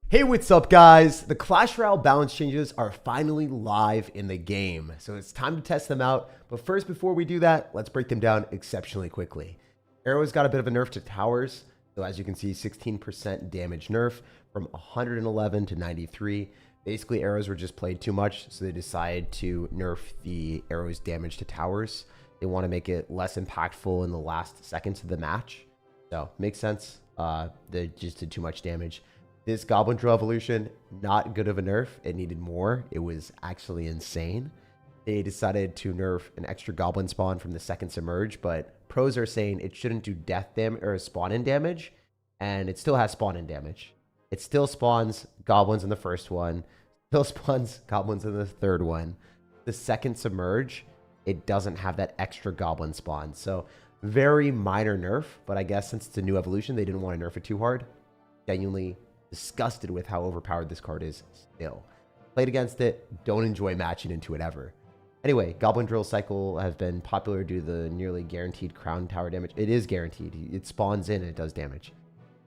Hey, what's up, guys? The Clash Royale balance changes are finally live in the game, so it's time to test them out. But first, before we do that, let's break them down exceptionally quickly. Arrows got a bit of a nerf to towers, so as you can see, 16% damage nerf from 111 to 93. Basically, arrows were just played too much, so they decided to nerf the arrows damage to towers. They want to make it less impactful in the last seconds of the match. So, makes sense. They just did too much damage. This Goblin Drill evolution, not good of a nerf. It needed more. It was actually insane. They decided to nerf an extra Goblin spawn from the second Submerge, but pros are saying it shouldn't do death damage or spawn-in damage, and it still has spawn-in damage. It still spawns Goblins in the first one, still spawns Goblins in the third one. The second Submerge, it doesn't have that extra Goblin spawn. So very minor nerf, but I guess since it's a new evolution, they didn't want to nerf it too hard. Genuinely disgusted with how overpowered this card is still. Played against it, don't enjoy matching into it ever. Anyway, Goblin Drill cycle has been popular due to the nearly guaranteed crown tower damage. It is guaranteed. It spawns in and it does damage.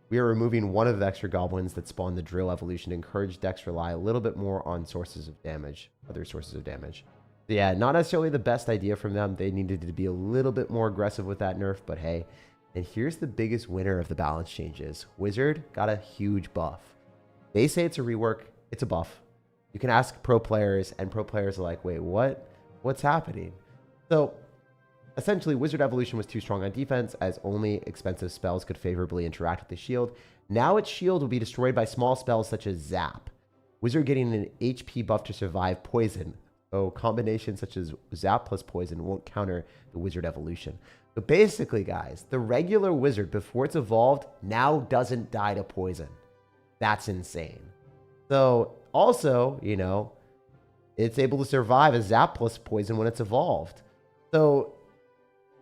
We are removing one of the extra goblins that spawned the drill evolution to encourage decks rely a little bit more on sources of damage, other sources of damage. So yeah, not necessarily the best idea from them. They needed to be a little bit more aggressive with that nerf, but hey. And here's the biggest winner of the balance changes. Wizard got a huge buff. They say it's a rework. It's a buff. You can ask pro players, and pro players are like, wait, what? What's happening? So, essentially, Wizard Evolution was too strong on defense, as only expensive spells could favorably interact with the shield. Now its shield will be destroyed by small spells such as Zap. Wizard getting an HP buff to survive poison. So, combinations such as Zap plus poison won't counter the Wizard Evolution. So basically, guys, the regular Wizard, before it's evolved, now doesn't die to poison. That's insane. So also, you know, it's able to survive a Zap plus poison when it's evolved. So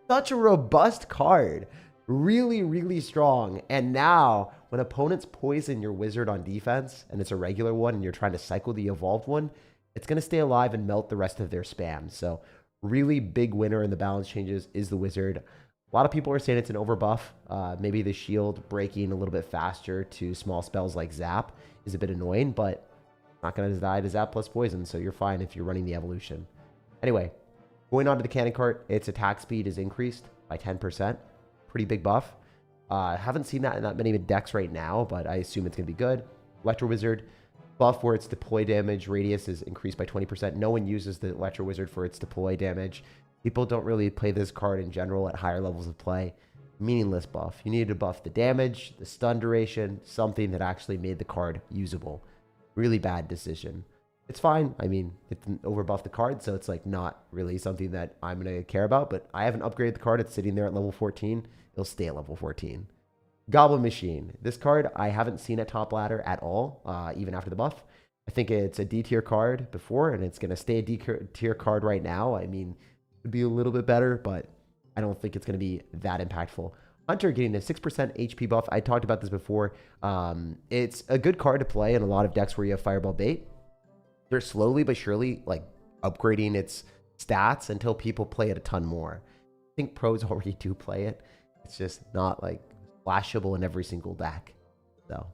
such a robust card. Really, really strong. And now when opponents poison your Wizard on defense, and it's a regular one, and you're trying to cycle the evolved one, it's going to stay alive and melt the rest of their spam. So really big winner in the balance changes is the Wizard. A lot of people are saying it's an overbuff. Maybe the shield breaking a little bit faster to small spells like Zap is a bit annoying, but not going to die to Zap plus poison, so you're fine if you're running the evolution. Anyway, going on to the cannon cart, its attack speed is increased by 10%. Pretty big buff. Haven't seen that in that many decks right now, but I assume it's going to be good. Electro Wizard buff where its deploy damage radius is increased by 20%. No one uses the Electro Wizard for its deploy damage. People don't really play this card in general at higher levels of play. Meaningless buff. You need to buff the damage, the stun duration, something that actually made the card usable. Really bad decision. It's fine. I mean, it didn't overbuff the card, so it's like not really something that I'm going to care about, but I haven't upgraded the card. It's sitting there at level 14. It'll stay at level 14. Goblin Machine. This card I haven't seen at top ladder at all, even after the buff. I think it's a D tier card before, and it's going to stay a D tier card right now. I mean, it would be a little bit better, but I don't think it's going to be that impactful. Hunter getting a 6% HP buff. I talked about this before. It's a good card to play in a lot of decks where you have Fireball Bait. They're slowly but surely like upgrading its stats until people play it a ton more. I think pros already do play it. It's just not like flashable in every single deck. So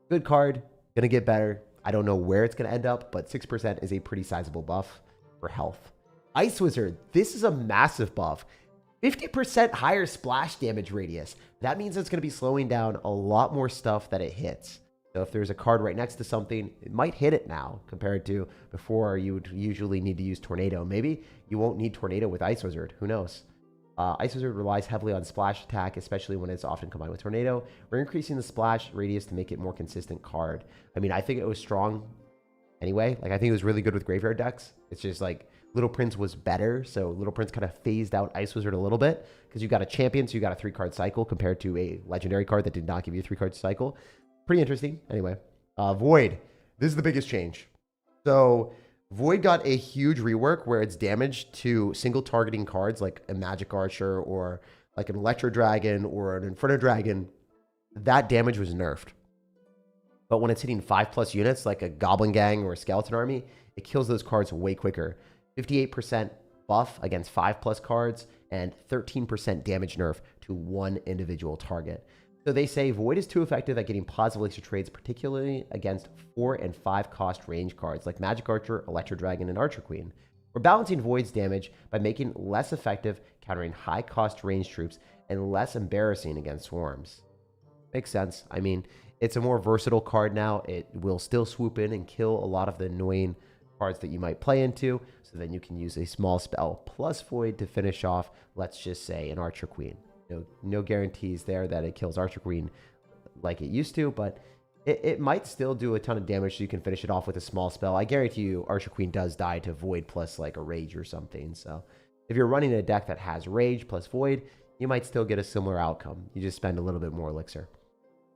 good card, gonna get better. I don't know where it's gonna end up, but 6% is a pretty sizable buff for health. Ice Wizard, this is a massive buff. 50% higher splash damage radius. That means it's gonna be slowing down a lot more stuff that it hits. So if there's a card right next to something, it might hit it now compared to before you would usually need to use Tornado. Maybe you won't need Tornado with Ice Wizard, who knows? Ice Wizard relies heavily on splash attack, especially when it's often combined with Tornado. We're increasing the splash radius to make it more consistent card. I mean, I think it was strong anyway. Like, I think it was really good with graveyard decks. It's just like Little Prince was better, so Little Prince kind of phased out Ice Wizard a little bit because you got a champion, so you got a 3-card cycle compared to a legendary card that did not give you a 3-card cycle. Pretty interesting. Anyway, Void. This is the biggest change. So Void got a huge rework where it's damage to single targeting cards like a Magic Archer or like an Electro Dragon or an Inferno Dragon. That damage was nerfed. But when it's hitting 5+ units like a Goblin Gang or a Skeleton Army, it kills those cards way quicker. 58% buff against 5+ cards and 13% damage nerf to one individual target. So they say Void is too effective at getting positive elixir trades, particularly against 4 and 5 cost range cards like Magic Archer, Electro Dragon, and Archer Queen. We're balancing Void's damage by making less effective countering high cost range troops and less embarrassing against swarms. Makes sense. I mean, it's a more versatile card now. It will still swoop in and kill a lot of the annoying cards that you might play into. So then you can use a small spell plus Void to finish off, let's just say, an Archer Queen. No guarantees there that it kills Archer Queen like it used to, but it might still do a ton of damage so you can finish it off with a small spell. I guarantee you Archer Queen does die to Void plus like a Rage or something. So if you're running a deck that has Rage plus Void, you might still get a similar outcome. You just spend a little bit more elixir.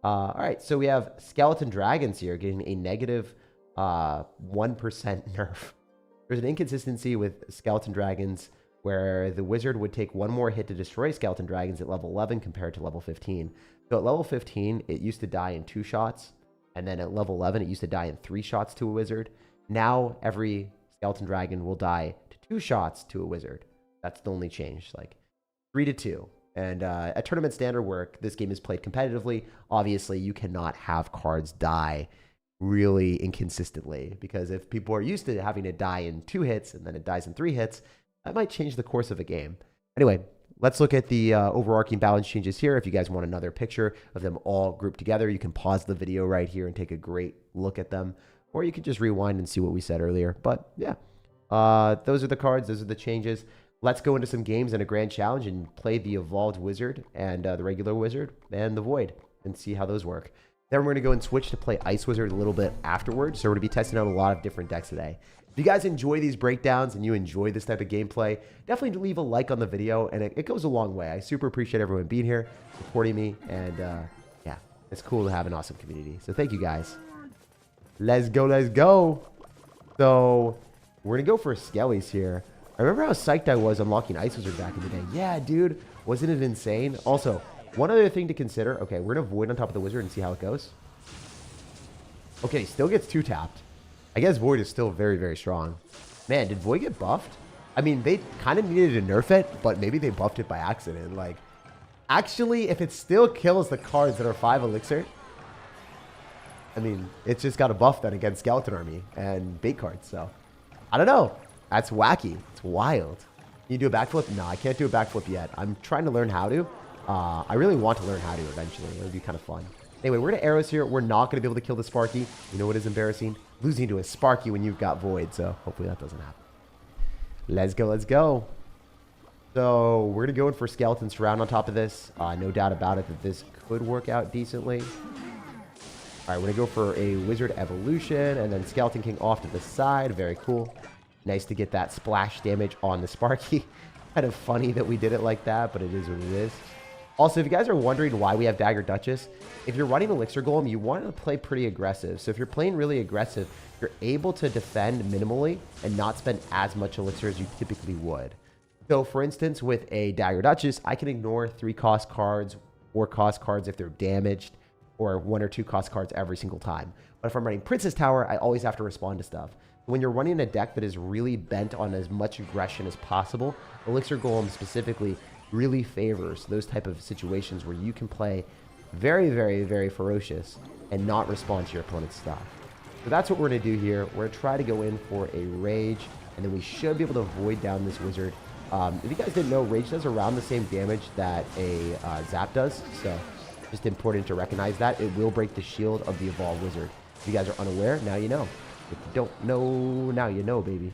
All right, so we have Skeleton Dragons here getting a negative 1% nerf. There's an inconsistency with Skeleton Dragons where the wizard would take one more hit to destroy Skeleton Dragons at level 11 compared to level 15. So at level 15, it used to die in 2 shots, and then at level 11, it used to die in 3 shots to a wizard. Now every Skeleton Dragon will die to 2 shots to a wizard. That's the only change, like 3 to 2. And at tournament standard where this game is played competitively, obviously you cannot have cards die really inconsistently, because if people are used to having it die in 2 hits and then it dies in 3 hits, that might change the course of a game. Anyway, let's look at the overarching balance changes here. If you guys want another picture of them all grouped together, you can pause the video right here and take a great look at them, or you could just rewind and see what we said earlier. But yeah, those are the cards. Those are the changes. Let's go into some games and a grand challenge and play the Evolved Wizard and the regular Wizard and the Void and see how those work. Then we're going to go and switch to play Ice Wizard a little bit afterwards. So we're going to be testing out a lot of different decks today. If you guys enjoy these breakdowns and you enjoy this type of gameplay, definitely leave a like on the video, and it goes a long way. I super appreciate everyone being here, supporting me, and yeah, it's cool to have an awesome community. So thank you guys. Let's go, let's go. So we're going to go for Skellies here. I remember how psyched I was unlocking Ice Wizard back in the day. Yeah, dude, wasn't it insane? Also, one other thing to consider. Okay, we're going to Void on top of the Wizard and see how it goes. Okay, he still gets 2-tapped. I guess Void is still very, very strong. Man, did Void get buffed? I mean, they kind of needed to nerf it, but maybe they buffed it by accident. Like, actually, if it still kills the cards that are 5 elixir, I mean, it's just got a buff then against Skeleton Army and bait cards. So, I don't know. That's wacky. It's wild. Can you do a backflip? No, I can't do a backflip yet. I'm trying to learn how to. I really want to learn how to eventually. It would be kind of fun. Anyway, we're going to arrows here. We're not going to be able to kill the Sparky. You know what is embarrassing? Losing to a Sparky when you've got Void. So hopefully that doesn't happen. Let's go. Let's go. So we're going to go in for Skeleton Surround on top of this. No doubt about it that this could work out decently. All right, we're going to go for a Wizard Evolution and then Skeleton King off to the side. Very cool. Nice to get that splash damage on the Sparky. Kind of funny that we did it like that, but it is what it is. Also, if you guys are wondering why we have Dagger Duchess, if you're running Elixir Golem, you want to play pretty aggressive. So if you're playing really aggressive, you're able to defend minimally and not spend as much Elixir as you typically would. So for instance, with a Dagger Duchess, I can ignore 3-cost cards, 4-cost cards if they're damaged, or 1 or 2-cost cards every single time. But if I'm running Princess Tower, I always have to respond to stuff. When you're running a deck that is really bent on as much aggression as possible, Elixir Golem specifically really favors those type of situations where you can play very, very, very ferocious and not respond to your opponent's stuff. So that's what we're going to do here. We're going to try to go in for a Rage, and then we should be able to Void down this Wizard. If you guys didn't know, Rage does around the same damage that a Zap does, so just important to recognize that. It will break the shield of the Evolved Wizard. If you guys are unaware, now you know. If you don't know, now you know, baby.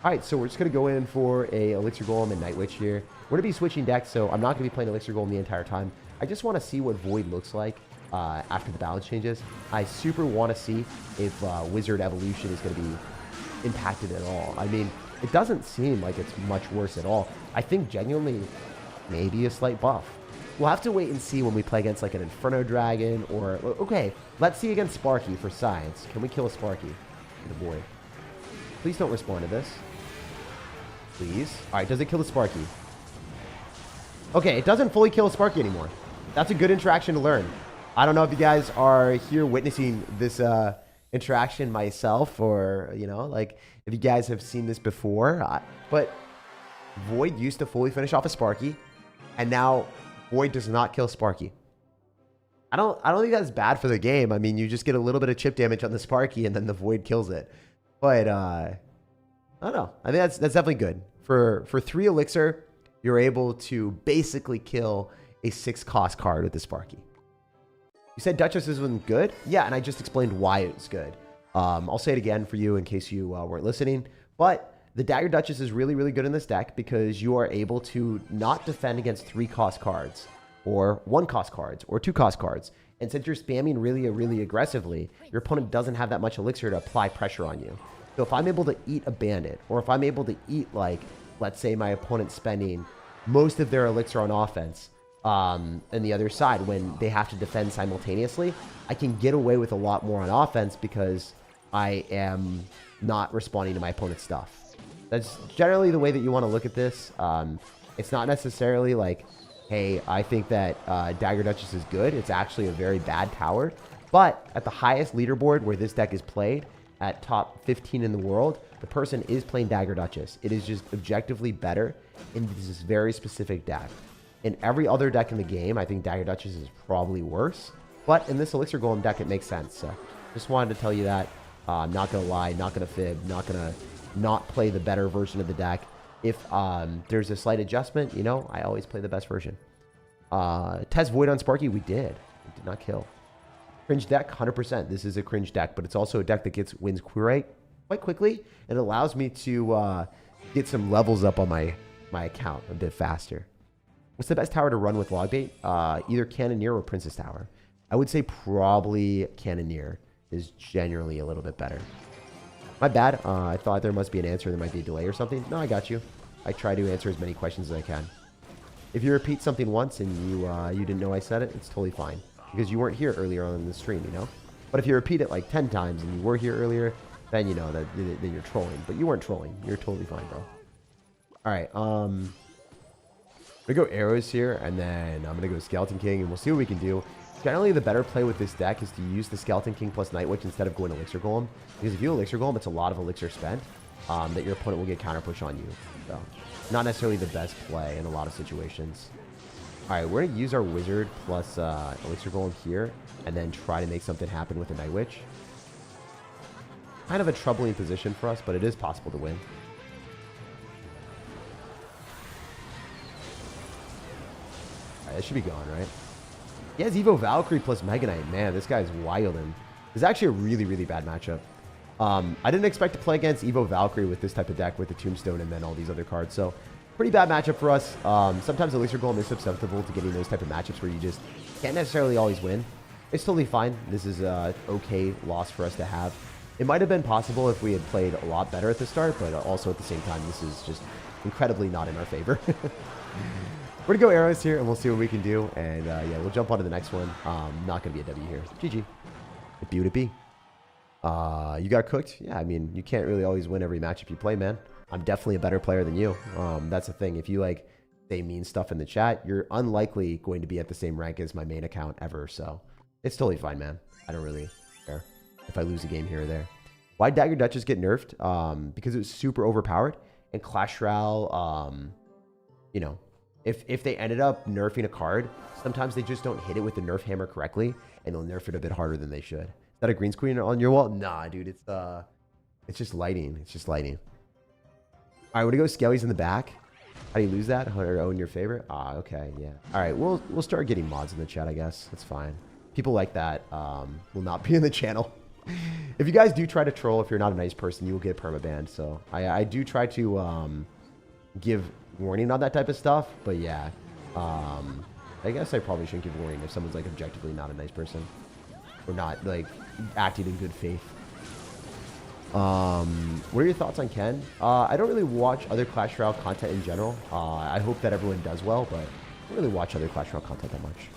All right, so we're just going to go in for a Elixir Golem and Night Witch here. We're going to be switching decks, so I'm not going to be playing Elixir Golem the entire time. I just want to see what Void looks like after the balance changes. I super want to see if Wizard Evolution is going to be impacted at all. I mean, it doesn't seem like it's much worse at all. I think genuinely maybe a slight buff. We'll have to wait and see when we play against like an Inferno Dragon or... Okay, let's see against Sparky for science. Can we kill a Sparky? The boy. Please don't respond to this. Please. All right, does it kill the Sparky? Okay, it doesn't fully kill a Sparky anymore. That's a good interaction to learn. I don't know if you guys are here witnessing this interaction myself or, you know, like if you guys have seen this before. But Void used to fully finish off a Sparky, and now Void does not kill Sparky. I don't think that's bad for the game. I mean, you just get a little bit of chip damage on the Sparky and then the Void kills it. But I don't know. I think that's definitely good. For 3 elixir, you're able to basically kill a 6 cost card with the Sparky. You said Duchess isn't good? Yeah, and I just explained why it's good. I'll say it again for you in case you weren't listening. But the Dagger Duchess is really, really good in this deck because you are able to not defend against 3 cost cards, or 1 cost cards, or 2 cost cards. And since you're spamming really, really aggressively, your opponent doesn't have that much elixir to apply pressure on you. So if I'm able to eat a bandit, or if I'm able to eat, like, let's say my opponent's spending most of their elixir on offense, and the other side, when they have to defend simultaneously, I can get away with a lot more on offense because I am not responding to my opponent's stuff. That's generally the way that you want to look at this. It's not necessarily like, hey, I think that Dagger Duchess is good. It's actually a very bad tower. But at the highest leaderboard where this deck is played, at top 15 in the world, the person is playing Dagger Duchess. It is just objectively better in this very specific deck. In every other deck in the game, I think Dagger Duchess is probably worse. But in this Elixir Golem deck, it makes sense. So just wanted to tell you that. I'm not going to lie, not going to fib, not going to not play the better version of the deck. If there's a slight adjustment, you know, I always play the best version. Test Void on Sparky, we did. We did not kill. Cringe deck, 100%. This is a cringe deck, but it's also a deck that wins query quite quickly. And it allows me to get some levels up on my account a bit faster. What's the best tower to run with Logbait? Either Cannoneer or Princess Tower. I would say probably Cannoneer is generally a little bit better. My bad. I thought there must be an answer. There might be a delay or something. No, I got you. I try to answer as many questions as I can. If you repeat something once and you didn't know I said it, it's totally fine. Because you weren't here earlier on in the stream, you know? But if you repeat it like 10 times and you were here earlier, then you know that you're trolling. But you weren't trolling. You're totally fine, bro. Alright, I'm gonna go arrows here, and then I'm gonna go Skeleton King, and we'll see what we can do. Generally, the better play with this deck is to use the Skeleton King plus Night Witch instead of going Elixir Golem. Because if you Elixir Golem, it's a lot of elixir spent that your opponent will get counter push on you. So, not necessarily the best play in a lot of situations. Alright, we're going to use our Wizard plus Elixir Golem here, and then try to make something happen with the Night Witch. Kind of a troubling position for us, but it is possible to win. Alright, that should be gone, right? He has Evo Valkyrie plus Mega Knight. Man, this guy's wildin'. It's actually a really, really bad matchup. I didn't expect to play against Evo Valkyrie with this type of deck with the Tombstone and then all these other cards. So, pretty bad matchup for us. Sometimes Elixir Golem is susceptible to getting those type of matchups where you just can't necessarily always win. It's totally fine. This is an okay loss for us to have. It might have been possible if we had played a lot better at the start, but also at the same time, this is just incredibly not in our favor. We're going to go arrows here, and we'll see what we can do. And, yeah, we'll jump on to the next one. Not going to be a W here. GG. Beauty. You got cooked? Yeah, I mean, you can't really always win every matchup you play, man. I'm definitely a better player than you. That's the thing. If you, like, say mean stuff in the chat, you're unlikely going to be at the same rank as my main account ever. So, it's totally fine, man. I don't really care if I lose a game here or there. Why Dagger Duchess get nerfed? Because it was super overpowered. And Clash Royale, you know, if they ended up nerfing a card, sometimes they just don't hit it with the nerf hammer correctly, and they'll nerf it a bit harder than they should. Is that a green screen on your wall? Nah, dude, it's just lighting. It's just lighting. All right, we're gonna go Skelly's in the back. How do you lose that? Or own your favorite? Ah, okay, yeah. All right, we'll start getting mods in the chat, I guess. That's fine. People like that will not be in the channel. If you guys do try to troll, if you're not a nice person, you will get permabanned. So I do try to give warning on that type of stuff, but yeah, I guess I probably shouldn't give warning if someone's like objectively not a nice person or not like acting in good faith. What are your thoughts on Ken? I don't really watch other Clash Royale content in general. I hope that everyone does well, but I don't really watch other Clash Royale content that much.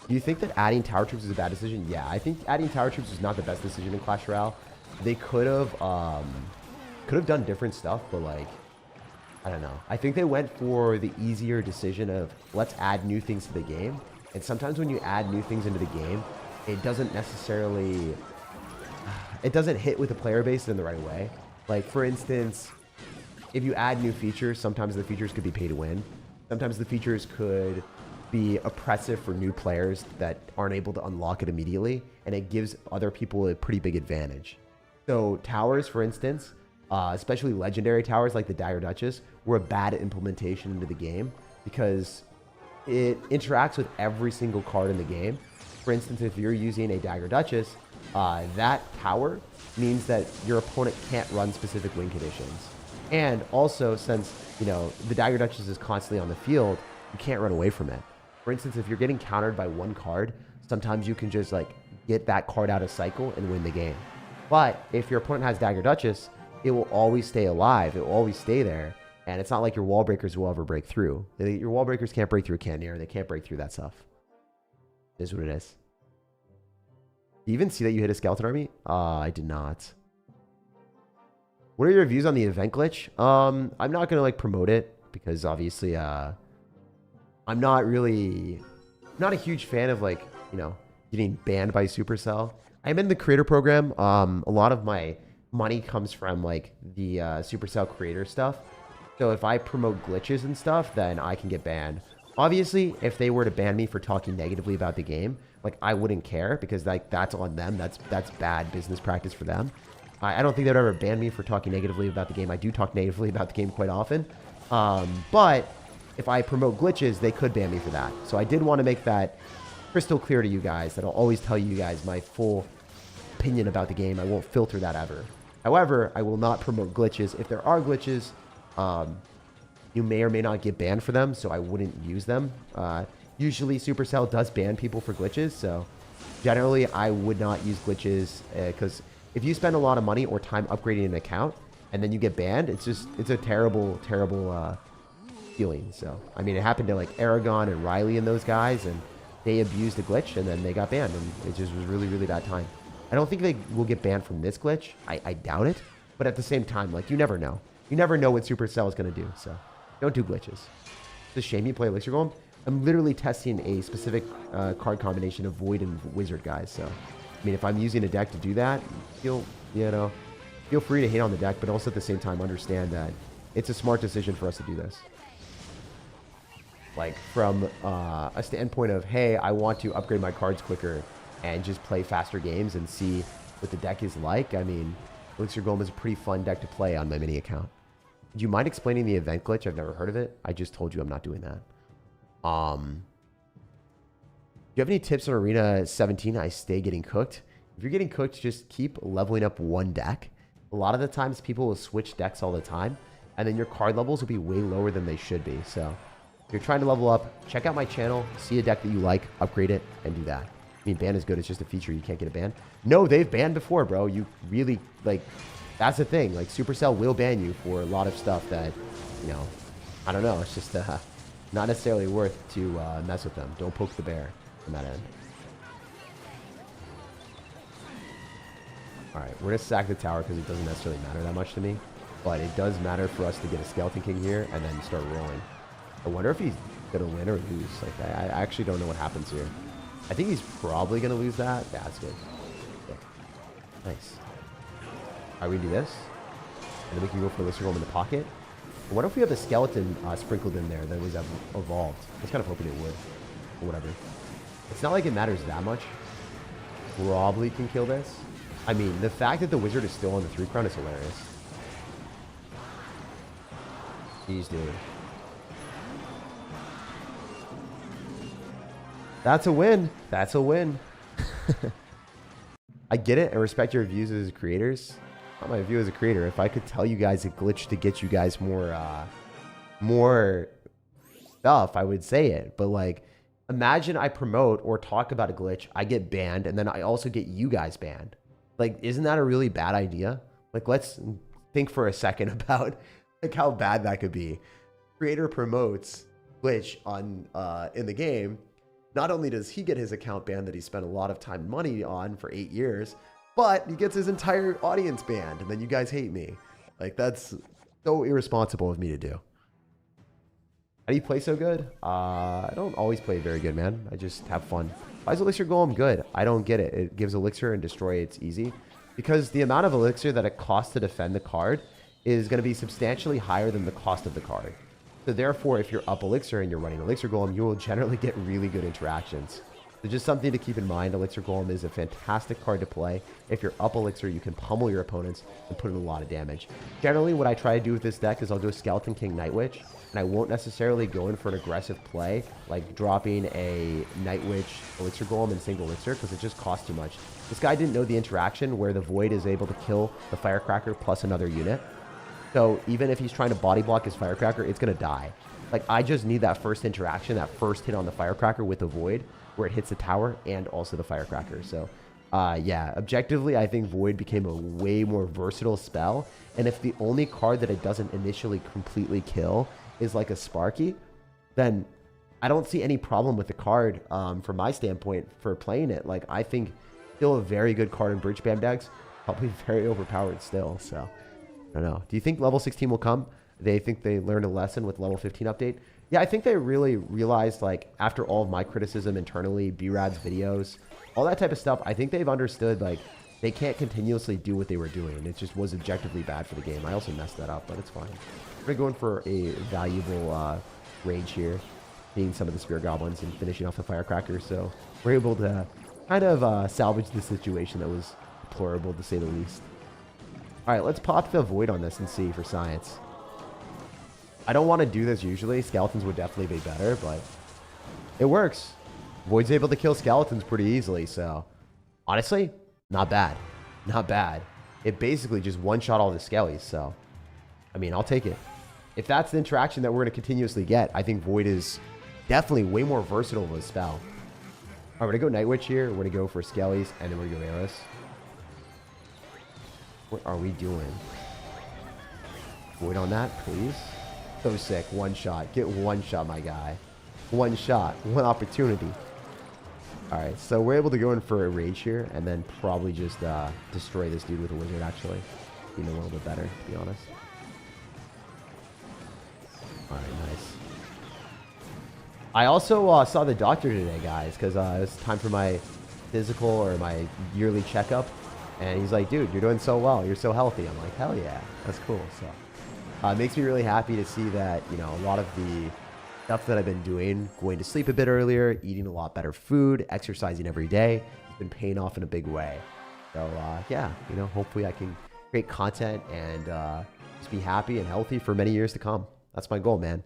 Do you think that adding Tower Troops is a bad decision? Yeah, I think adding Tower Troops is not the best decision in Clash Royale. They could have done different stuff, but like, I don't know. I think they went for the easier decision of let's add new things to the game. And sometimes when you add new things into the game, it doesn't necessarily, it doesn't hit with the player base in the right way. Like, for instance, if you add new features, sometimes the features could be pay to win. Sometimes the features could be oppressive for new players that aren't able to unlock it immediately, and it gives other people a pretty big advantage. So towers, for instance, especially legendary towers like the Dagger Duchess, were a bad implementation into the game because it interacts with every single card in the game. For instance, if you're using a Dagger Duchess, that tower means that your opponent can't run specific win conditions. And also, since, you know, the Dagger Duchess is constantly on the field, you can't run away from it. For instance, if you're getting countered by one card, sometimes you can just like get that card out of cycle and win the game. But if your opponent has Dagger Duchess, it will always stay alive. It will always stay there. And it's not like your wall breakers will ever break through. Your wall breakers can't break through a cannoneer. They can't break through that stuff. It is what it is. Do you even see that you hit a skeleton army? I did not. What are your views on the event glitch? I'm not going to like promote it because obviously I'm not a huge fan of like, you know, getting banned by Supercell. I'm in the creator program. A lot of my money comes from like the Supercell creator stuff. So if I promote glitches and stuff, then I can get banned. Obviously, if they were to ban me for talking negatively about the game, like I wouldn't care because like that's on them. That's bad business practice for them. I don't think they'd ever ban me for talking negatively about the game. I do talk negatively about the game quite often. But if I promote glitches, they could ban me for that. So I did want to make that crystal clear to you guys that I'll always tell you guys my full opinion about the game. I won't filter that ever. However, I will not promote glitches. If there are glitches, you may or may not get banned for them, so I wouldn't use them. Usually Supercell does ban people for glitches, so generally I would not use glitches because if you spend a lot of money or time upgrading an account and then you get banned, it's a terrible feeling. So I mean, it happened to like Aragon and Riley and those guys, and they abused the glitch and then they got banned, and it just was really bad time. I don't think they will get banned from this glitch. I doubt it, but at the same time, like you never know. You never know what Supercell is going to do, so don't do glitches. It's a shame you play Elixir Golem. I'm literally testing a specific card combination of Void and Wizard, guys. So, I mean, if I'm using a deck to do that, feel free to hate on the deck, but also at the same time understand that it's a smart decision for us to do this. Like, from a standpoint of, hey, I want to upgrade my cards quicker and just play faster games and see what the deck is like. I mean, Elixir Golem is a pretty fun deck to play on my mini account. Do you mind explaining the event glitch? I've never heard of it. I just told you I'm not doing that. Do you have any tips on Arena 17? I stay getting cooked. If you're getting cooked, just keep leveling up one deck. A lot of the times people will switch decks all the time, and then your card levels will be way lower than they should be. So if you're trying to level up, check out my channel, see a deck that you like, upgrade it, and do that. I mean, ban is good. It's just a feature. You can't get a ban. No, they've banned before, bro. You really, like, that's the thing. Like, Supercell will ban you for a lot of stuff that, you know, I don't know. It's just not necessarily worth to mess with them. Don't poke the bear from that end. All right, we're going to sack the tower because it doesn't necessarily matter that much to me. But it does matter for us to get a Skeleton King here and then start rolling. I wonder if he's going to win or lose. Like, I actually don't know what happens here. I think he's probably going to lose that. Yeah, that's good. Yeah. Nice. All right, we can do this. And then we can go for Elixir Golem in the pocket. But what if we have a skeleton sprinkled in there that was evolved? I was kind of hoping it would. Or whatever. It's not like it matters that much. Probably can kill this. I mean, the fact that the wizard is still on the 3 crown is hilarious. Jeez, dude. That's a win. That's a win. I get it. I respect your views as creators. Not my view as a creator. If I could tell you guys a glitch to get you guys more stuff, I would say it. But like, imagine I promote or talk about a glitch, I get banned, and then I also get you guys banned. Like, isn't that a really bad idea? Like, let's think for a second about like how bad that could be. Creator promotes glitch on in the game. Not only does he get his account banned that he spent a lot of time and money on for 8 years, but he gets his entire audience banned, and then you guys hate me. Like, that's so irresponsible of me to do. How do you play so good? I don't always play very good, man. I just have fun. Why is Elixir Golem good? I don't get it. It gives Elixir and destroy it's easy. Because the amount of Elixir that it costs to defend the card is going to be substantially higher than the cost of the card. So therefore, if you're up Elixir and you're running Elixir Golem, you will generally get really good interactions. So just something to keep in mind, Elixir Golem is a fantastic card to play. If you're up Elixir, you can pummel your opponents and put in a lot of damage. Generally, what I try to do with this deck is I'll do a Skeleton King Night Witch, and I won't necessarily go in for an aggressive play, like dropping a Night Witch Elixir Golem in single Elixir, because it just costs too much. This guy didn't know the interaction where the Void is able to kill the Firecracker plus another unit. So even if he's trying to body block his Firecracker, it's going to die. Like, I just need that first interaction, that first hit on the Firecracker with the Void, where it hits the tower and also the Firecracker. So, yeah, objectively, I think Void became a way more versatile spell. And if the only card that it doesn't initially completely kill is like a Sparky, then I don't see any problem with the card from my standpoint for playing it. Like, I think still a very good card in Bridge Spam decks, probably very overpowered still. So, I don't know. Do you think level 16 will come? They think they learned a lesson with level 15 update? Yeah, I think they really realized, like, after all of my criticism internally, B-Rad's videos, all that type of stuff, I think they've understood, like, they can't continuously do what they were doing. It just was objectively bad for the game. I also messed that up, but it's fine. We're going for a valuable rage here, being some of the Spear Goblins and finishing off the Firecracker, so we're able to kind of salvage the situation that was deplorable, to say the least. All right, let's pop the Void on this and see for science. I don't want to do this usually. Skeletons would definitely be better, but it works. Void's able to kill skeletons pretty easily, so honestly, not bad. Not bad. It basically just one-shot all the skellies, so I mean, I'll take it. If that's the interaction that we're going to continuously get, I think Void is definitely way more versatile of a spell. All right, we're going to go Night Witch here. We're going to go for skellies, and then we're going to go Eris. What are we doing? Void on that, please. So sick. One shot. Get one shot, my guy. One shot. One opportunity. Alright, so we're able to go in for a rage here and then probably just destroy this dude with a wizard, actually. Being a little bit better, to be honest. Alright, nice. I also saw the doctor today, guys, because it was time for my physical or my yearly checkup. And he's like, dude, you're doing so well. You're so healthy. I'm like, hell yeah. That's cool. So it makes me really happy to see that, you know, a lot of the stuff that I've been doing, going to sleep a bit earlier, eating a lot better food, exercising every day, has been paying off in a big way. So, yeah, you know, hopefully I can create content and just be happy and healthy for many years to come. That's my goal, man.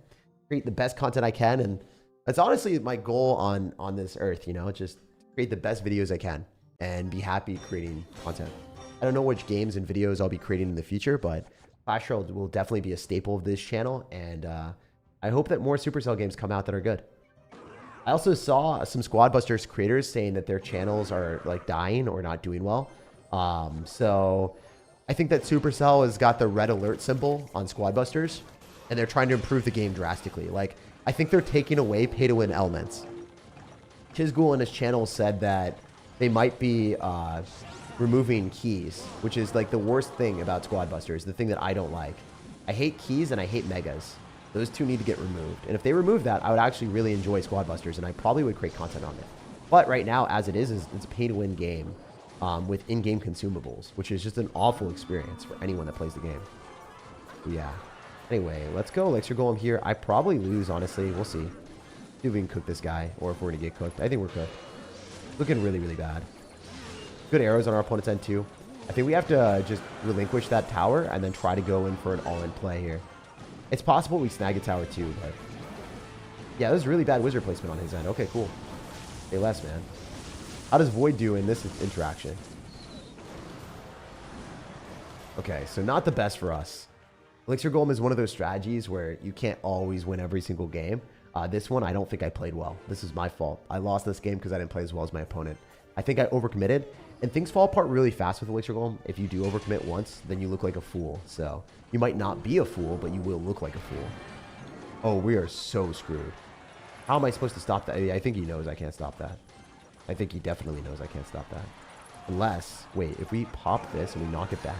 Create the best content I can. And that's honestly my goal on this earth, you know, just create the best videos I can and be happy creating content. I don't know which games and videos I'll be creating in the future, but Clash Royale will definitely be a staple of this channel, and I hope that more Supercell games come out that are good. I also saw some Squad Busters creators saying that their channels are like dying or not doing well. So I think that Supercell has got the red alert symbol on Squad Busters, and they're trying to improve the game drastically. Like, I think they're taking away pay-to-win elements. Chizgul in his channel said that they might be removing keys, which is like the worst thing about Squad Busters, the thing that I don't like. I hate keys and I hate megas. Those two need to get removed. And if they remove that, I would actually really enjoy Squad Busters, and I probably would create content on it. But right now, as it is it's a pay-to-win game with in-game consumables, which is just an awful experience for anyone that plays the game. But yeah. Anyway, let's go Elixir Golem here. I probably lose, honestly. We'll see. See if we can cook this guy, or if we're going to get cooked. I think we're cooked. Looking really, really bad. Good arrows on our opponent's end, too. I think we have to just relinquish that tower and then try to go in for an all-in play here. It's possible we snag a tower, too, but yeah, that was really bad wizard placement on his end. Okay, cool. Say less, man. How does Void do in this interaction? Okay, so not the best for us. Elixir Golem is one of those strategies where you can't always win every single game. This one, I don't think I played well. This is my fault. I lost this game because I didn't play as well as my opponent. I think I overcommitted, and things fall apart really fast with Elixir Golem. If you do overcommit once, then you look like a fool. So you might not be a fool, but you will look like a fool. Oh, we are so screwed. How am I supposed to stop that? I think he knows I can't stop that. I think he definitely knows I can't stop that. Unless, wait, if we pop this and we knock it back,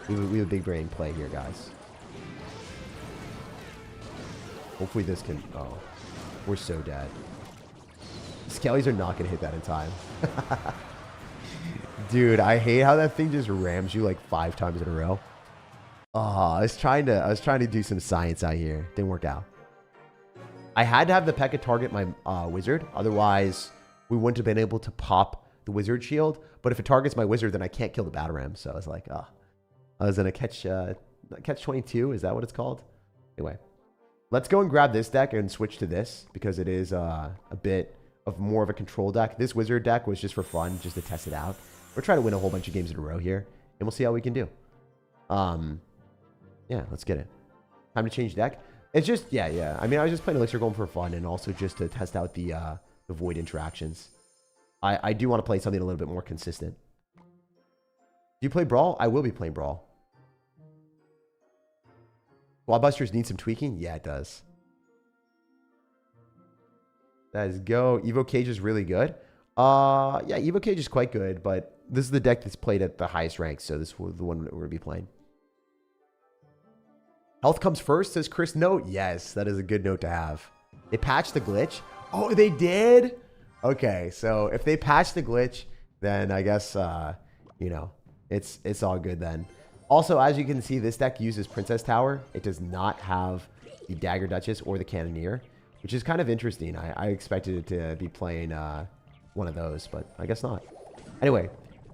we have a big brain play here, guys. Hopefully this can... Oh, we're so dead. Skellies are not going to hit that in time. Dude, I hate how that thing just rams you like 5 times in a row. Oh, I was trying to do some science out here. Didn't work out. I had to have the P.E.K.K.A target my wizard. Otherwise, we wouldn't have been able to pop the wizard shield. But if it targets my wizard, then I can't kill the battle ram. So I was like, oh. I was in a catch 22. Is that what it's called? Anyway, let's go and grab this deck and switch to this because it is a bit of more of a control deck. This wizard deck was just for fun, just to test it out. We're trying to win a whole bunch of games in a row here, and we'll see how we can do. Yeah, let's get it. Time to change deck. It's just, yeah. I mean, I was just playing Elixir Golem for fun and also just to test out the void interactions. I do want to play something a little bit more consistent. Do you play Brawl? I will be playing Brawl. Wallbusters need some tweaking? Yeah, it does. Let's go. Evo Cage is really good. Yeah, Evo Cage is quite good, but this is the deck that's played at the highest rank, so this is the one that we're going to be playing. Health comes first, says Chris. Note. Yes, that is a good note to have. They patched the glitch. Oh, they did? Okay, so if they patched the glitch, then I guess, you know, it's all good then. Also, as you can see, this deck uses Princess Tower. It does not have the Dagger Duchess or the Cannoneer, which is kind of interesting. I expected it to be playing one of those, but I guess not. Anyway,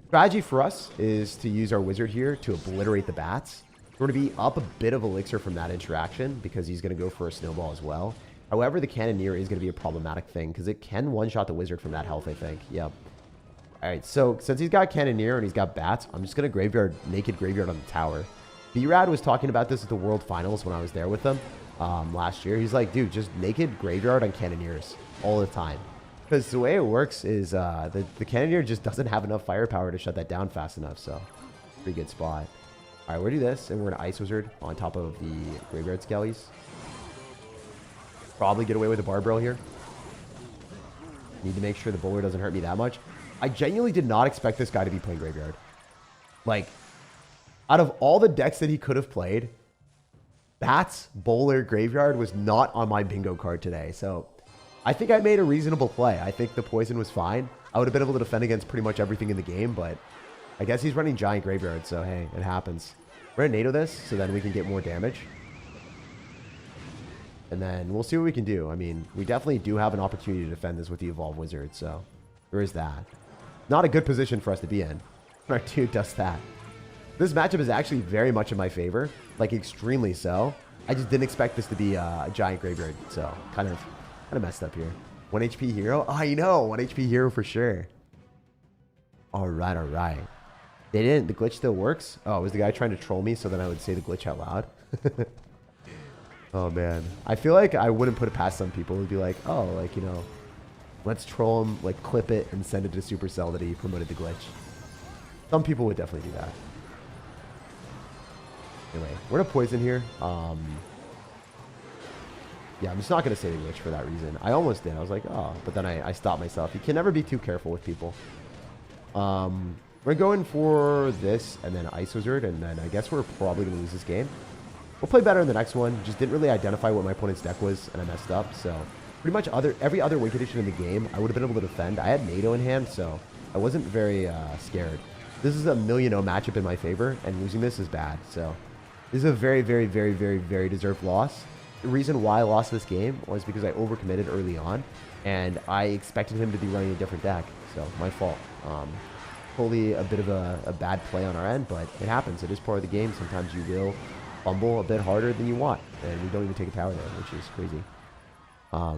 strategy for us is to use our wizard here to obliterate the bats. We're going to be up a bit of elixir from that interaction because he's going to go for a snowball as well. However, the Cannoneer is going to be a problematic thing because it can one-shot the wizard from that health, I think. Yep. All right, so since he's got Cannoneer and he's got bats, I'm just going to naked graveyard on the tower. B-Rad was talking about this at the World Finals when I was there with them last year. He's like, dude, just naked graveyard on Cannoneers all the time. Because the way it works is the Cannoneer just doesn't have enough firepower to shut that down fast enough, so pretty good spot. All right, we'll do this, and we're going to Ice Wizard on top of the Graveyard Skellies. Probably get away with a Barbarrel here. Need to make sure the bowler doesn't hurt me that much. I genuinely did not expect this guy to be playing Graveyard. Like, out of all the decks that he could have played, Bats, Bowler, Graveyard was not on my bingo card today. So, I think I made a reasonable play. I think the poison was fine. I would have been able to defend against pretty much everything in the game, but I guess he's running Giant Graveyard, so hey, it happens. We're going to NATO this, so then we can get more damage. And then we'll see what we can do. I mean, we definitely do have an opportunity to defend this with the Evolved Wizard, so there is that. Not a good position for us to be in. Our dude does that. This matchup is actually very much in my favor, like extremely so. I just didn't expect this to be a Giant Graveyard, so kind of messed up here. 1 HP hero? Oh, you know, 1 HP hero for sure. All right, all right. They didn't. The glitch still works? Oh, was the guy trying to troll me so then I would say the glitch out loud? Oh, man. I feel like I wouldn't put it past some people. It would be like, oh, like, you know, let's troll him, like, clip it and send it to Supercell that he promoted the glitch. Some people would definitely do that. Anyway, we're going to poison here. Yeah, I'm just not going to say the glitch for that reason. I almost did. I was like, oh, but then I stopped myself. You can never be too careful with people. We're going for this and then Ice Wizard, and then I guess we're probably going to lose this game. We'll play better in the next one. Just didn't really identify what my opponent's deck was, and I messed up. So pretty much every other win condition in the game, I would have been able to defend. I had NATO in hand, so I wasn't very scared. This is a 1,000,000 matchup in my favor, and losing this is bad. So this is a very, very, very, very, very deserved loss. The reason why I lost this game was because I overcommitted early on, and I expected him to be running a different deck. So my fault. Totally a bit of a bad play on our end, but it happens. It is part of the game. Sometimes you will fumble a bit harder than you want, and we don't even take a tower there, which is crazy.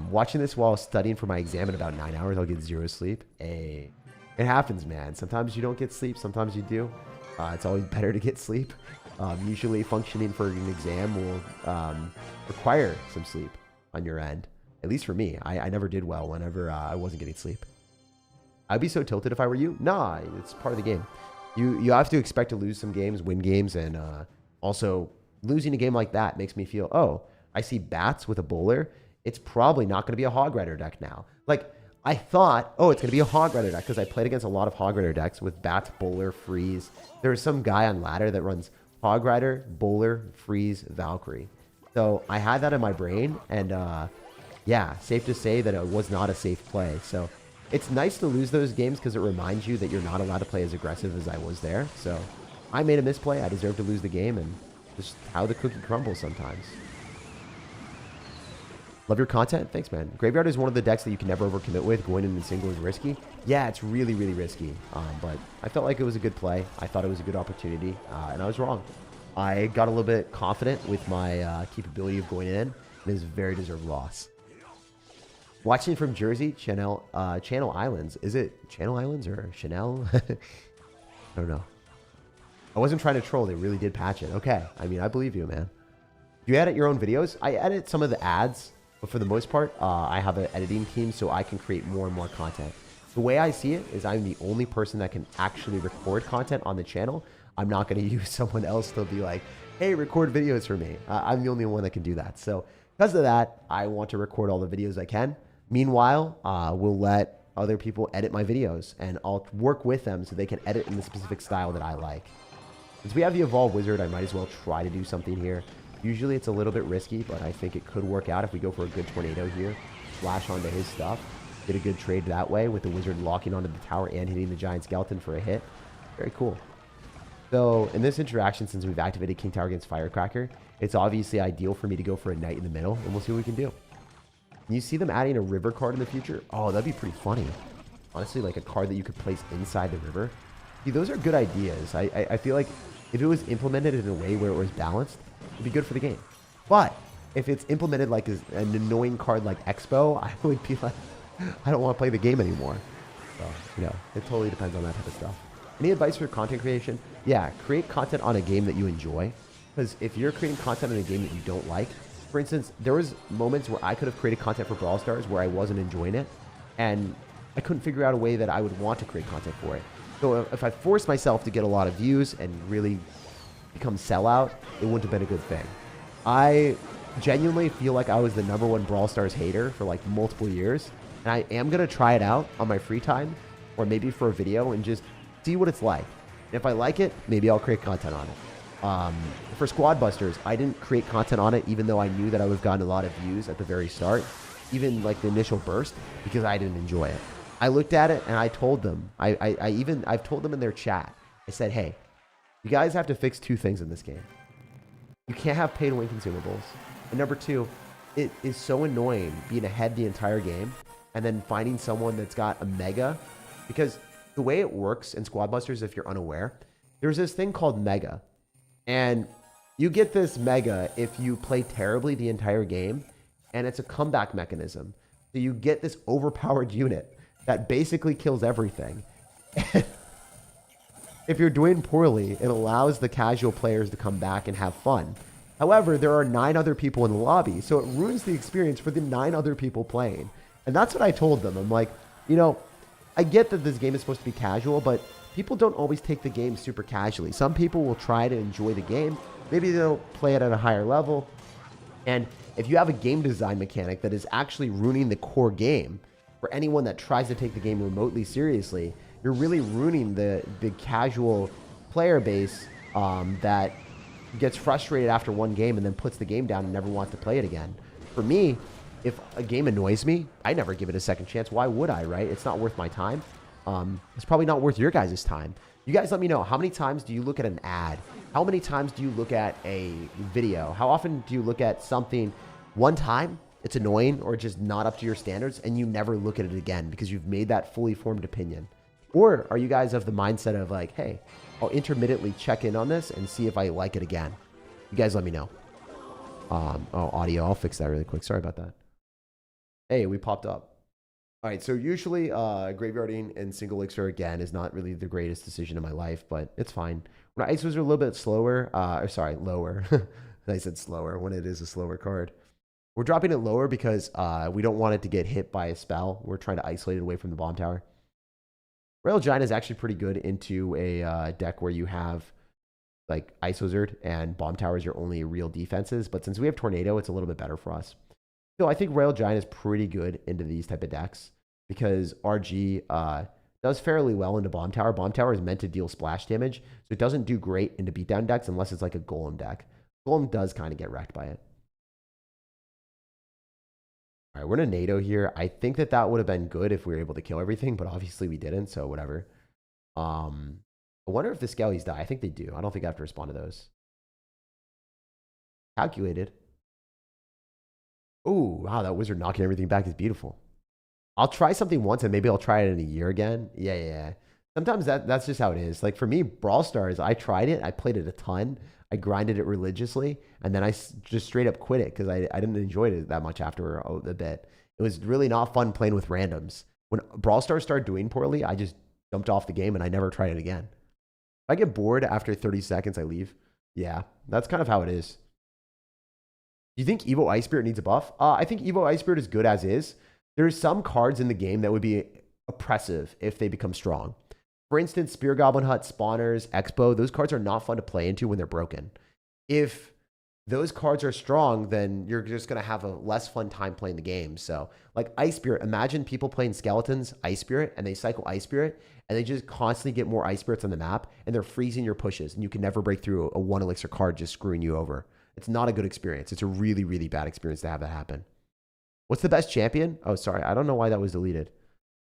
Watching this while studying for my exam in about 9 hours, I'll get 0 sleep. Hey, it happens, man. Sometimes you don't get sleep, sometimes you do. It's always better to get sleep. Usually functioning for an exam will require some sleep on your end. At least for me. I never did well whenever I wasn't getting sleep. I'd be so tilted if I were you. Nah, it's part of the game. You have to expect to lose some games, win games, and also losing a game like that makes me feel, oh, I see bats with a bowler. It's probably not going to be a Hog Rider deck now. Like, I thought, oh, it's going to be a Hog Rider deck because I played against a lot of Hog Rider decks with bats, bowler, freeze. There's some guy on ladder that runs Hog Rider, bowler, freeze, Valkyrie. So I had that in my brain, and yeah, safe to say that it was not a safe play. So it's nice to lose those games because it reminds you that you're not allowed to play as aggressive as I was there. So I made a misplay. I deserved to lose the game, and just how the cookie crumbles sometimes. Love your content. Thanks, man. Graveyard is one of the decks that you can never overcommit with. Going in single is risky. Yeah, it's really, really risky. But I felt like it was a good play. I thought it was a good opportunity, and I was wrong. I got a little bit confident with my capability of going in, and it is a very deserved loss. Watching from Jersey, Channel Islands. Is it Channel Islands or Chanel? I don't know. I wasn't trying to troll. They really did patch it. Okay. I mean, I believe you, man. Do you edit your own videos? I edit some of the ads. But for the most part, I have an editing team so I can create more and more content. The way I see it is I'm the only person that can actually record content on the channel. I'm not going to use someone else to be like, hey, record videos for me. I'm the only one that can do that. So because of that, I want to record all the videos I can. Meanwhile, we'll let other people edit my videos and I'll work with them so they can edit in the specific style that I like. Since we have the Evolve Wizard, I might as well try to do something here. Usually it's a little bit risky, but I think it could work out if we go for a good tornado here. Flash onto his stuff. Get a good trade that way with the wizard locking onto the tower and hitting the giant skeleton for a hit. Very cool. So in this interaction, since we've activated King Tower against Firecracker, it's obviously ideal for me to go for a knight in the middle, and we'll see what we can do. Can you see them adding a river card in the future? Oh, that'd be pretty funny. Honestly, like a card that you could place inside the river. See, those are good ideas. I feel like if it was implemented in a way where it was balanced, it'd be good for the game. But if it's implemented like an annoying card like Expo, I would be like, I don't want to play the game anymore. So, you know, it totally depends on that type of stuff. Any advice for content creation? Yeah, create content on a game that you enjoy. Because if you're creating content on a game that you don't like, for instance, there was moments where I could have created content for Brawl Stars where I wasn't enjoying it. And I couldn't figure out a way that I would want to create content for it. So if I forced myself to get a lot of views and really become sellout, it wouldn't have been a good thing. I genuinely feel like I was the #1 Brawl Stars hater for like multiple years, and I am gonna try it out on my free time, or maybe for a video, and just see what it's like. If I like it, maybe I'll create content on it. For Squad Busters, I didn't create content on it, even though I knew that I would have gotten a lot of views at the very start, even like the initial burst, because I didn't enjoy it. I looked at it and I told them, I've told them in their chat, I said, hey, you guys have to fix 2 things in this game. You can't have pay-to-win consumables. And number 2, it is so annoying being ahead the entire game and then finding someone that's got a mega. Because the way it works in Squad Busters, if you're unaware, there's this thing called mega. And you get this mega if you play terribly the entire game, and it's a comeback mechanism. So you get this overpowered unit that basically kills everything. If you're doing poorly, it allows the casual players to come back and have fun. However, there are 9 other people in the lobby, so it ruins the experience for the 9 other people playing. And that's what I told them. I'm like, you know, I get that this game is supposed to be casual, but people don't always take the game super casually. Some people will try to enjoy the game. Maybe they'll play it at a higher level. And if you have a game design mechanic that is actually ruining the core game, for anyone that tries to take the game remotely seriously, you're really ruining the casual player base that gets frustrated after one game and then puts the game down and never wants to play it again. For me, if a game annoys me, I never give it a second chance. Why would I, right? It's not worth my time. It's probably not worth your guys' time. You guys let me know, how many times do you look at an ad? How many times do you look at a video? How often do you look at something one time, it's annoying or just not up to your standards, and you never look at it again because you've made that fully formed opinion? Or are you guys of the mindset of like, hey, I'll intermittently check in on this and see if I like it again? You guys let me know. Oh, audio. I'll fix that really quick. Sorry about that. Hey, we popped up. All right. So usually graveyarding and single elixir again is not really the greatest decision in my life, but it's fine. When ice was a little bit slower, lower. I said slower when it is a slower card. We're dropping it lower because we don't want it to get hit by a spell. We're trying to isolate it away from the bomb tower. Royal Giant is actually pretty good into a deck where you have like Ice Wizard and Bomb Tower is your only real defenses. But since we have Tornado, it's a little bit better for us. So I think Royal Giant is pretty good into these type of decks because RG does fairly well into Bomb Tower. Bomb Tower is meant to deal splash damage, so it doesn't do great into beatdown decks unless it's like a Golem deck. Golem does kind of get wrecked by it. All right, we're in a NATO here. I think that would have been good if we were able to kill everything, but obviously we didn't, so whatever. I wonder if the Skellies die. I think they do. I don't think I have to respond to those. Calculated. Oh, wow, that wizard knocking everything back is beautiful. I'll try something once and maybe I'll try it in a year again. Yeah. Sometimes that's just how it is. Like for me, Brawl Stars, I tried it. I played it a ton. I grinded it religiously. And then I just straight up quit it because I didn't enjoy it that much after a bit. It was really not fun playing with randoms. When Brawl Stars started doing poorly, I just jumped off the game and I never tried it again. If I get bored after 30 seconds, I leave. Yeah, that's kind of how it is. Do you think Evo Ice Spirit needs a buff? I think Evo Ice Spirit is good as is. There's some cards in the game that would be oppressive if they become strong. For instance, Spear Goblin Hut, Spawners, Expo, those cards are not fun to play into when they're broken. If those cards are strong, then you're just going to have a less fun time playing the game. So, like Ice Spirit, imagine people playing Skeletons, Ice Spirit, and they cycle Ice Spirit, and they just constantly get more Ice Spirits on the map, and they're freezing your pushes, and you can never break through a 1 elixir card just screwing you over. It's not a good experience. It's a really, really bad experience to have that happen. What's the best champion? Oh, sorry. I don't know why that was deleted.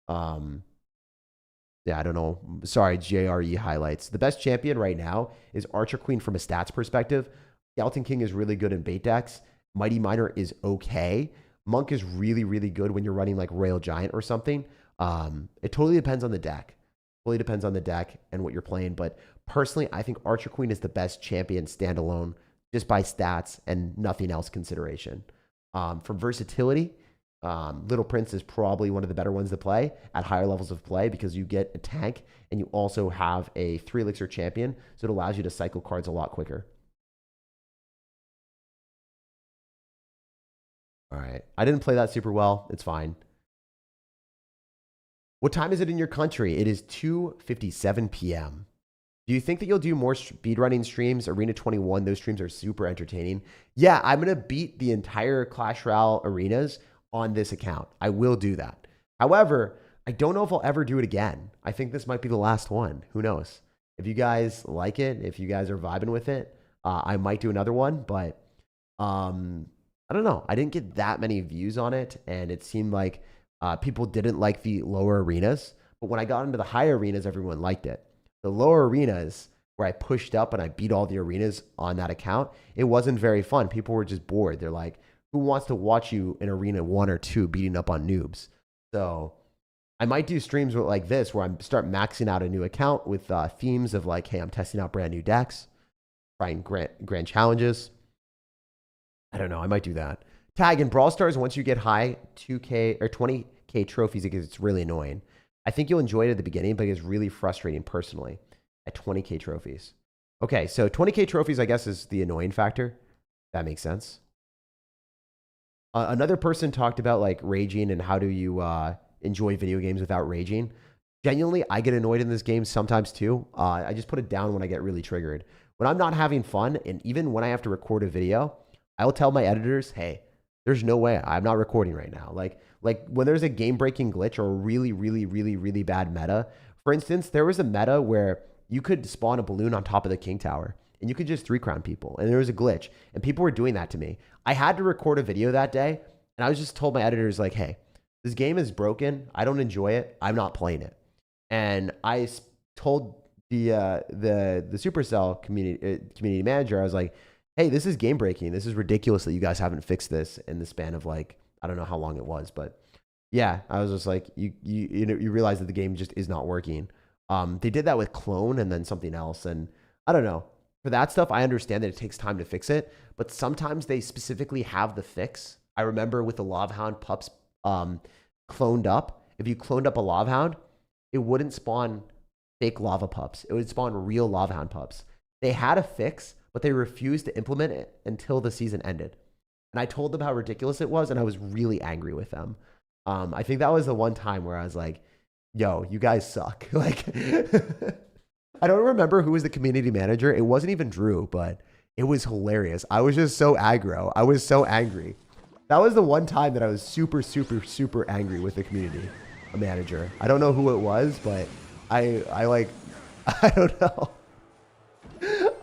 Yeah, I don't know. Sorry, JRE highlights. The best champion right now is Archer Queen from a stats perspective. Skeleton King is really good in bait decks. Mighty Miner is okay. Monk is really, really good when you're running like Royal Giant or something. It totally depends on the deck. Totally depends on the deck and what you're playing. But personally, I think Archer Queen is the best champion standalone just by stats and nothing else consideration. For versatility, Little Prince is probably one of the better ones to play at higher levels of play because you get a tank and you also have a 3 elixir champion, so it allows you to cycle cards a lot quicker. All right. I didn't play that super well. It's fine. What time is it in your country? It is 2:57 p.m. Do you think that you'll do more speedrunning streams? Arena 21, those streams are super entertaining. Yeah, I'm going to beat the entire Clash Royale arenas on this account. I will do that. However, I don't know if I'll ever do it again. I think this might be the last one. Who knows? If you guys like it, if you guys are vibing with it, I might do another one, but I don't know. I didn't get that many views on it, and it seemed like people didn't like the lower arenas. But when I got into the higher arenas, everyone liked it. The lower arenas where I pushed up and I beat all the arenas on that account, it wasn't very fun. People were just bored. They're like, who wants to watch you in arena 1 or 2 beating up on noobs? So I might do streams like this where I start maxing out a new account with themes of like, hey, I'm testing out brand new decks, trying grand challenges. I don't know. I might do that. Tag in Brawl Stars, once you get high 2K or 20K trophies, it's really annoying. I think you'll enjoy it at the beginning, but it's really frustrating personally at 20K trophies. Okay, so 20K trophies, I guess, is the annoying factor. That makes sense. Another person talked about like raging and how do you enjoy video games without raging. Genuinely, I get annoyed in this game sometimes too. I just put it down when I get really triggered. When I'm not having fun, and even when I have to record a video, I'll tell my editors, hey, there's no way I'm not recording right now. Like when there's a game-breaking glitch or a really, really, really, really bad meta. For instance, there was a meta where you could spawn a balloon on top of the King Tower and you could just 3-crown people. And there was a glitch and people were doing that to me. I had to record a video that day and I was just told my editors like, hey, this game is broken. I don't enjoy it. I'm not playing it. And I told the Supercell community manager, I was like, hey, this is game breaking. This is ridiculous that you guys haven't fixed this in the span of like, I don't know how long it was, but yeah, I was just like, you realize that the game just is not working. They did that with Clone and then something else. And I don't know. For that stuff, I understand that it takes time to fix it, but sometimes they specifically have the fix. I remember with the Lovehound pups cloned up. If you cloned up a Lovehound, it wouldn't spawn fake lava pups. It would spawn real Lovehound pups. They had a fix, but they refused to implement it until the season ended. And I told them how ridiculous it was, and I was really angry with them. I think that was the one time where I was like, yo, you guys suck. Like, I don't remember who was the community manager. It wasn't even Drew, but it was hilarious. I was just so aggro. I was so angry. That was the one time that I was super, super, super angry with the community manager. I don't know who it was, but I don't know.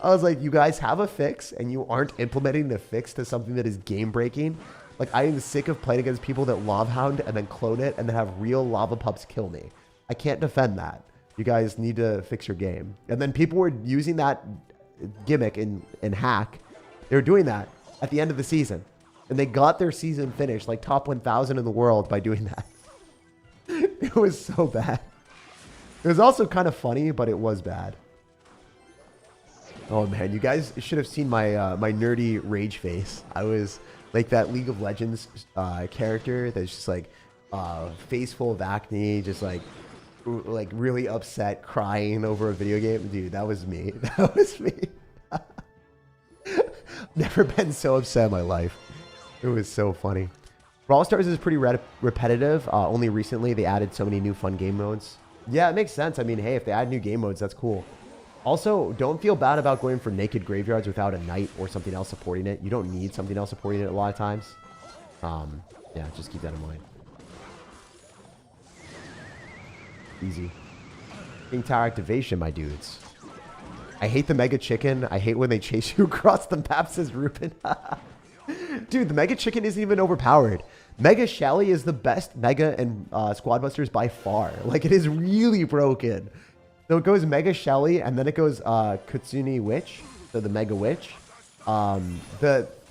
I was like, you guys have a fix and you aren't implementing the fix to something that is game breaking. Like, I am sick of playing against people that Lovehound and then clone it and then have real lava pups kill me. I can't defend that. You guys need to fix your game. And then people were using that gimmick in hack. They were doing that. at the end of the season. And they got their season finished, like top 1,000 in the world by doing that. It was so bad. It was also kind of funny, but it was bad. Oh man, you guys should have seen my my nerdy rage face. I was like that League of Legends character that's just like face full of acne, just like really upset, crying over a video game. Dude, that was me. That was me. Never been so upset in my life. It was so funny. Brawl Stars is pretty repetitive. Only recently they added so many new fun game modes. Yeah, it makes sense. I mean, hey, if they add new game modes, that's cool. Also, don't feel bad about going for naked graveyards without a knight or something else supporting it. You don't need something else supporting it a lot of times. Yeah, just keep that in mind. Easy. King Tower activation, my dudes. I hate the Mega Chicken. I hate when they chase you across the map, says Ruben. Dude, the Mega Chicken isn't even overpowered. Mega Shelly is the best Mega and Squad Busters by far. Like, it is really broken. So it goes Mega Shelly, and then it goes Kutsune Witch, so the Mega Witch.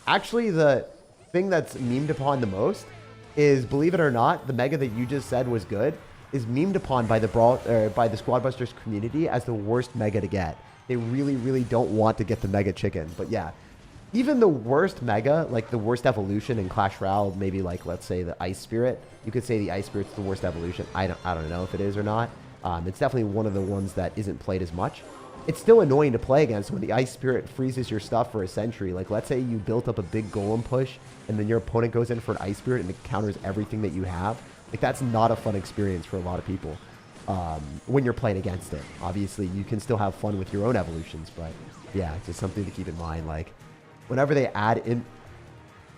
Actually, the thing that's memed upon the most is, believe it or not, the Mega that you just said was good is memed upon by the Squad Busters community as the worst Mega to get. They really, really don't want to get the Mega Chicken. But yeah, even the worst Mega, like the worst evolution in Clash Royale, maybe like, let's say the Ice Spirit. You could say the Ice Spirit's the worst evolution. I don't know if it is or not. It's definitely one of the ones that isn't played as much. It's still annoying to play against when the Ice Spirit freezes your stuff for a century. Like, let's say you built up a big golem push, and then your opponent goes in for an Ice Spirit and it counters everything that you have. Like, that's not a fun experience for a lot of people when you're playing against it. Obviously, you can still have fun with your own evolutions, but yeah, it's just something to keep in mind. Like, whenever they add in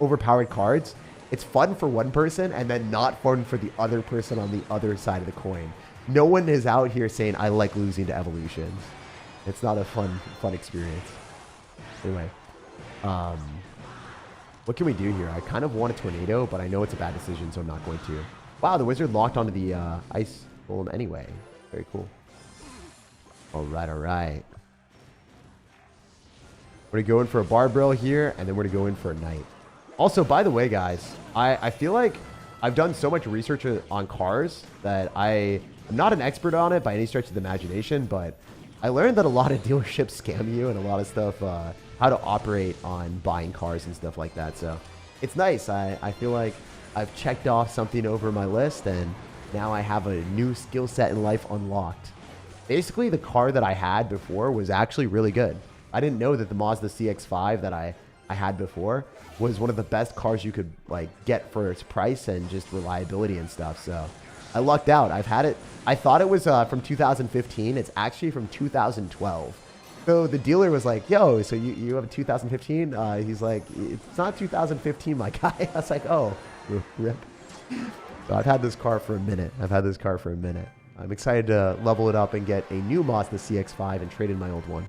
overpowered cards, it's fun for one person and then not fun for the other person on the other side of the coin. No one is out here saying, I like losing to evolutions. It's not a fun experience. Anyway, what can we do here? I kind of want a tornado, but I know it's a bad decision, so I'm not going to. Wow, the wizard locked onto the ice golem anyway. Very cool. All right, all right. We're going to go in for a Barbarell here, and then we're going to go in for a knight. Also, by the way, guys, I feel like I've done so much research on cars that I'm not an expert on it by any stretch of the imagination, but I learned that a lot of dealerships scam you and a lot of stuff, how to operate on buying cars and stuff like that. So it's nice. I feel like I've checked off something over my list, and now I have a new skill set in life unlocked. Basically, the car that I had before was actually really good. I didn't know that the Mazda CX-5 that I had before was one of the best cars you could like get for its price and just reliability and stuff. So I lucked out. I've had it. I thought it was from 2015. It's actually from 2012. So the dealer was like, yo, so you have a 2015? He's like, it's not 2015, my guy. I was like, oh, rip. So I've had this car for a minute. I'm excited to level it up and get a new Mazda CX-5 and trade in my old one.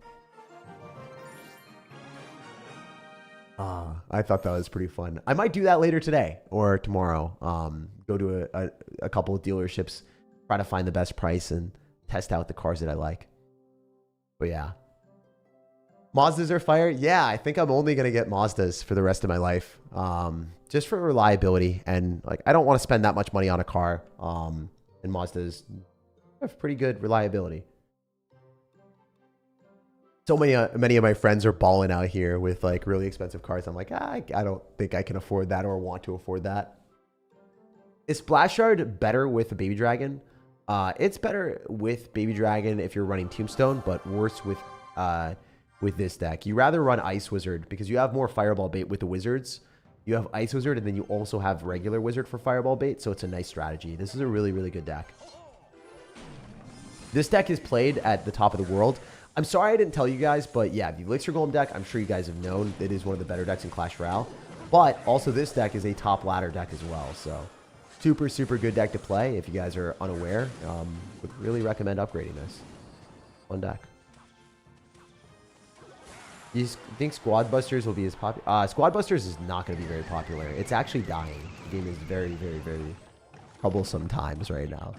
I thought that was pretty fun. I might do that later today or tomorrow. Go to a couple of dealerships, try to find the best price and test out the cars that I like. But yeah. Mazdas are fire? Yeah, I think I'm only going to get Mazdas for the rest of my life. Just for reliability. And like, I don't want to spend that much money on a car. And Mazdas have pretty good reliability. So many of my friends are balling out here with like really expensive cars. I'm like, I don't think I can afford that or want to afford that. Is Splash Shard better with the Baby Dragon? It's better with Baby Dragon if you're running Tombstone, but worse with this deck. You rather run Ice Wizard because you have more Fireball bait with the Wizards. You have Ice Wizard and then you also have regular Wizard for Fireball bait, so it's a nice strategy. This is a really, really good deck. This deck is played at the top of the world. I'm sorry I didn't tell you guys, but yeah, the Elixir Golem deck, I'm sure you guys have known. It is one of the better decks in Clash Royale. But also this deck is a top ladder deck as well. So super, super good deck to play if you guys are unaware. Would really recommend upgrading this. Fun deck. You think Squad Busters will be as popular? Squad Busters is not going to be very popular. It's actually dying. The game is very, very, very troublesome times right now.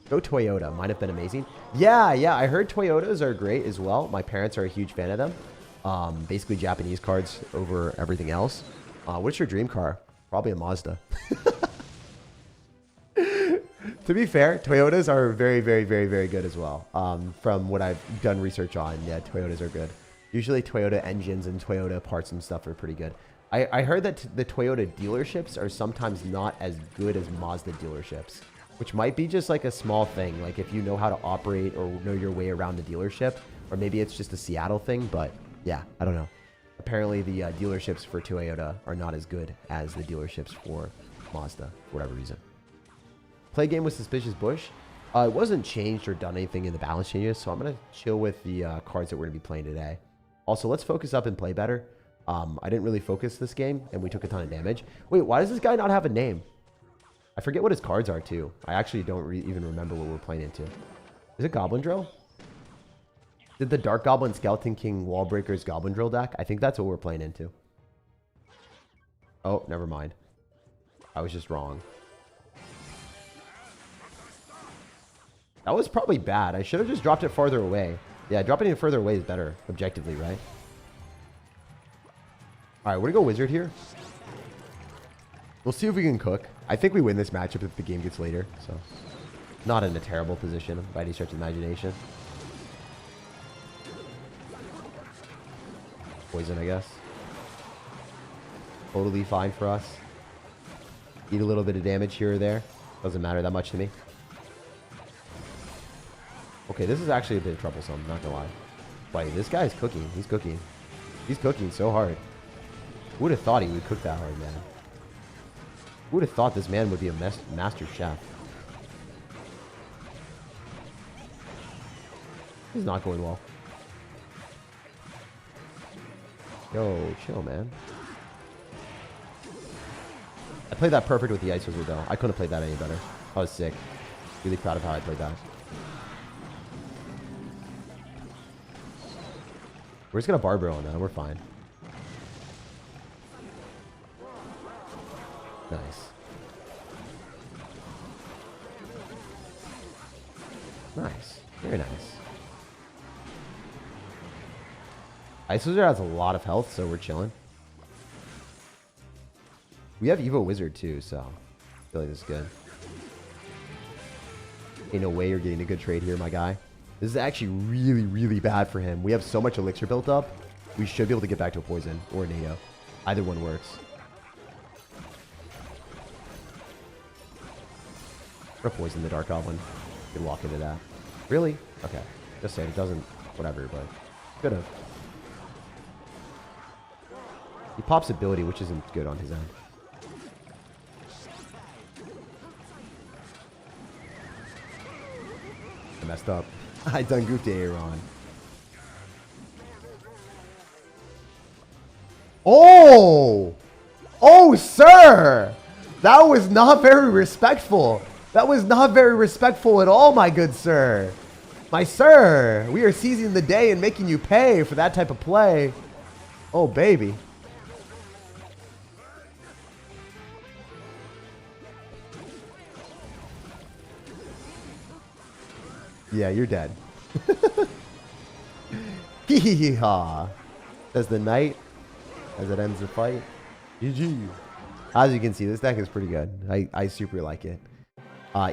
Go Toyota. Might have been amazing. Yeah, I heard Toyotas are great as well. My parents are a huge fan of them. basically Japanese cards over everything else. What's your dream car? Probably a Mazda. To be fair, Toyotas are very, very, very, very good as well. From what I've done research on, yeah, Toyotas are good. Usually Toyota engines and Toyota parts and stuff are pretty good. I heard that the Toyota dealerships are sometimes not as good as Mazda dealerships, which might be just like a small thing. Like if you know how to operate or know your way around the dealership, or maybe it's just a Seattle thing, but yeah, I don't know. Apparently the dealerships for Toyota are not as good as the dealerships for Mazda, for whatever reason. Play game with Suspicious Bush. It wasn't changed or done anything in the balance changes, so I'm going to chill with the cards that we're going to be playing today. Also, let's focus up and play better. I didn't really focus this game, and we took a ton of damage. Wait, why does this guy not have a name? I forget what his cards are, too. I actually don't even remember what we're playing into. Is it Goblin Drill? Did the Dark Goblin Skeleton King Wallbreakers Goblin Drill deck? I think that's what we're playing into. Oh, never mind. I was just wrong. That was probably bad. I should have just dropped it farther away. Yeah, dropping it further away is better, objectively, right? Alright, we're gonna go Wizard here. We'll see if we can cook. I think we win this matchup if the game gets later, so... Not in a terrible position by any stretch of imagination. Poison, I guess. Totally fine for us. Eat a little bit of damage here or there. Doesn't matter that much to me. Okay, this is actually a bit troublesome, not gonna lie. Wait, this guy's cooking. He's cooking. He's cooking so hard. Who would have thought he would cook that hard, man? Who would have thought this man would be a master chef? This is not going well. Yo, chill, man. I played that perfect with the Ice Wizard, though. I couldn't have played that any better. I was sick. Really proud of how I played that. We're just gonna Barbaro on that. We're fine. Nice. Nice. Very nice. Ice Wizard has a lot of health, so we're chilling. We have Evo Wizard too, so I feel like this is good. Ain't no way you're getting a good trade here, my guy. This is actually really, really bad for him. We have so much elixir built up. We should be able to get back to a poison or a NATO. Either one works. Or poison the Dark Goblin. You can walk into that. Really? Okay. Just saying, it doesn't, whatever, but could have. He pops ability, which isn't good on his end. I messed up. I done goofed Aaron. Oh! Oh, sir! That was not very respectful. That was not very respectful at all, my good sir. My sir, we are seizing the day and making you pay for that type of play. Oh, baby. Yeah, you're dead. Hee hee hee ha. Says the knight as it ends the fight. GG. As you can see, this deck is pretty good. I super like it.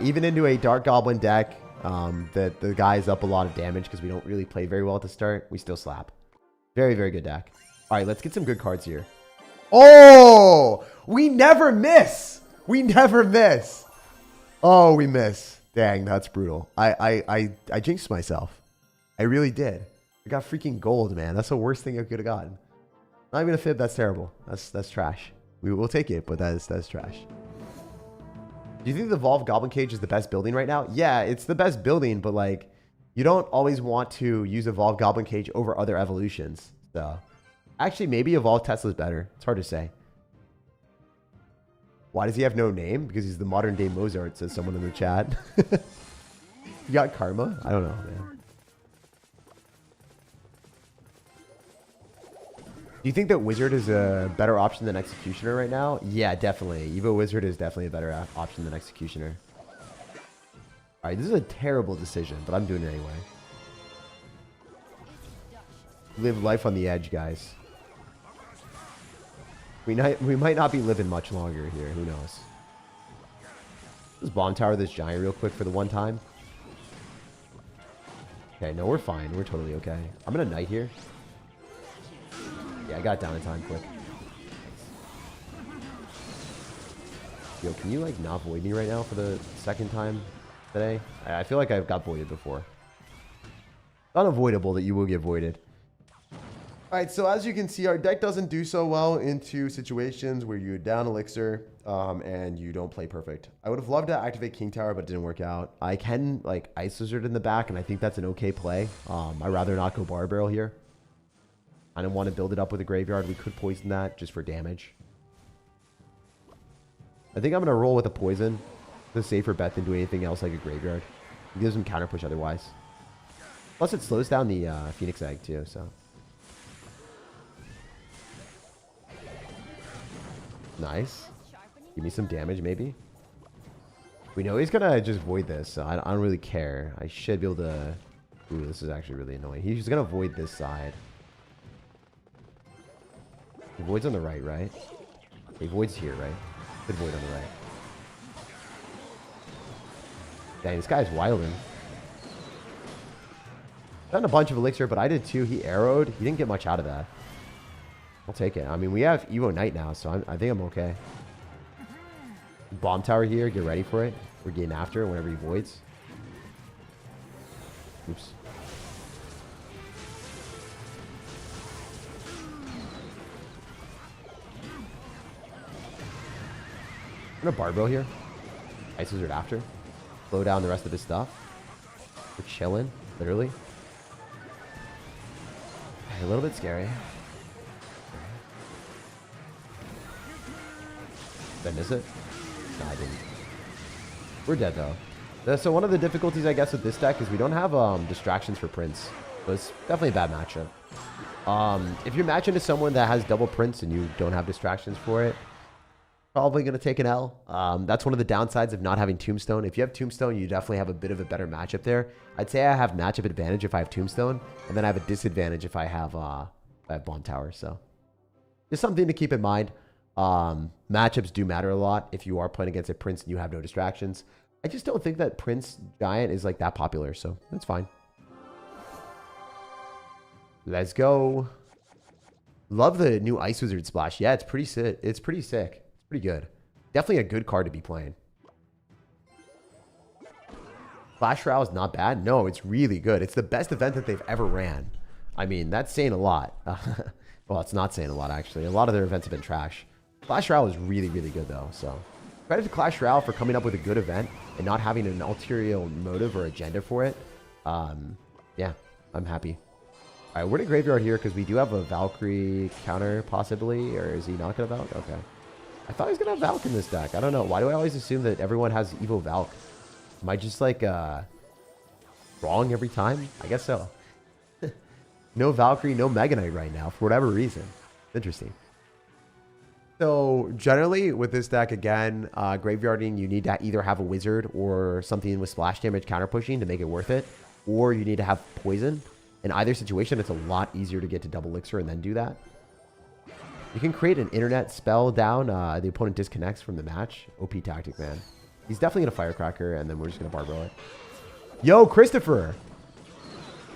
Even into a Dark Goblin deck, the guy's up a lot of damage because we don't really play very well at the start. We still slap. Very, very good deck. All right, let's get some good cards here. Oh! We never miss! We never miss! Oh, we miss. Dang, that's brutal. I jinxed myself. I really did. I got freaking gold, man. That's the worst thing I could have gotten. Not even a fib. That's terrible. That's trash. We will take it, but that's trash. Do you think the Evolved Goblin Cage is the best building right now? Yeah, it's the best building, but like, you don't always want to use Evolved Goblin Cage over other evolutions. So, actually, maybe Evolved Tesla's better. It's hard to say. Why does he have no name? Because he's the modern day Mozart, says someone in the chat. You got karma? I don't know, man. Do you think that Wizard is a better option than Executioner right now? Yeah, definitely. Evo Wizard is definitely a better option than Executioner. Alright, this is a terrible decision, but I'm doing it anyway. Live life on the edge, guys. We might not be living much longer here. Who knows? Let's bomb tower this giant real quick for the one time. Okay, no, we're fine. We're totally okay. I'm gonna knight here. Yeah, I got it down in time quick. Yo, can you like not void me right now for the second time today? I feel like I've got voided before. Unavoidable that you will get voided. Alright, so as you can see, our deck doesn't do so well into situations where you're down elixir and you don't play perfect. I would have loved to activate King Tower, but it didn't work out. I can like Ice Wizard in the back, and I think that's an okay play. I'd rather not go Bar Barrel here. I didn't want to build it up with a Graveyard. We could poison that just for damage. I think I'm going to roll with a poison. It's a safer bet than do anything else like a Graveyard. It gives him counter push otherwise. Plus it slows down the Phoenix Egg too, so. Nice. Give me some damage, maybe. We know he's gonna just void this, so I don't really care. I should be able to... Ooh, this is actually really annoying. He's gonna void this side. He voids on the right, right? He voids here, right? Could void on the right. Dang, this guy's wilding. Done a bunch of elixir, but I did too. He arrowed. He didn't get much out of that. I'll take it. I mean, we have Evo Knight now, so I think I'm okay. Bomb tower here. Get ready for it. We're getting after it whenever he voids. Oops. I'm gonna barbell here. Ice Wizard after. Slow down the rest of his stuff. We're chilling, literally. A little bit scary. Did I miss it? No, I didn't. We're dead though. So one of the difficulties I guess with this deck is we don't have distractions for Prince. So it's definitely a bad matchup. If you're matching to someone that has double Prince and you don't have distractions for it, probably going to take an L. That's one of the downsides of not having Tombstone. If you have Tombstone, you definitely have a bit of a better matchup there. I'd say I have matchup advantage if I have Tombstone, and then I have a disadvantage if I have Bomb Tower. So just something to keep in mind. Matchups do matter a lot if you are playing against a Prince and you have no distractions. I just don't think that Prince Giant is like that popular, so that's fine. Let's go. Love the new Ice Wizard splash. Yeah, it's pretty sick. It's pretty sick. It's pretty good. Definitely a good card to be playing. Clash Royale is not bad. No, it's really good. It's the best event that they've ever ran. I mean, that's saying a lot. Well, it's not saying a lot, actually. A lot of their events have been trash. Clash Royale is really, really good, though. So, credit to Clash Royale for coming up with a good event and not having an ulterior motive or agenda for it. Yeah, I'm happy. All right, we're to Graveyard here because we do have a Valkyrie counter, possibly. Or is he not going to Valk? Okay. I thought he was going to have Valk in this deck. I don't know. Why do I always assume that everyone has Evo Valk? Am I just, like, wrong every time? I guess so. No Valkyrie, no Mega Knight right now, for whatever reason. Interesting. So, generally, with this deck, again, Graveyarding, you need to either have a Wizard or something with splash damage counter pushing to make it worth it. Or you need to have Poison. In either situation, it's a lot easier to get to double Elixir and then do that. You can create an internet spell down. The opponent disconnects from the match. OP tactic, man. He's definitely going to Firecracker, and then we're just going to barbell it. Yo, Christopher!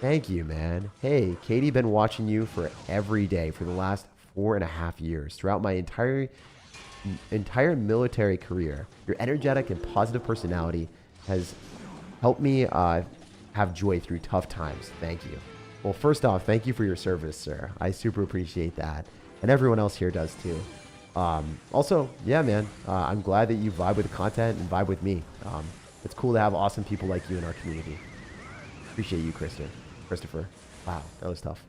Thank you, man. Hey, Katie, been watching you for every day for the last 4.5 years. Throughout my entire military career, your energetic and positive personality has helped me have joy through tough times. Thank you. Well, first off, thank you for your service, sir. I super appreciate that. And everyone else here does too. Also, yeah, man, I'm glad that you vibe with the content and vibe with me. It's cool to have awesome people like you in our community. Appreciate you, Christopher. Wow, that was tough.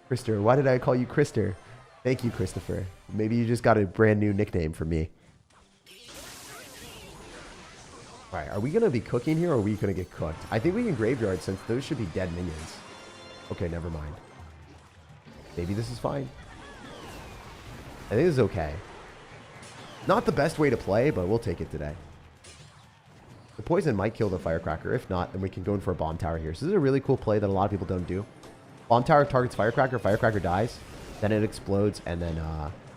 Christopher, why did I call you Christopher? Thank you, Christopher. Maybe you just got a brand new nickname from me. All right, are we going to be cooking here or are we going to get cooked? I think we can Graveyard since those should be dead minions. Okay, never mind. Maybe this is fine. I think this is okay. Not the best way to play, but we'll take it today. The poison might kill the Firecracker. If not, then we can go in for a bomb tower here. So this is a really cool play that a lot of people don't do. Bomb tower targets firecracker. Firecracker dies. Then it explodes. And then,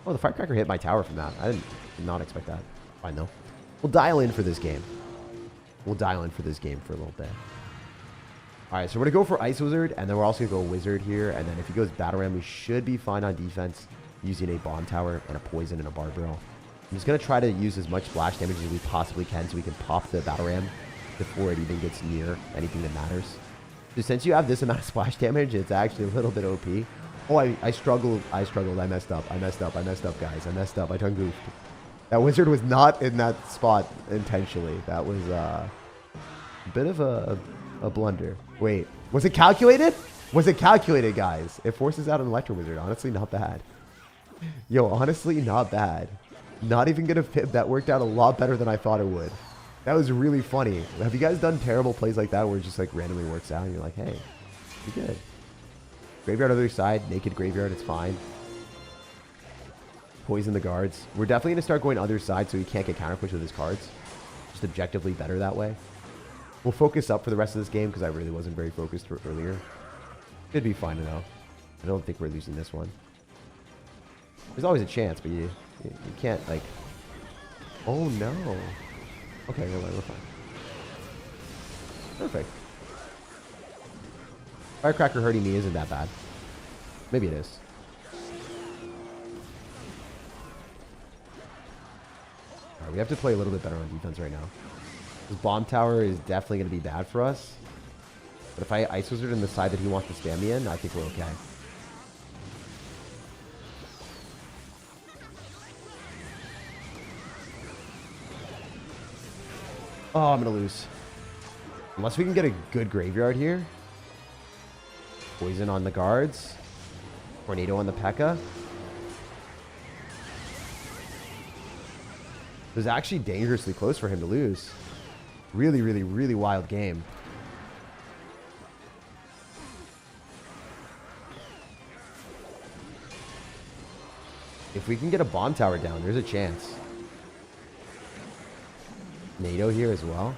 oh, the firecracker hit my tower from that. Did not expect that. Fine, though. We'll dial in for this game. We'll dial in for this game for a little bit. All right, so we're going to go for Ice Wizard, and then we're also going to go Wizard here. And then if he goes Battle Ram, we should be fine on defense using a Bomb Tower and a Poison and a Barbarrel. I'm just going to try to use as much splash damage as we possibly can so we can pop the Battle Ram before it even gets near anything that matters. So since you have this amount of splash damage, it's actually a little bit OP. Oh, I struggled. I messed up, guys. I messed up. I tongue goofed. That Wizard was not in that spot intentionally. That was a bit of a blunder. Wait, was it calculated? Was it calculated, guys? It forces out an Electro Wizard. Honestly, not bad. Yo, honestly, not bad. Not even gonna fib. That worked out a lot better than I thought it would. That was really funny. Have you guys done terrible plays like that where it just like randomly works out and you're like, hey, you good. Graveyard other side, naked graveyard, it's fine. Poison the guards. We're definitely gonna start going other side so he can't get counterpushed with his cards. Just objectively better that way. We'll focus up for the rest of this game because I really wasn't very focused earlier. Should be fine though. I don't think we're losing this one. There's always a chance, but you can't like. Oh no. Okay, we're fine. Perfect. Firecracker hurting me isn't that bad. Maybe it is. Alright, we have to play a little bit better on defense right now. This Bomb Tower is definitely going to be bad for us. But if I Ice Wizard in the side that he wants to spam me in, I think we're okay. Oh, I'm going to lose. Unless we can get a good graveyard here. Poison on the guards. Tornado on the P.E.K.K.A. It was actually dangerously close for him to lose. Really, really, really wild game. If we can get a Bomb Tower down, there's a chance. NATO here as well.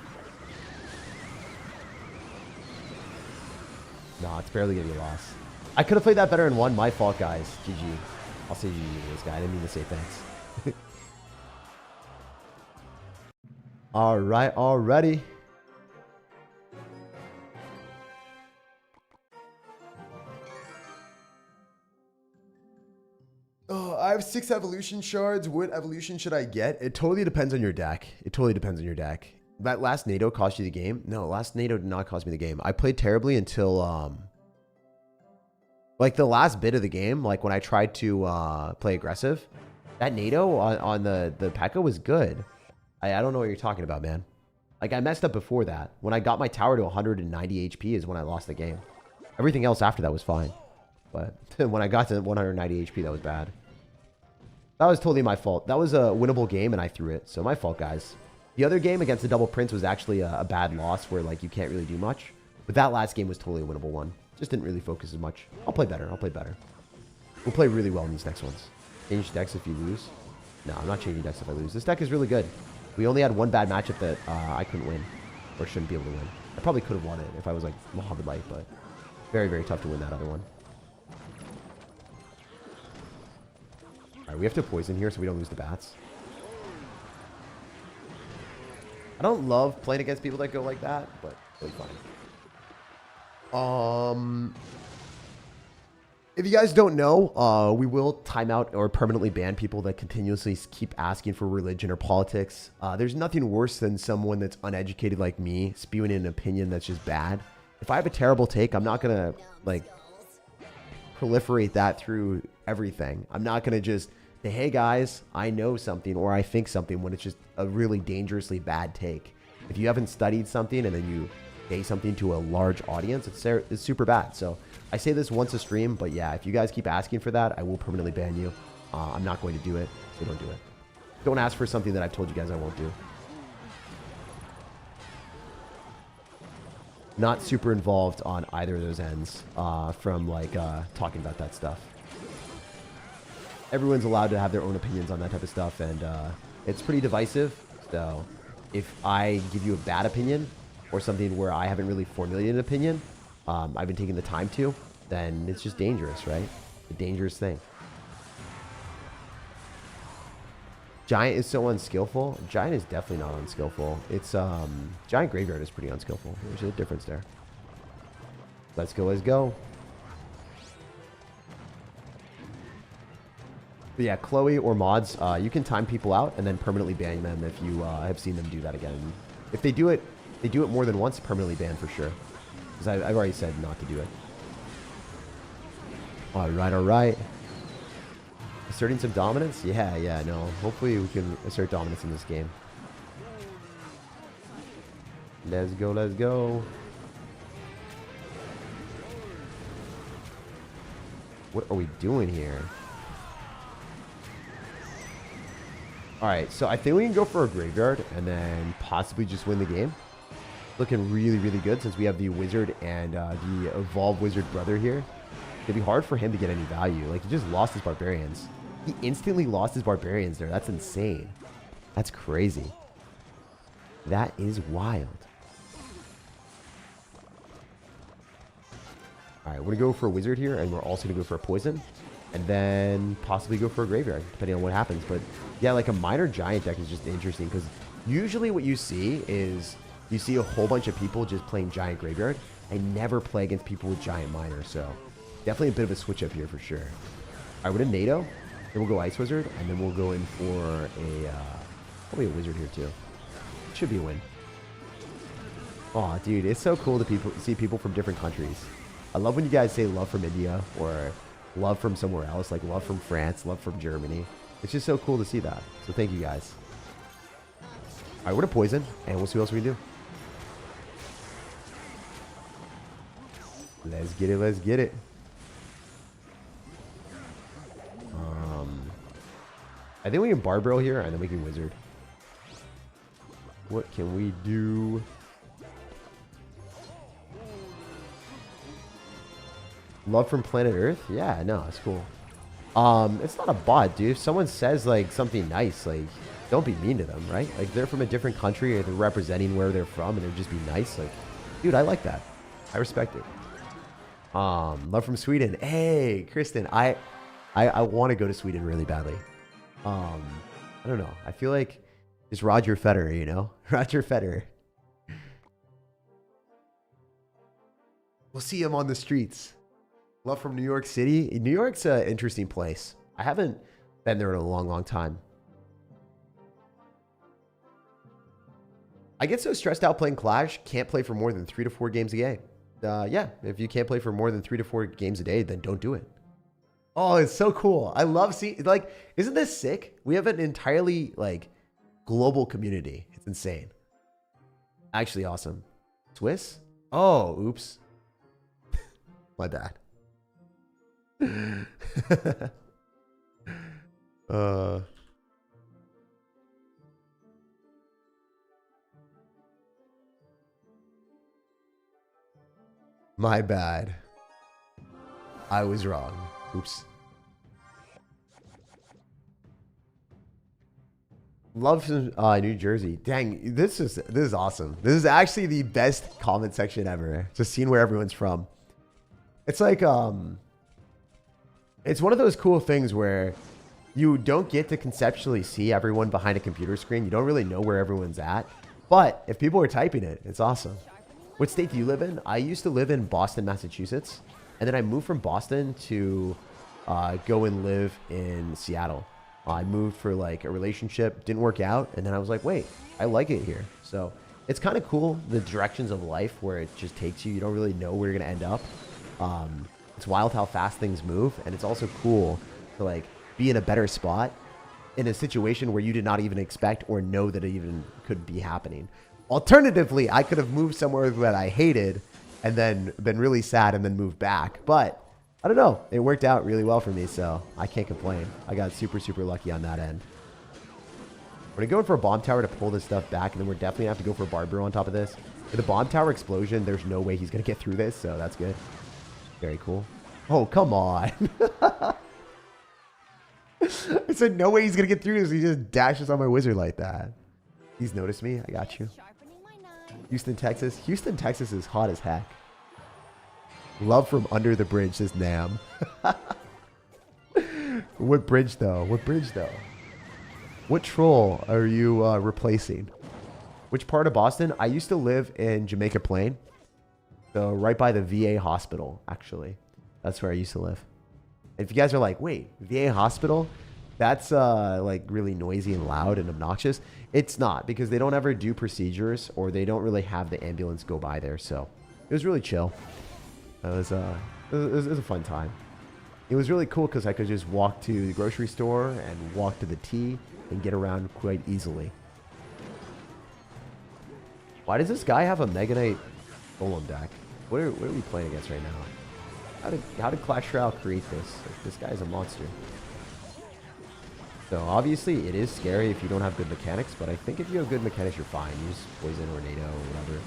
Nah, it's barely going to be a loss. I could have played that better and won. My fault, guys. GG. I'll say GG to this guy. I didn't mean to say thanks. All right, already. Oh, I have 6 evolution shards. What evolution should I get? It totally depends on your deck. It totally depends on your deck. That last NATO cost you the game? No, last NATO did not cost me the game. I played terribly until like the last bit of the game, like when I tried to play aggressive. That NATO on the P.E.K.K.A. was good. I don't know what you're talking about, man. Like, I messed up before that. When I got my tower to 190 HP is when I lost the game. Everything else after that was fine. But when I got to 190 HP, that was bad. That was totally my fault. That was a winnable game, and I threw it. So my fault, guys. The other game against the Double Prince was actually a bad loss where, like, you can't really do much. But that last game was totally a winnable one. Just didn't really focus as much. I'll play better. I'll play better. We'll play really well in these next ones. Change decks if you lose. No, I'm not changing decks if I lose. This deck is really good. We only had one bad matchup that I couldn't win. Or shouldn't be able to win. I probably could have won it if I was like Mohammed Light, but very, very tough to win that other one. Alright, we have to poison here so we don't lose the bats. I don't love playing against people that go like that, but really fine. If you guys don't know, we will time out or permanently ban people that continuously keep asking for religion or politics. There's nothing worse than someone that's uneducated like me spewing an opinion that's just bad. If I have a terrible take, I'm not going to like proliferate that through everything. I'm not going to just say, hey guys, I know something or I think something when it's just a really dangerously bad take. If you haven't studied something and then you say something to a large audience, it's super bad. So I say this once a stream, but yeah, if you guys keep asking for that, I will permanently ban you. I'm not going to do it, so don't do it. Don't ask for something that I've told you guys I won't do. Not super involved on either of those ends from like talking about that stuff. Everyone's allowed to have their own opinions on that type of stuff, and it's pretty divisive. So if I give you a bad opinion or something where I haven't really formulated an opinion, I've been taking the time to, then it's just dangerous, right? A dangerous thing. Giant is so unskillful. Giant is definitely not unskillful. It's Giant Graveyard is pretty unskillful. There's a difference there. Let's go, let's go. But yeah, Chloe or mods, you can time people out and then permanently ban them if you have seen them do that again. If they do it more than once, permanently banned for sure. Because I've already said not to do it. All right, all right. Asserting some dominance? Yeah, no. Hopefully we can assert dominance in this game. Let's go, let's go. What are we doing here? Alright, so I think we can go for a graveyard and then possibly just win the game. Looking really, really good since we have the wizard and the evolved wizard brother here. It'd be hard for him to get any value. Like, he just lost his barbarians. He instantly lost his barbarians there. That's insane. That's crazy. That is wild. Alright, we're going to go for a wizard here, and we're also going to go for a poison. And then possibly go for a graveyard, depending on what happens. But yeah, like a minor giant deck is just interesting, because usually what you see is you see a whole bunch of people just playing giant graveyard. I never play against people with giant minor, so definitely a bit of a switch up here for sure. Alright, we're in NATO. Then we'll go Ice Wizard, and then we'll go in for a probably a wizard here too. Should be a win. Aw, dude, it's so cool to see people from different countries. I love when you guys say love from India or love from somewhere else, like love from France, love from Germany. It's just so cool to see that. So thank you guys. Alright, we're to poison, and we'll see what else we can do. Let's get it, let's get it. I think we can Barbarial here, and then we can Wizard. What can we do? Love from planet Earth? Yeah, no, it's cool. It's not a bot, dude. If someone says, like, something nice, like, don't be mean to them, right? Like, they're from a different country, or they're representing where they're from, and they're just be nice. Like, dude, I like that. I respect it. Love from Sweden. Hey, Kristen, I want to go to Sweden really badly. I don't know. I feel like it's Roger Federer, you know? Roger Federer. We'll see him on the streets. Love from New York City. New York's an interesting place. I haven't been there in a long, long time. I get so stressed out playing Clash, can't play for more than 3 to 4 games a game. Yeah, if you can't play for more than 3 to 4 games a day, then don't do it. Oh, it's so cool. I love seeing, like, isn't this sick? We have an entirely, like, global community. It's insane. Actually awesome. Swiss? Oh, oops. My bad. My bad. I was wrong. Oops. Love from New Jersey. Dang, this is awesome. This is actually the best comment section ever. Just seeing where everyone's from. It's like it's one of those cool things where you don't get to conceptually see everyone behind a computer screen. You don't really know where everyone's at. But if people are typing it, it's awesome. What state do you live in? I used to live in Boston, Massachusetts. And then I moved from Boston to go and live in Seattle. I moved for like a relationship, didn't work out. And then I was like, wait, I like it here. So it's kind of cool, the directions of life where it just takes you. You don't really know where you're going to end up. It's wild how fast things move. And it's also cool to like be in a better spot in a situation where you did not even expect or know that it even could be happening. Alternatively, I could have moved somewhere that I hated and then been really sad and then moved back. But I don't know. It worked out really well for me, so I can't complain. I got super, super lucky on that end. We're going to go in for a bomb tower to pull this stuff back, and then we're definitely going to have to go for a Barbaro on top of this. With the bomb tower explosion, there's no way he's going to get through this, so that's good. Very cool. Oh, come on. I said no way he's going to get through this. He just dashes on my wizard like that. He's noticed me. I got you. Houston, Texas. Houston, Texas is hot as heck. Love from under the bridge, says Nam. What bridge, though? What bridge, though? What troll are you replacing? Which part of Boston? I used to live in Jamaica Plain. So right by the VA hospital, actually. That's where I used to live. If you guys are like, wait, VA hospital? That's like really noisy and loud and obnoxious. It's not, because they don't ever do procedures, or they don't really have the ambulance go by there. So it was really chill. It was a fun time. It was really cool because I could just walk to the grocery store and walk to the T and get around quite easily. Why does this guy have a Mega Knight Golem deck? What are we playing against right now? How did Clash Royale create this? Like, this guy is a monster. So obviously it is scary if you don't have good mechanics, but I think if you have good mechanics, you're fine. Use poison or NATO or whatever.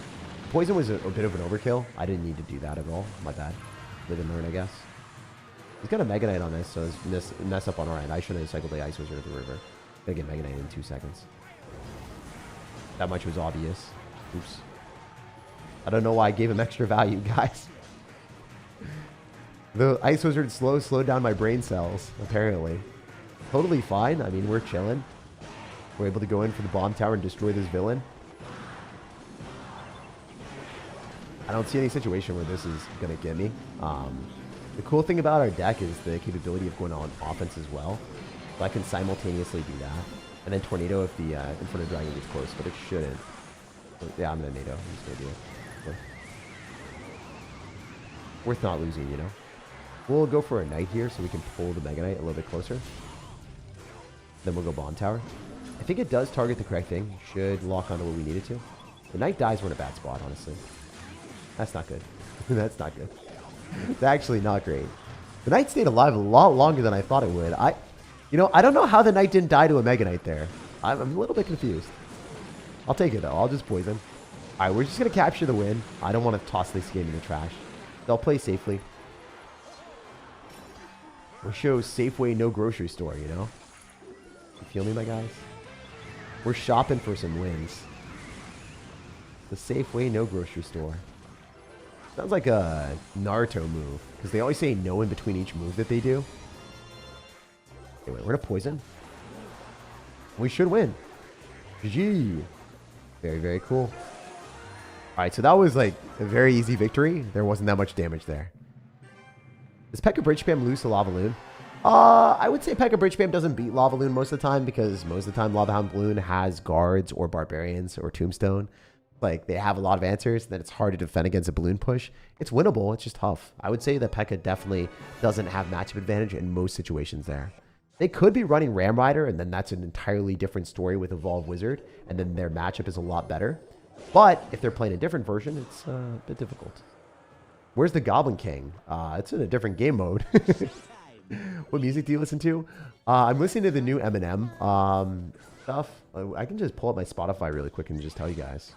Poison was a bit of an overkill. I didn't need to do that at all. My bad. Live and learn, I guess. He's got a Mega Knight on this, so it's mess up on our end. I shouldn't have cycled the Ice Wizard of the river. Gonna get Mega Knight in 2 seconds. That much was obvious. Oops. I don't know why I gave him extra value, guys. The Ice Wizard slowed down my brain cells, apparently. Totally fine. I mean, we're chilling. We're able to go in for the bomb tower and destroy this villain. I don't see any situation where this is going to get me. The cool thing about our deck is the capability of going on offense as well. So I can simultaneously do that. And then Tornado if the Inferno Dragon gets close, but it shouldn't. Yeah, I'm going to NATO. I'm just going to do it. Worth not losing, you know. We'll go for a Knight here so we can pull the Mega Knight a little bit closer. Then we'll go Bomb Tower. I think it does target the correct thing. Should lock onto what we needed to. The Knight dies, we're in a bad spot, honestly. That's not good. That's not good. It's actually not great. The Knight stayed alive a lot longer than I thought it would. I don't know how the Knight didn't die to a Mega Knight there. I'm a little bit confused. I'll take it, though. I'll just poison. All right, we're just going to capture the win. I don't want to toss this game in the trash. They'll play safely. We show Safeway, no grocery store, you know? You feel me, my guys? We're shopping for some wins. The Safeway, no grocery store. Sounds like a Naruto move, because they always say no in between each move that they do. Anyway, we're going to poison. We should win. GG. Very, very cool. Alright, so that was like a very easy victory. There wasn't that much damage there. Does P.E.K.K.A. Bridge Spam lose to Lava Loon? I would say P.E.K.K.A. Bridge Spam doesn't beat Lava Loon most of the time, because most of the time Lava Hound Balloon has guards or barbarians or tombstone. Like, they have a lot of answers, then it's hard to defend against a balloon push. It's winnable, it's just tough. I would say that P.E.K.K.A. definitely doesn't have matchup advantage in most situations there. They could be running Ram Rider, and then that's an entirely different story with Evolve Wizard, and then their matchup is a lot better. But if they're playing a different version, it's a bit difficult. Where's the Goblin King? It's in a different game mode. What music do you listen to? I'm listening to the new Eminem stuff. I can just pull up my Spotify really quick and just tell you guys.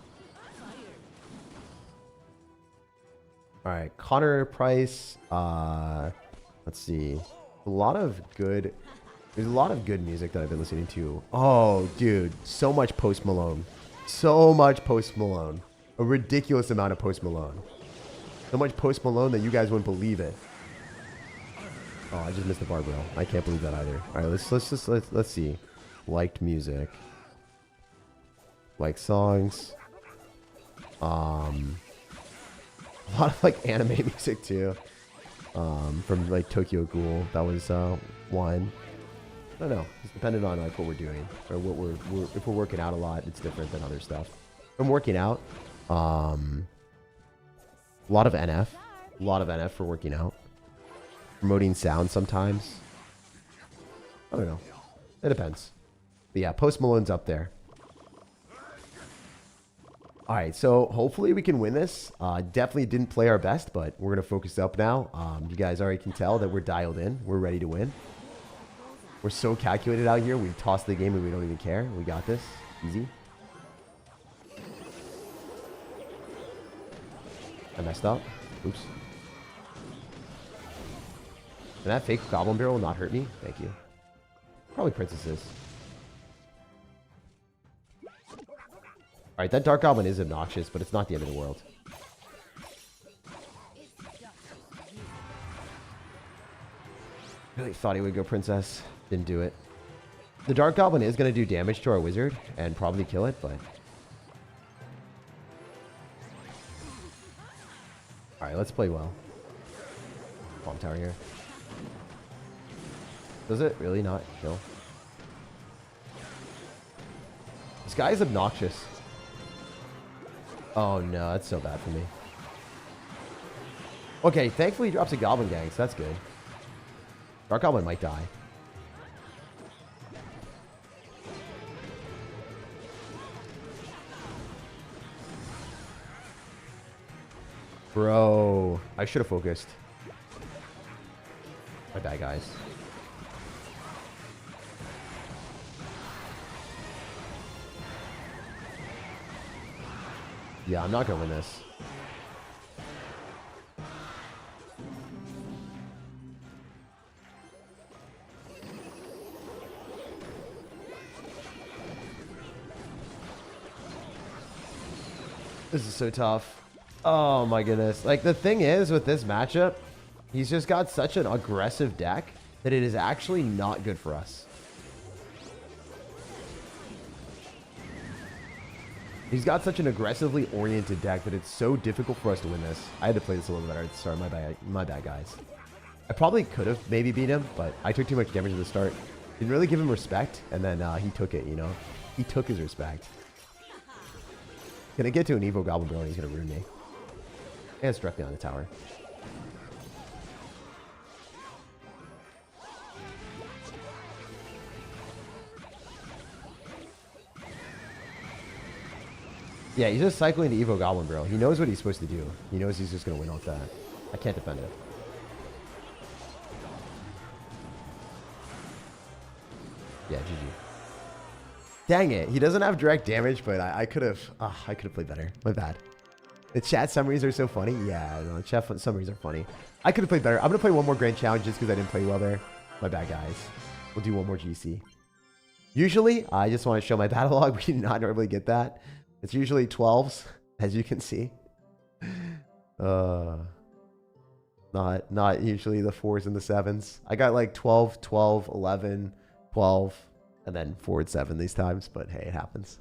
All right, Connor Price. Let's see. There's a lot of good music that I've been listening to. Oh, dude, so much Post Malone. So much Post Malone. A ridiculous amount of Post Malone. So much Post Malone that you guys wouldn't believe it. Oh, I just missed the barbell. I can't believe that either. All right, let's see. Liked music. Like songs. A lot of like anime music too. From like Tokyo Ghoul. That was one. I don't know. It's dependent on like what we're doing or what if we're working out a lot. It's different than other stuff. If I'm working out. A lot of NF. A lot of NF for working out. Promoting sound sometimes. I don't know. It depends. But yeah, Post Malone's up there. Alright, so hopefully we can win this. Definitely didn't play our best, but we're going to focus up now. You guys already can tell that we're dialed in. We're ready to win. We're so calculated out here. We toss the game and we don't even care. We got this. Easy. I messed up. Oops. Can that fake Goblin Barrel not hurt me? Thank you. Probably Princesses. Alright, that Dark Goblin is obnoxious, but it's not the end of the world. Really thought he would go Princess. Didn't do it. The Dark Goblin is going to do damage to our Wizard and probably kill it, but... Alright, let's play well. Bomb tower here. Does it really not kill? This guy is obnoxious. Oh no, that's so bad for me. Okay, thankfully he drops a Goblin Gang, so that's good. Dark Goblin might die. Bro, I should have focused. My bad, guys. Yeah, I'm not gonna win this. This is so tough. Oh my goodness. Like, the thing is with this matchup, he's just got such an aggressive deck that it is actually not good for us. He's got such an aggressively oriented deck that it's so difficult for us to win this. I had to play this a little better at the start. My bad, guys. I probably could have maybe beat him, but I took too much damage at the start. Didn't really give him respect, and then he took it, you know? He took his respect. Gonna get to an Evo Goblin Barrel and he's gonna ruin me. And it's directly on the tower. Yeah, he's just cycling the Evo Goblin Barrel. He knows what he's supposed to do. He knows he's just gonna win off that. I can't defend it. Yeah, GG. Dang it. He doesn't have direct damage, but I could have played better. My bad. The chat summaries are so funny. Yeah, no, the chat summaries are funny. I could have played better. I'm going to play one more grand challenge just because I didn't play well there. My bad, guys. We'll do one more GC. Usually, I just want to show my battle log. We do not normally get that. It's usually 12s, as you can see. Not usually the 4s and the 7s. I got like 12, 12, 11, 12, and then 4 and 7 these times. But hey, it happens.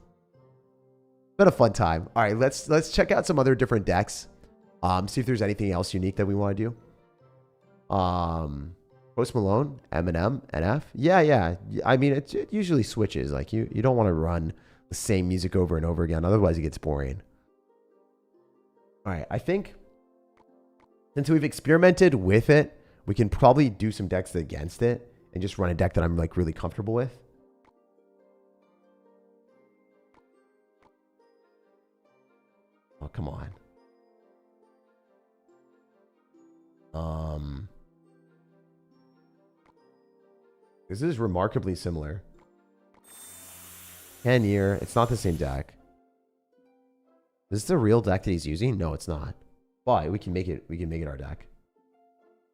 Been a fun time. All right, let's check out some other different decks. See if there's anything else unique that we want to do. Post Malone, Eminem, NF. Yeah. I mean, it usually switches. Like you don't want to run the same music over and over again. Otherwise, it gets boring. All right, I think since we've experimented with it, we can probably do some decks against it and just run a deck that I'm like really comfortable with. Oh, come on. This is remarkably similar. 10-year. It's not the same deck. Is this the real deck that he's using? No, it's not. But we can make it our deck.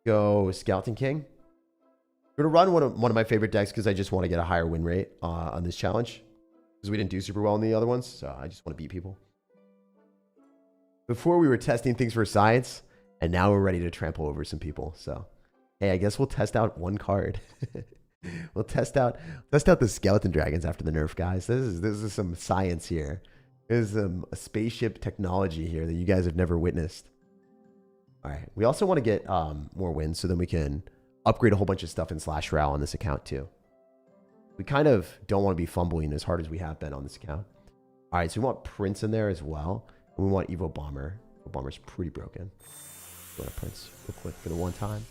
Go Skeleton King. I'm gonna run one of my favorite decks because I just want to get a higher win rate on this challenge. Because we didn't do super well in the other ones, so I just want to beat people. Before we were testing things for science, and now we're ready to trample over some people. So, hey, I guess we'll test out one card. We'll test out the skeleton dragons after the nerf, guys. This is some science here. There's a spaceship technology here that you guys have never witnessed. All right, we also want to get more wins so then we can upgrade a whole bunch of stuff in Clash Royale on this account too. We kind of don't want to be fumbling as hard as we have been on this account. All right, so we want Prince in there as well. And we want Evo Bomber. Evo Bomber's pretty broken. Go to Prince real quick for the one time.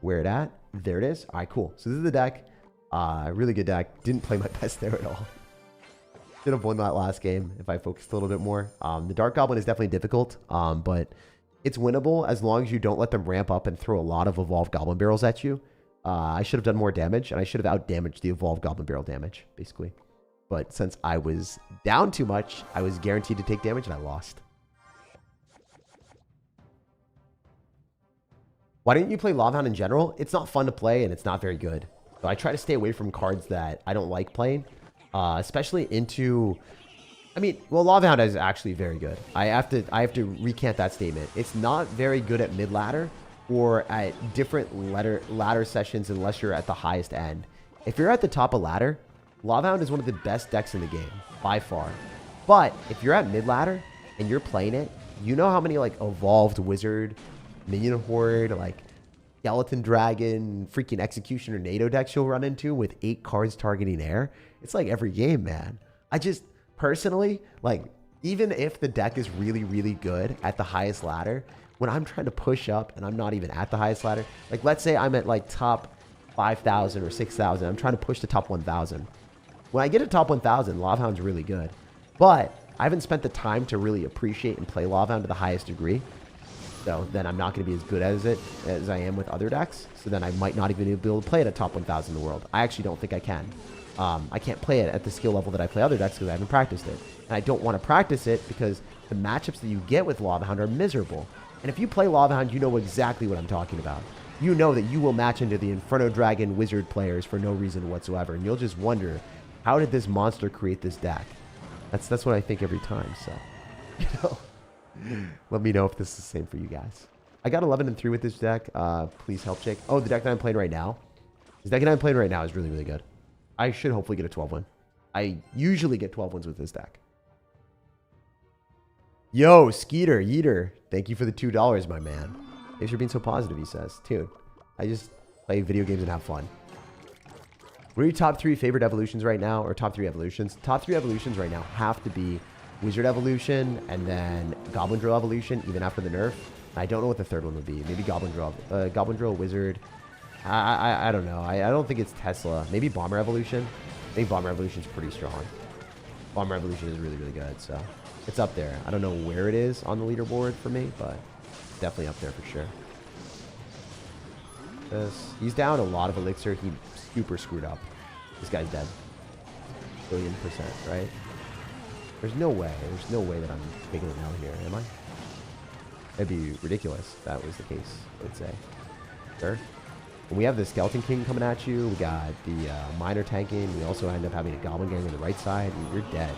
Where it at? There it is. All right, cool. So this is the deck. Really good deck. Didn't play my best there at all. Should have won that last game if I focused a little bit more. The Dark Goblin is definitely difficult, but it's winnable as long as you don't let them ramp up and throw a lot of Evolved Goblin Barrels at you. I should have done more damage, and I should have out-damaged the Evolved Goblin Barrel damage, basically. But since I was down too much, I was guaranteed to take damage, and I lost. Why didn't you play Lava Hound in general? It's not fun to play, and it's not very good. So I try to stay away from cards that I don't like playing, especially into... I mean, well, Lava Hound is actually very good. I have to recant that statement. It's not very good at mid-ladder, or at different ladder sessions unless you're at the highest end. If you're at the top of ladder, Lava Hound is one of the best decks in the game, by far. But if you're at mid ladder and you're playing it, you know how many like evolved wizard, minion horde, like skeleton dragon, freaking executioner NATO decks you'll run into with 8 cards targeting air? It's like every game, man. I just personally, like, even if the deck is really, really good at the highest ladder, when I'm trying to push up and I'm not even at the highest ladder, like let's say I'm at like top 5,000 or 6,000, I'm trying to push the top 1,000. When I get to top 1,000, Lava Hound's really good. But I haven't spent the time to really appreciate and play Lava Hound to the highest degree. So then I'm not going to be as good as it as I am with other decks. So then I might not even be able to play it at top 1,000 in the world. I actually don't think I can. I can't play it at the skill level that I play other decks because I haven't practiced it. And I don't want to practice it because the matchups that you get with Lava Hound are miserable. And if you play Lava Hound, you know exactly what I'm talking about. You know that you will match into the Inferno Dragon Wizard players for no reason whatsoever. And you'll just wonder, how did this monster create this deck? That's what I think every time. So, you know, let me know if this is the same for you guys. I got 11-3 with this deck. Please help check. Oh, the deck that I'm playing right now. This deck that I'm playing right now is really, really good. I should hopefully get a 12 win. I usually get 12 wins with this deck. Yo, Skeeter, Yeeter. Thank you for the $2, my man. Thanks for being so positive, he says. Dude, I just play video games and have fun. What are your top 3 favorite evolutions right now? Or top 3 evolutions? Top 3 evolutions right now have to be Wizard Evolution and then Goblin Drill Evolution, even after the nerf. I don't know what the third one would be. Maybe Goblin Drill, Wizard. I don't know. I don't think it's Tesla. Maybe Bomber Evolution. I think Bomber Evolution is pretty strong. Bomber Evolution is really, really good. So it's up there. I don't know where it is on the leaderboard for me, but it's definitely up there for sure. He's down a lot of elixir. He super screwed up. This guy's dead. Billion %, right? There's no way. There's no way that I'm taking it down here, am I? That'd be ridiculous if that was the case, I'd say. Sure. When we have the Skeleton King coming at you, we got the Miner tanking. We also end up having a Goblin Gang on the right side, and you're dead.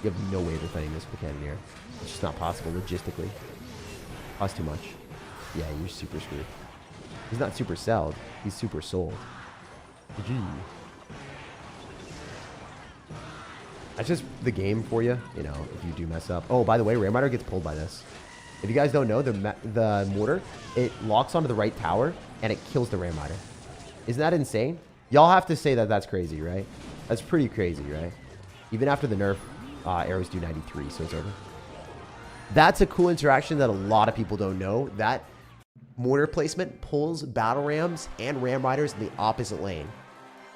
You have no way of defending this with Cannoneer. It's just not possible logistically. Costs too much. Yeah, you're super screwed. He's not super sold. He's super sold. Gee. That's just the game for you, you know, if you do mess up. Oh, by the way, Ram Rider gets pulled by this. If you guys don't know, the mortar, it locks onto the right tower, and it kills the Ram Rider. Isn't that insane? Y'all have to say that that's crazy, right? That's pretty crazy, right? Even after the nerf, arrows do 93, so it's over. That's a cool interaction that a lot of people don't know. That mortar placement pulls battle rams and ram riders in the opposite lane.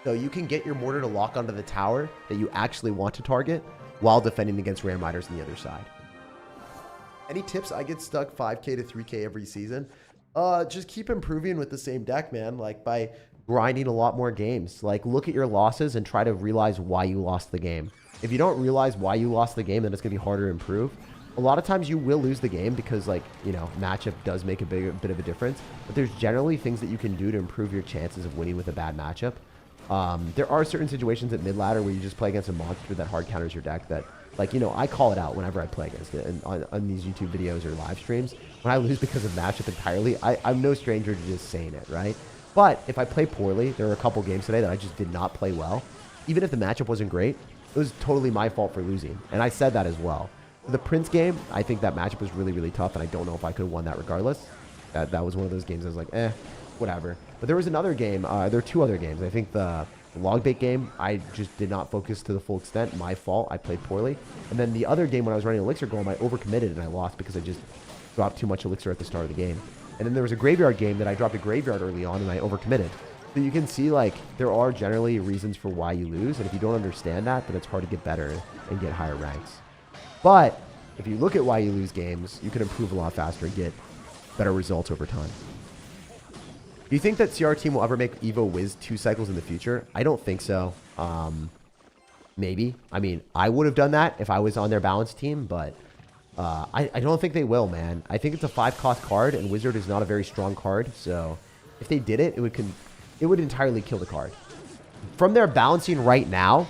So you can get your mortar to lock onto the tower that you actually want to target while defending against ram riders on the other side. Any tips? I get stuck 5K to 3K every season. Just keep improving with the same deck, man. Like by grinding a lot more games. Like look at your losses and try to realize why you lost the game. If you don't realize why you lost the game, then it's going to be harder to improve. A lot of times you will lose the game because, like, you know, matchup does make a bit of a difference. But there's generally things that you can do to improve your chances of winning with a bad matchup. There are certain situations at mid-ladder where you just play against a monster that hard counters your deck that, like, you know, I call it out whenever I play against it. And on these YouTube videos or live streams, when I lose because of matchup entirely, I'm no stranger to just saying it, right? But if I play poorly, there are a couple games today that I just did not play well. Even if the matchup wasn't great, it was totally my fault for losing. And I said that as well. The Prince game, I think that matchup was really, really tough, and I don't know if I could have won that regardless. That was one of those games I was like, whatever. But there was another game. There were 2 other games. I think the Logbait game, I just did not focus to the full extent. My fault. I played poorly. And then the other game when I was running Elixir Golem, I overcommitted and I lost because I just dropped too much Elixir at the start of the game. And then there was a Graveyard game that I dropped a Graveyard early on and I overcommitted. So you can see, like, there are generally reasons for why you lose. And if you don't understand that, then it's hard to get better and get higher ranks. But if you look at why you lose games, you can improve a lot faster and get better results over time. Do you think that CR team will ever make Evo Wiz 2 cycles in the future? I don't think so. Maybe. I mean, I would have done that if I was on their balance team, but I don't think they will, man. I think it's a 5-cost card, and Wizard is not a very strong card. So if they did it, it would entirely kill the card. From their balancing right now,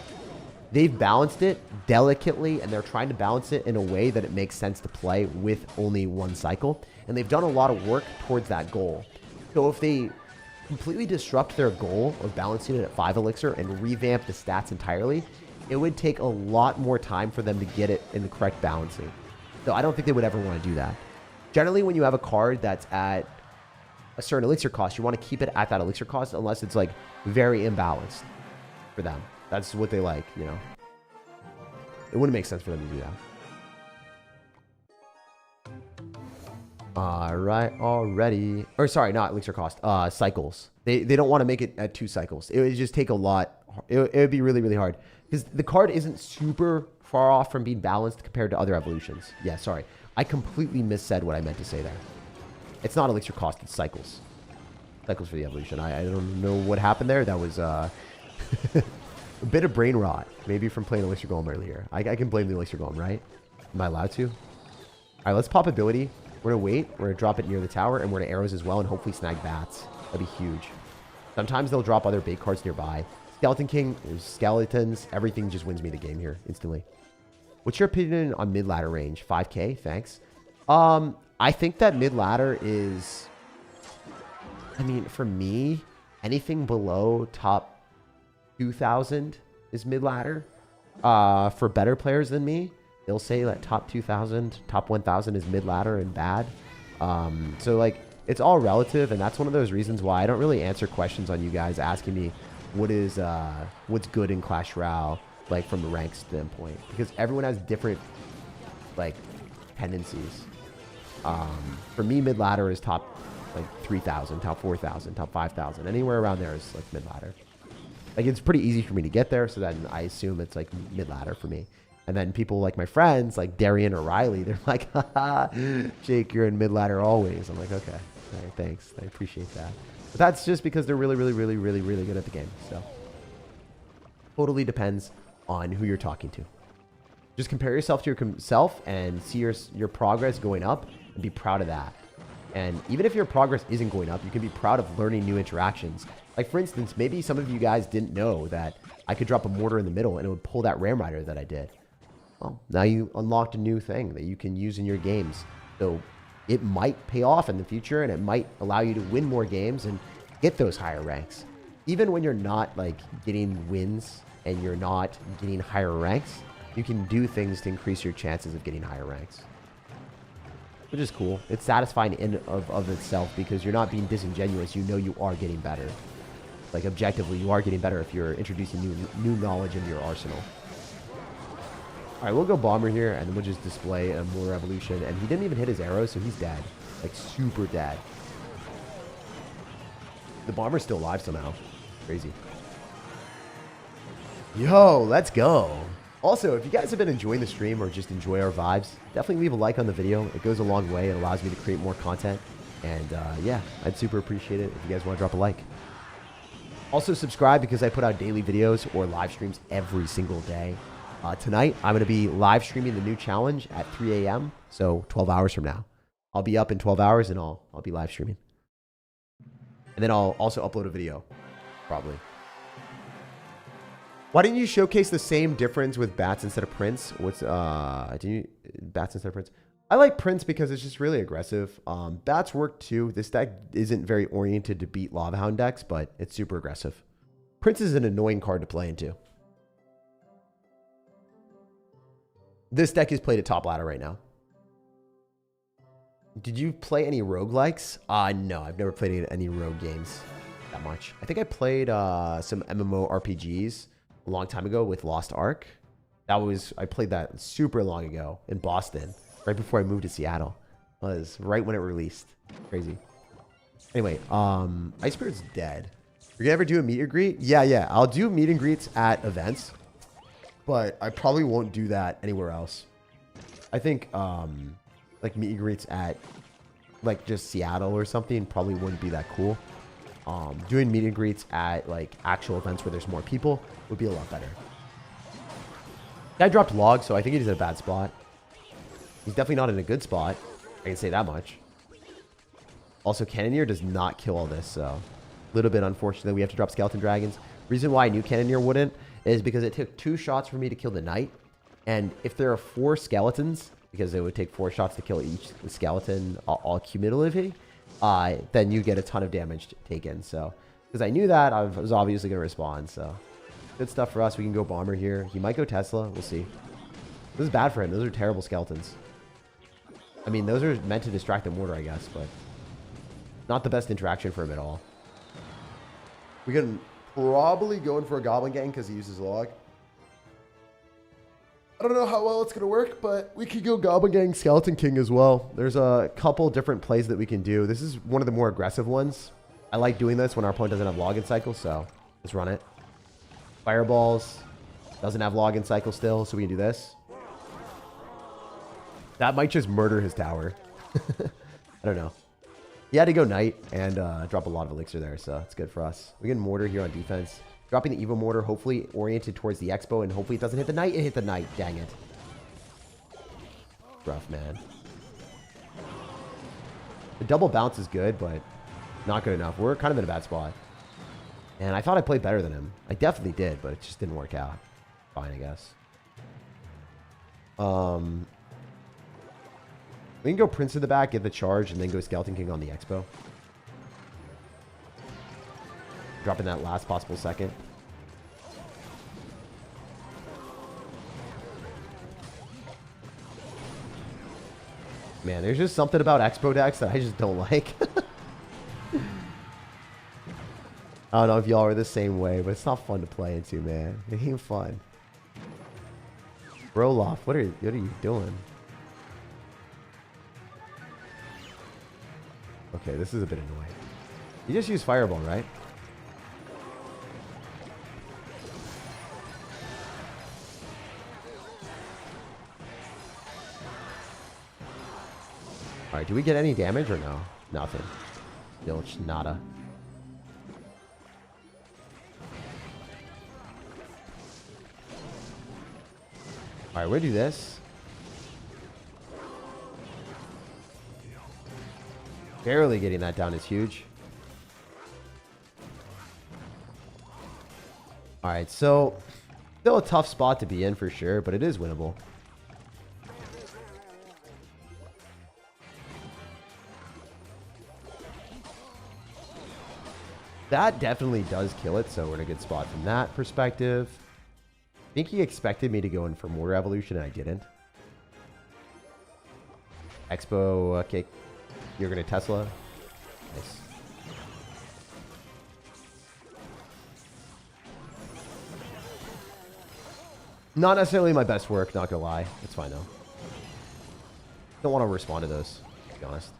they've balanced it delicately, and they're trying to balance it in a way that it makes sense to play with only 1 cycle. And they've done a lot of work towards that goal. So if they completely disrupt their goal of balancing it at 5 elixir and revamp the stats entirely, it would take a lot more time for them to get it in the correct balancing. So I don't think they would ever want to do that. Generally, when you have a card that's at a certain elixir cost, you want to keep it at that elixir cost unless it's like very imbalanced for them. That's what they like, you know. It wouldn't make sense for them to do that. All right, already. Or sorry, not elixir cost. Cycles. They don't want to make it at 2 cycles. It would just take a lot. It would be really, really hard. Because the card isn't super far off from being balanced compared to other evolutions. Yeah, sorry. I completely missaid what I meant to say there. It's not elixir cost, it's cycles. Cycles for the evolution. I don't know what happened there. That was a bit of brain rot. Maybe from playing elixir golem earlier. I can blame the elixir golem, right? Am I allowed to? All right, let's pop ability. We're going to wait. We're going to drop it near the tower, and we're going to arrows as well, and hopefully snag bats. That'd be huge. Sometimes they'll drop other bait cards nearby. Skeleton King, there's skeletons. Everything just wins me the game here instantly. What's your opinion on mid-ladder range? 5K? Thanks. I think that mid-ladder is... I mean, for me, anything below top 2,000 is mid-ladder. For better players than me, they'll say that top 2,000, top 1,000 is mid-ladder and bad. So, like, it's all relative, and that's one of those reasons why I don't really answer questions on you guys asking me what's good in Clash Royale, like, from a rank standpoint. Because everyone has different, like, tendencies. For me, mid-ladder is top, like, 3,000, top 4,000, top 5,000. Anywhere around there is, like, mid-ladder. Like, it's pretty easy for me to get there, so then I assume it's, like, mid-ladder for me. And then people like my friends, like Darian or Riley, they're like, haha, Jake, you're in mid-ladder always. I'm like, okay, all right, thanks. I appreciate that. But that's just because they're really, really, really, really, really good at the game. So totally depends on who you're talking to. Just compare yourself to yourself and see your progress going up and be proud of that. And even if your progress isn't going up, you can be proud of learning new interactions. Like, for instance, maybe some of you guys didn't know that I could drop a mortar in the middle and it would pull that Ram Rider that I did. Well, now you unlocked a new thing that you can use in your games. So it might pay off in the future, and it might allow you to win more games and get those higher ranks. Even when you're not, like, getting wins and you're not getting higher ranks, you can do things to increase your chances of getting higher ranks. Which is cool. It's satisfying in of itself because you're not being disingenuous. You know you are getting better. Like, objectively, you are getting better if you're introducing new knowledge into your arsenal. All right, we'll go Bomber here, and then we'll just display a more evolution. And he didn't even hit his arrows, so he's dead. Like, super dead. The Bomber's still alive somehow. Crazy. Yo, let's go. Also, if you guys have been enjoying the stream or just enjoy our vibes, definitely leave a like on the video. It goes a long way. It allows me to create more content. And, yeah, I'd super appreciate it if you guys want to drop a like. Also, subscribe because I put out daily videos or live streams every single day. Tonight, I'm going to be live streaming the new challenge at 3 a.m. So 12 hours from now. I'll be up in 12 hours and I'll be live streaming. And then I'll also upload a video, probably. Why didn't you showcase the same difference with bats instead of Prince? What's, bats instead of Prince? I like Prince because it's just really aggressive. Bats work too. This deck isn't very oriented to beat Lava Hound decks, but it's super aggressive. Prince is an annoying card to play into. This deck is played at top ladder right now. Did you play any roguelikes? No, I've never played any rogue games that much. I think I played some MMORPGs a long time ago with Lost Ark. I played that super long ago in Boston, right before I moved to Seattle. It was right when it released. Crazy. Anyway, Ice Spirit's dead. You're gonna ever do a meet and greet? Yeah. I'll do meet and greets at events. But I probably won't do that anywhere else. I think, like, meet and greets at, like, just Seattle or something probably wouldn't be that cool. Doing meet and greets at, like, actual events where there's more people would be a lot better. Guy dropped log, so I think he's in a bad spot. He's definitely not in a good spot. I can say that much. Also, Cannoneer does not kill all this, so a little bit unfortunate. We have to drop Skeleton Dragons. Reason why I knew Cannoneer wouldn't is because it took 2 shots for me to kill the Knight. And if there are 4 skeletons, because it would take 4 shots to kill each skeleton all cumulatively, then you get a ton of damage taken. So, because I knew that, I was obviously going to respond. So, good stuff for us. We can go Bomber here. He might go Tesla. We'll see. This is bad for him. Those are terrible skeletons. I mean, those are meant to distract the mortar, I guess, but not the best interaction for him at all. We can probably go in for a Goblin Gang because he uses log. I don't know how well it's going to work, but we could go Goblin Gang Skeleton King as well. There's a couple different plays that we can do. This is one of the more aggressive ones. I like doing this when our opponent doesn't have login cycle, so let's run it. Fireballs. Doesn't have login cycle still, so we can do this. That might just murder his tower. I don't know. He had to go Knight and drop a lot of elixir there, so it's good for us. We get Mortar here on defense. Dropping the Evo Mortar, hopefully oriented towards the Expo, and hopefully it doesn't hit the Knight. It hit the Knight. Dang it. Rough, man. The double bounce is good, but not good enough. We're kind of in a bad spot. And I thought I played better than him. I definitely did, but it just didn't work out. Fine, I guess. We can go Prince in the back, get the charge, and then go Skeleton King on the Expo. Dropping that last possible second. Man, there's just something about Expo decks that I just don't like. I don't know if y'all are the same way, but it's not fun to play into, man. It ain't fun. Roloff, what are you doing? Okay, this is a bit annoying. You just use Fireball, right? Alright, do we get any damage or no? Nothing. Zilch, nada. Alright, we're gonna do this. Barely getting that down is huge. Alright, so still a tough spot to be in for sure, but it is winnable. That definitely does kill it, so we're in a good spot from that perspective. I think he expected me to go in for Mortar Evolution, and I didn't. Expo, okay. You're going to Tesla. Nice. Not necessarily my best work, not going to lie. It's fine, though. Don't want to respond to those, to be honest.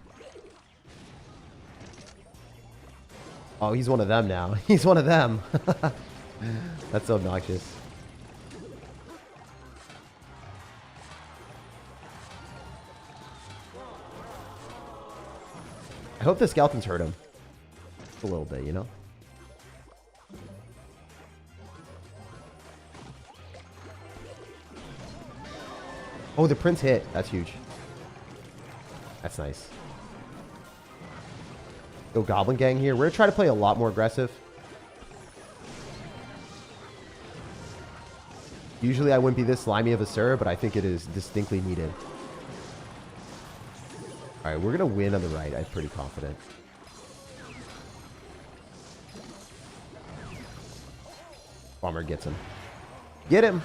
Oh, he's one of them now. He's one of them. That's so obnoxious. I hope the skeletons hurt him. A little bit, you know? Oh, the Prince hit. That's huge. That's nice. Go Goblin Gang here. We're going to try to play a lot more aggressive. Usually I wouldn't be this slimy of a Sir, but I think it is distinctly needed. Alright, we're going to win on the right. I'm pretty confident. Bomber gets him. Get him!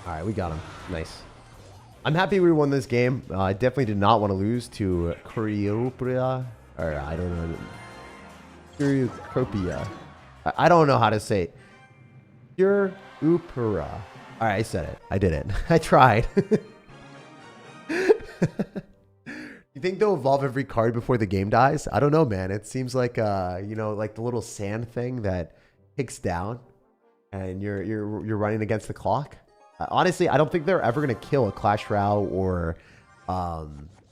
Alright, we got him. Nice. I'm happy we won this game. I definitely did not want to lose to Cryopia. Or, I don't know. Cryopia. I don't know how to say it. Pure Upera. Alright, I said it. I did it. I tried. You think they'll evolve every card before the game dies? I don't know, man. It seems like, you know, like the little sand thing that ticks down and you're running against the clock. Honestly, I don't think they're ever going to kill a Clash Royale or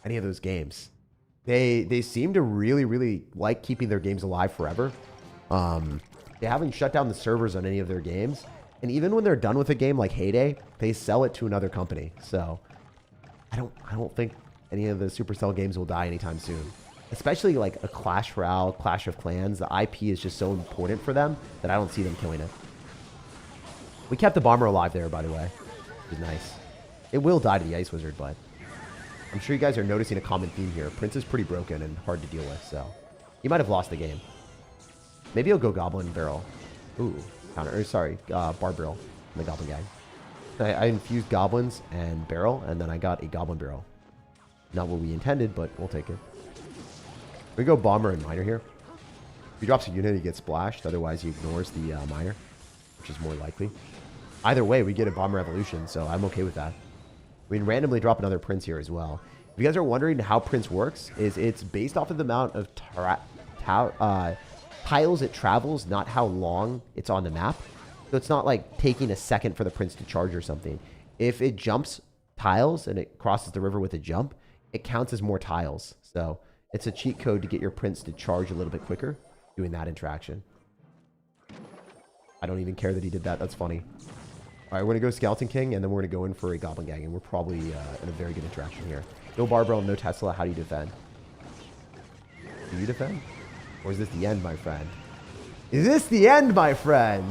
any of those games. They seem to really, really like keeping their games alive forever. They haven't shut down the servers on any of their games. And even when they're done with a game like Heyday, they sell it to another company. So I don't think any of the Supercell games will die anytime soon. Especially like a Clash Royale, Clash of Clans. The IP is just so important for them that I don't see them killing it. We kept the Bomber alive there, by the way. which is nice. It will die to the Ice Wizard, but I'm sure you guys are noticing a common theme here. Prince is pretty broken and hard to deal with, so he might have lost the game. Maybe he'll go Goblin Barrel. Ooh, counter. Or sorry, Bar Barrel in the Goblin Gang. I infused Goblins and Barrel, and then I got a Goblin Barrel. Not what we intended, but we'll take it. We go Bomber and Miner here. If he drops a unit, he gets splashed. Otherwise, he ignores the Miner, which is more likely. Either way, we get a Bomber Evolution, so I'm okay with that. We can randomly drop another Prince here as well. If you guys are wondering how Prince works, it's based off of the amount of tiles it travels, not how long it's on the map. So it's not like taking a second for the Prince to charge or something. If it jumps tiles and it crosses the river with a jump, it counts as more tiles. So it's a cheat code to get your Prince to charge a little bit quicker doing that interaction. I don't even care that he did that. That's funny. All right, we're going to go Skeleton King, and then we're going to go in for a Goblin Gang, and we're probably in a very good interaction here. No Barbell, no Tesla. How do you defend? Do you defend? Or is this the end, my friend? Is this the end, my friend?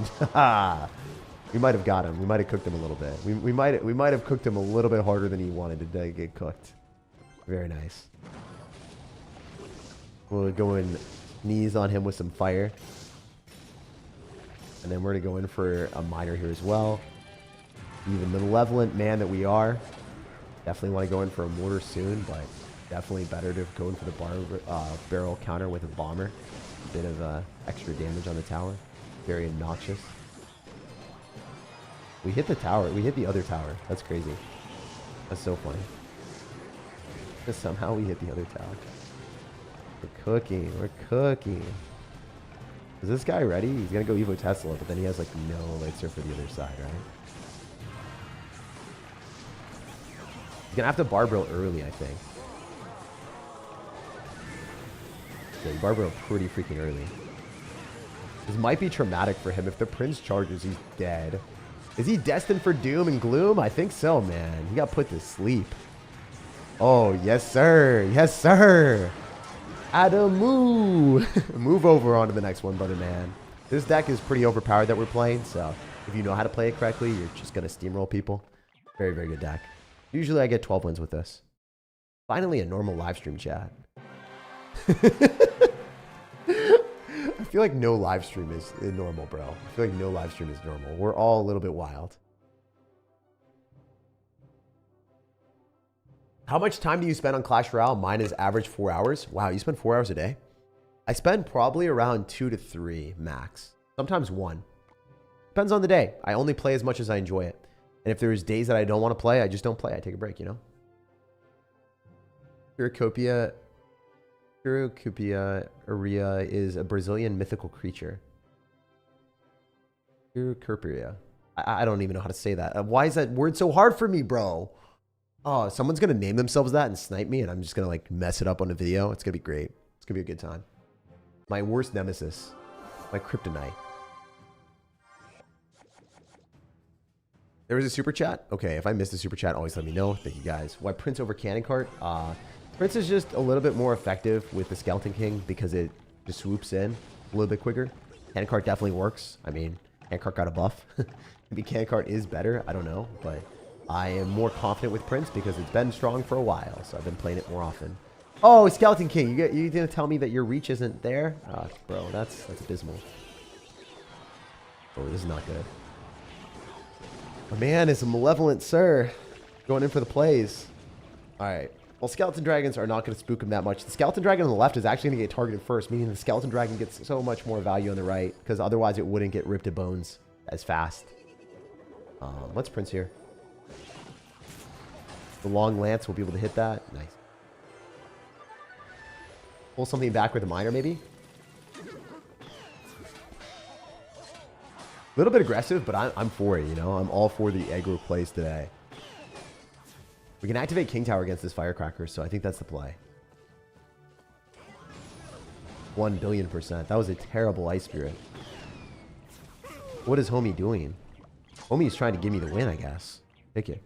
We might have got him. We might have cooked him a little bit. We might have cooked him a little bit harder than he wanted to get cooked. Very nice. We'll go in knees on him with some fire. And then we're going to go in for a Miner here as well. Even the malevolent man that we are. Definitely want to go in for a Mortar soon, but definitely better to go in for the barrel counter with a Bomber. A bit of extra damage on the tower. Very obnoxious. We hit the tower. We hit the other tower. That's crazy. That's so funny. Just somehow we hit the other tower. We're cooking. We're cooking. Is this guy ready? He's going to go Evo Tesla, but then he has like no elixir for the other side, right? He's going to have to Barbell early, I think. Yeah, he Barbell pretty freaking early. This might be traumatic for him. If the Prince charges, he's dead. Is he destined for doom and gloom? I think so, man. He got put to sleep. Oh, yes, sir. Yes, sir. Adamu. Move over on to the next one, brother man. This deck is pretty overpowered that we're playing, so if you know how to play it correctly, you're just going to steamroll people. Very, very good deck. Usually I get 12 wins with this. Finally, a normal live stream chat. I feel like no live stream is normal, bro. I feel like no live stream is normal. We're all a little bit wild. How much time do you spend on Clash Royale? Mine is average 4 hours. Wow, you spend 4 hours a day? I spend probably around 2 to 3 max. Sometimes 1. Depends on the day. I only play as much as I enjoy it. And if there's days that I don't want to play, I just don't play. I take a break, you know? Puricopia Aria is a Brazilian mythical creature. Puricopia. I don't even know how to say that. Why is that word so hard for me, bro? Oh, someone's going to name themselves that and snipe me, and I'm just going to like mess it up on a video. It's going to be great. It's going to be a good time. My worst nemesis. My kryptonite. There was a super chat? Okay, if I missed a super chat, always let me know. Thank you guys. Why Prince over Cannon Cart? Prince is just a little bit more effective with the Skeleton King because it just swoops in a little bit quicker. Cannon Cart definitely works. I mean, Cannon Cart got a buff. Maybe Cannon Cart is better. I don't know, but I am more confident with Prince because it's been strong for a while, so I've been playing it more often. Oh, Skeleton King, you gonna tell me that your reach isn't there? Bro, that's abysmal. Oh, this is not good. My man is a malevolent sir. Going in for the plays. Alright. Well, Skeleton Dragons are not going to spook him that much. The Skeleton Dragon on the left is actually going to get targeted first, meaning the Skeleton Dragon gets so much more value on the right, because otherwise it wouldn't get ripped to bones as fast. Let's Prince here. The long lance will be able to hit that. Nice. Pull something back with a Miner, maybe? A little bit aggressive, but I'm for it, you know? I'm all for the aggro plays today. We can activate King Tower against this Firecracker, so I think that's the play. 1,000,000,000%. That was a terrible Ice Spirit. What is Homie doing? Homie's trying to give me the win, I guess. Take it.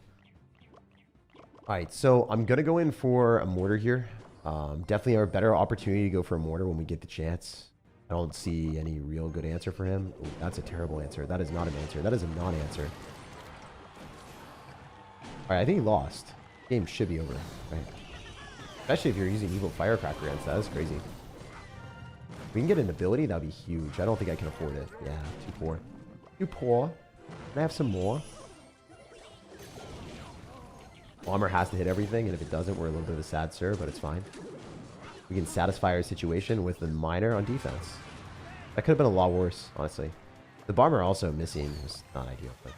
Alright, so I'm going to go in for a Mortar here. Definitely a better opportunity to go for a Mortar when we get the chance. I don't see any real good answer for him. Ooh, that's a terrible answer. That is not an answer. That is a non-answer. Alright, I think he lost. Game should be over. Right. Especially if you're using evil firecracker against that. That's crazy. If we can get an ability, that'd be huge. I don't think I can afford it. Yeah, too poor. Too poor. Can I have some more? Bomber has to hit everything, and if it doesn't, we're a little bit of a sad sir, but it's fine. We can satisfy our situation with the miner on defense. That could have been a lot worse, honestly. The bomber also missing was not ideal. But...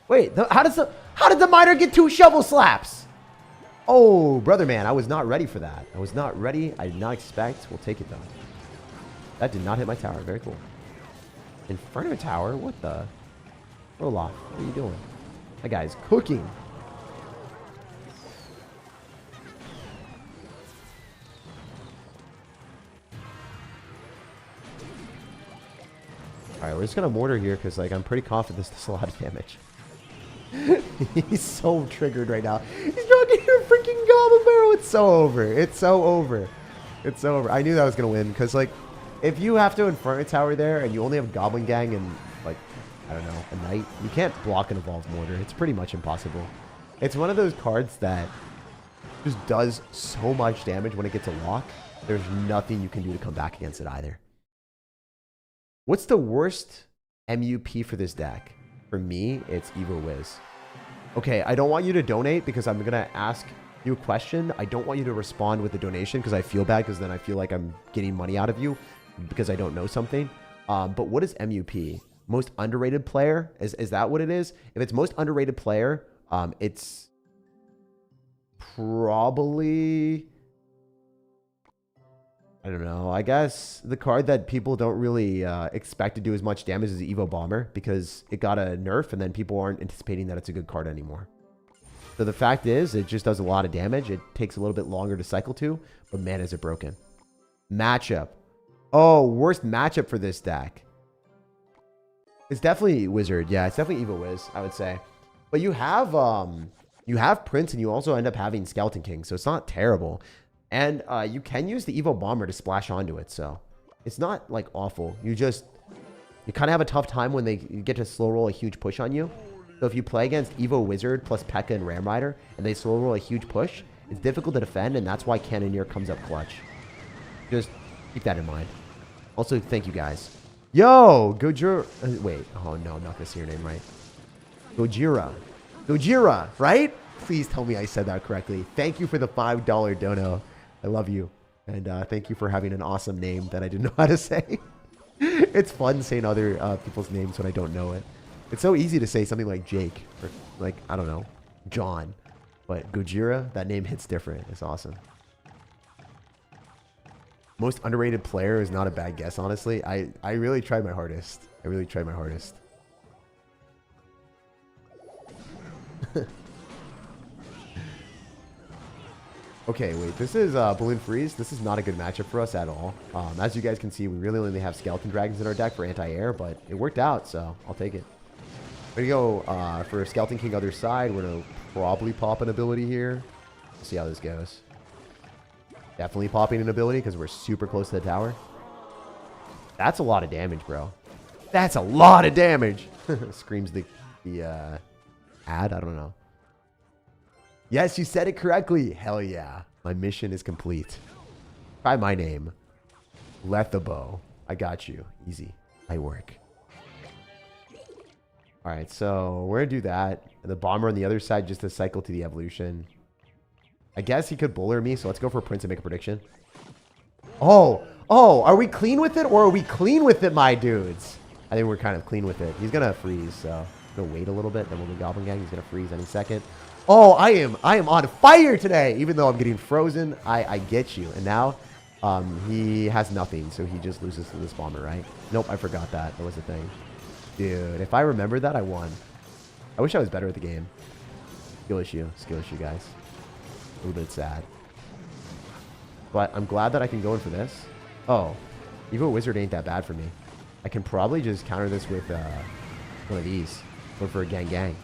Wait, how did the miner get 2 shovel slaps? Oh, brother man, I was not ready for that. I was not ready. I did not expect. We'll take it, though. That did not hit my tower. Very cool. Inferno tower? What the? Roll off. What are you doing? That guy's cooking. Alright, we're just gonna mortar here because like I'm pretty confident this does a lot of damage. He's so triggered right now. He's not getting a freaking goblin barrel. It's so over. It's so over. It's so over. I knew that was gonna win because like if you have to Inferno Tower there and you only have Goblin Gang and like I don't know, a knight, you can't block an evolved mortar. It's pretty much impossible. It's one of those cards that just does so much damage when it gets a lock. There's nothing you can do to come back against it either. What's the worst MUP for this deck? For me, it's Evo Wiz. Okay, I don't want you to donate because I'm going to ask you a question. I don't want you to respond with a donation because I feel bad because then I feel like I'm getting money out of you because I don't know something. But what is MUP? Most underrated player? Is that what it is? If it's most underrated player, it's probably... I don't know. I guess the card that people don't really expect to do as much damage is the Evo Bomber because it got a nerf and then people aren't anticipating that it's a good card anymore. So the fact is, it just does a lot of damage. It takes a little bit longer to cycle to, but man, is it broken. Matchup. Oh, worst matchup for this deck. It's definitely Wizard. Yeah, it's definitely Evo Wiz, I would say. But you have Prince and you also end up having Skeleton King, so it's not terrible. And you can use the Evo Bomber to splash onto it, so it's not like awful. You kind of have a tough time when they get to slow roll a huge push on you. So if you play against Evo Wizard plus P.E.K.K.A. and Ram Rider and they slow roll a huge push, it's difficult to defend, and that's why Cannoneer comes up clutch. Just keep that in mind. Also, thank you guys. Yo, Gojira. Wait, oh no, I'm not gonna say your name right. Gojira, right? Please tell me I said that correctly. Thank you for the $5 dono. I love you. And thank you for having an awesome name that I didn't know how to say. It's fun saying other people's names when I don't know it. It's so easy to say something like Jake or like, I don't know, John. But Gojira, that name hits different. It's awesome. Most underrated player is not a bad guess, honestly. I really tried my hardest. I really tried my hardest. Okay, wait, this is Balloon Freeze. This is not a good matchup for us at all. As you guys can see, we really only have Skeleton Dragons in our deck for anti-air, but it worked out, so I'll take it. We're going to go for Skeleton King other side. We're going to probably pop an ability here. Let's see how this goes. Definitely popping an ability because we're super close to the tower. That's a lot of damage, bro. That's a lot of damage. Screams the ad. I don't know. Yes, you said it correctly. Hell yeah. My mission is complete. Try my name. Lethabo. I got you. Easy. I work. Alright, so we're going to do that. And the bomber on the other side just to cycle to the evolution. I guess he could bowler me, so let's go for Prince and make a prediction. Oh, are we clean with it or are we clean with it, my dudes? I think we're kind of clean with it. He's going to freeze, so we'll wait a little bit. Then we'll do Goblin Gang. He's going to freeze any second. Oh, I am on fire today. Even though I'm getting frozen, I get you. And now he has nothing, so he just loses to this bomber, right? Nope, I forgot that. That was the thing. Dude, if I remembered that, I won. I wish I was better at the game. Skill issue, guys. A little bit sad. But I'm glad that I can go in for this. Oh, Evo Wizard ain't that bad for me. I can probably just counter this with one of these. Go for a gang.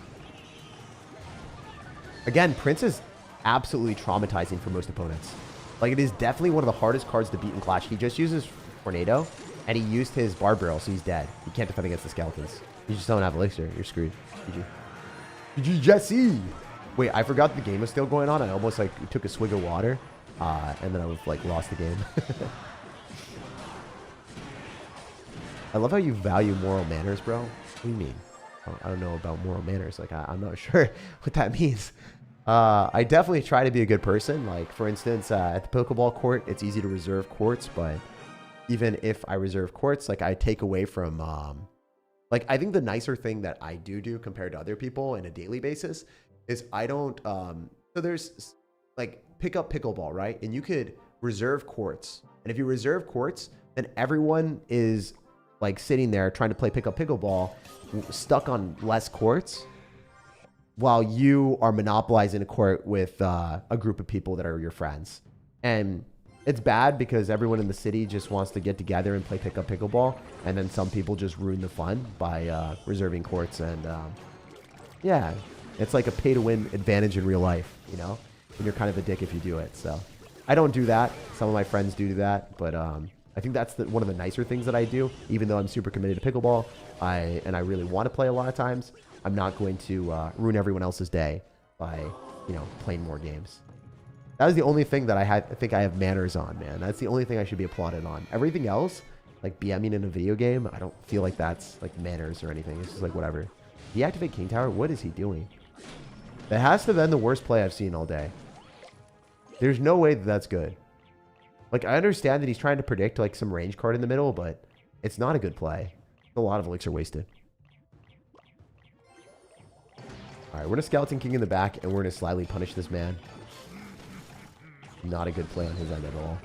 Again, Prince is absolutely traumatizing for most opponents. Like, it is definitely one of the hardest cards to beat in Clash. He just uses Tornado, and he used his Barb Barrel, so he's dead. He can't defend against the skeletons. You just don't have Elixir. You're screwed. GG. GG Jesse. Wait, I forgot the game was still going on. I almost like took a swig of water, and then I was like lost the game. I love how you value moral manners, bro. What do you mean? I don't know about moral manners. Like I'm not sure what that means. I definitely try to be a good person. Like for instance, at the Pokeball court, it's easy to reserve courts, but even if I reserve courts, like I take away from, like I think the nicer thing that I do compared to other people in a daily basis is I don't, so there's like pick up pickleball, right? And you could reserve courts. And if you reserve courts, then everyone is like sitting there trying to play pick up pickleball, stuck on less courts, while you are monopolizing a court with a group of people that are your friends. And it's bad because everyone in the city just wants to get together and play pick up pickleball. And then some people just ruin the fun by reserving courts. And yeah, it's like a pay to win advantage in real life, you know, and you're kind of a dick if you do it. So I don't do that. Some of my friends do that, but I think that's one of the nicer things that I do. Even though I'm super committed to pickleball, and I really want to play a lot of times, I'm not going to ruin everyone else's day by, you know, playing more games. That was the only thing that I think I have manners on, man. That's the only thing I should be applauded on. Everything else, like BMing in a video game, I don't feel like that's like manners or anything. It's just like whatever. Deactivate King Tower? What is he doing? That has to have been the worst play I've seen all day. There's no way that that's good. Like, I understand that he's trying to predict like some range card in the middle, but it's not a good play. A lot of elixir wasted. All right, we're going to Skeleton King in the back, and we're going to slyly punish this man. Not a good play on his end at all.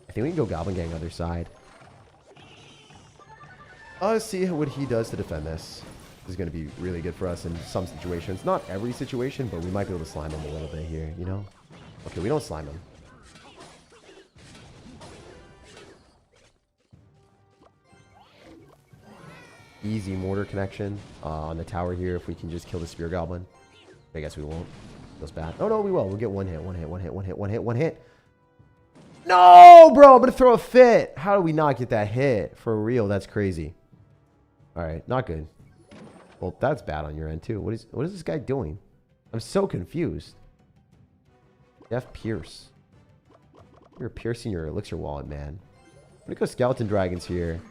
I think we can go Goblin Gang other side. Let's see what he does to defend this. This is going to be really good for us in some situations. Not every situation, but we might be able to slime him a little bit here, you know? Okay, we don't slime him. Easy mortar connection on the tower here if we can just kill the Spear Goblin. I guess we won't. Feels bad. Oh, no, we will. We'll get one hit, one hit, one hit, one hit, one hit, one hit. No, bro, I'm going to throw a fit. How do we not get that hit? For real, that's crazy. All right, not good. Well, that's bad on your end, too. What is this guy doing? I'm so confused. Def Pierce. You're piercing your elixir wallet, man. I'm going to go Skeleton Dragons here.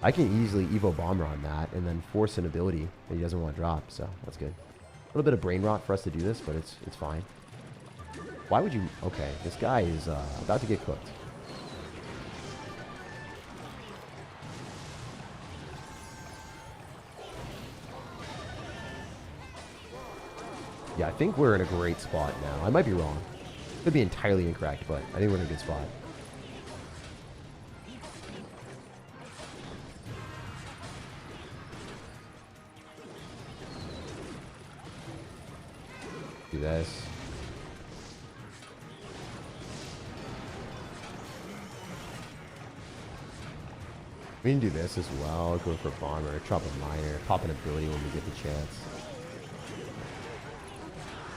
I can easily Evo Bomber on that and then force an ability that he doesn't want to drop, so that's good. A little bit of brain rot for us to do this, but it's fine. Why would you... Okay, this guy is about to get cooked. Yeah, I think we're in a great spot now. I might be wrong. Could be entirely incorrect, but I think we're in a good spot. Do this. We can do this as well. Go for Bomber, drop a Miner, pop an ability when we get the chance.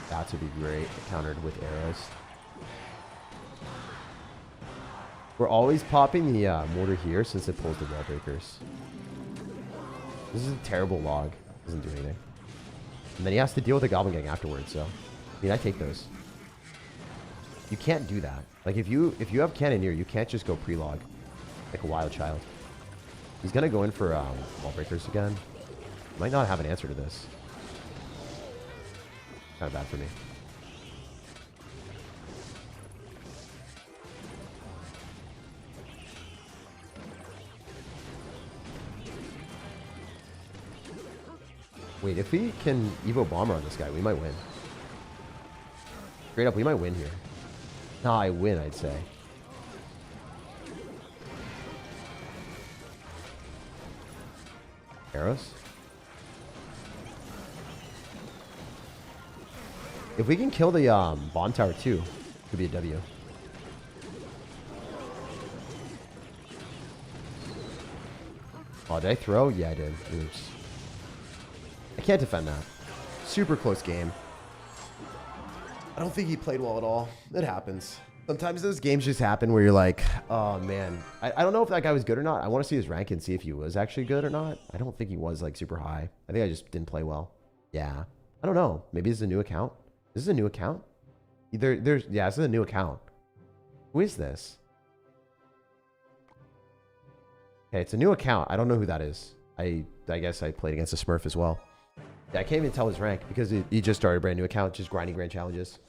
That would be great. Countered with arrows. We're always popping the mortar here since it pulls the wall breakers. This is a terrible log. Doesn't do anything. And then he has to deal with the Goblin Gang afterwards, so... I mean, I take those. You can't do that. Like, if you have Cannoneer, you can't just go pre-log. Like a wild child. He's gonna go in for wall breakers again. Might not have an answer to this. Kind of bad for me. Wait, if we can Evo Bomber on this guy, we might win. Straight up, we might win here. Nah, I win, I'd say. Arrows? If we can kill the bomb tower too, could be a W. Oh, did I throw? Yeah, I did. Oops. I can't defend that. Super close game. I don't think he played well at all. It happens. Sometimes those games just happen where you're like, oh man. I don't know if that guy was good or not. I want to see his rank and see if he was actually good or not. I don't think he was like super high. I think I just didn't play well. Yeah. I don't know. Maybe this is a new account. This is a new account? Yeah, this is a new account. Who is this? Okay, it's a new account. I don't know who that is. I guess I played against a Smurf as well. Yeah, I can't even tell his rank because he just started a brand new account, just grinding grand challenges.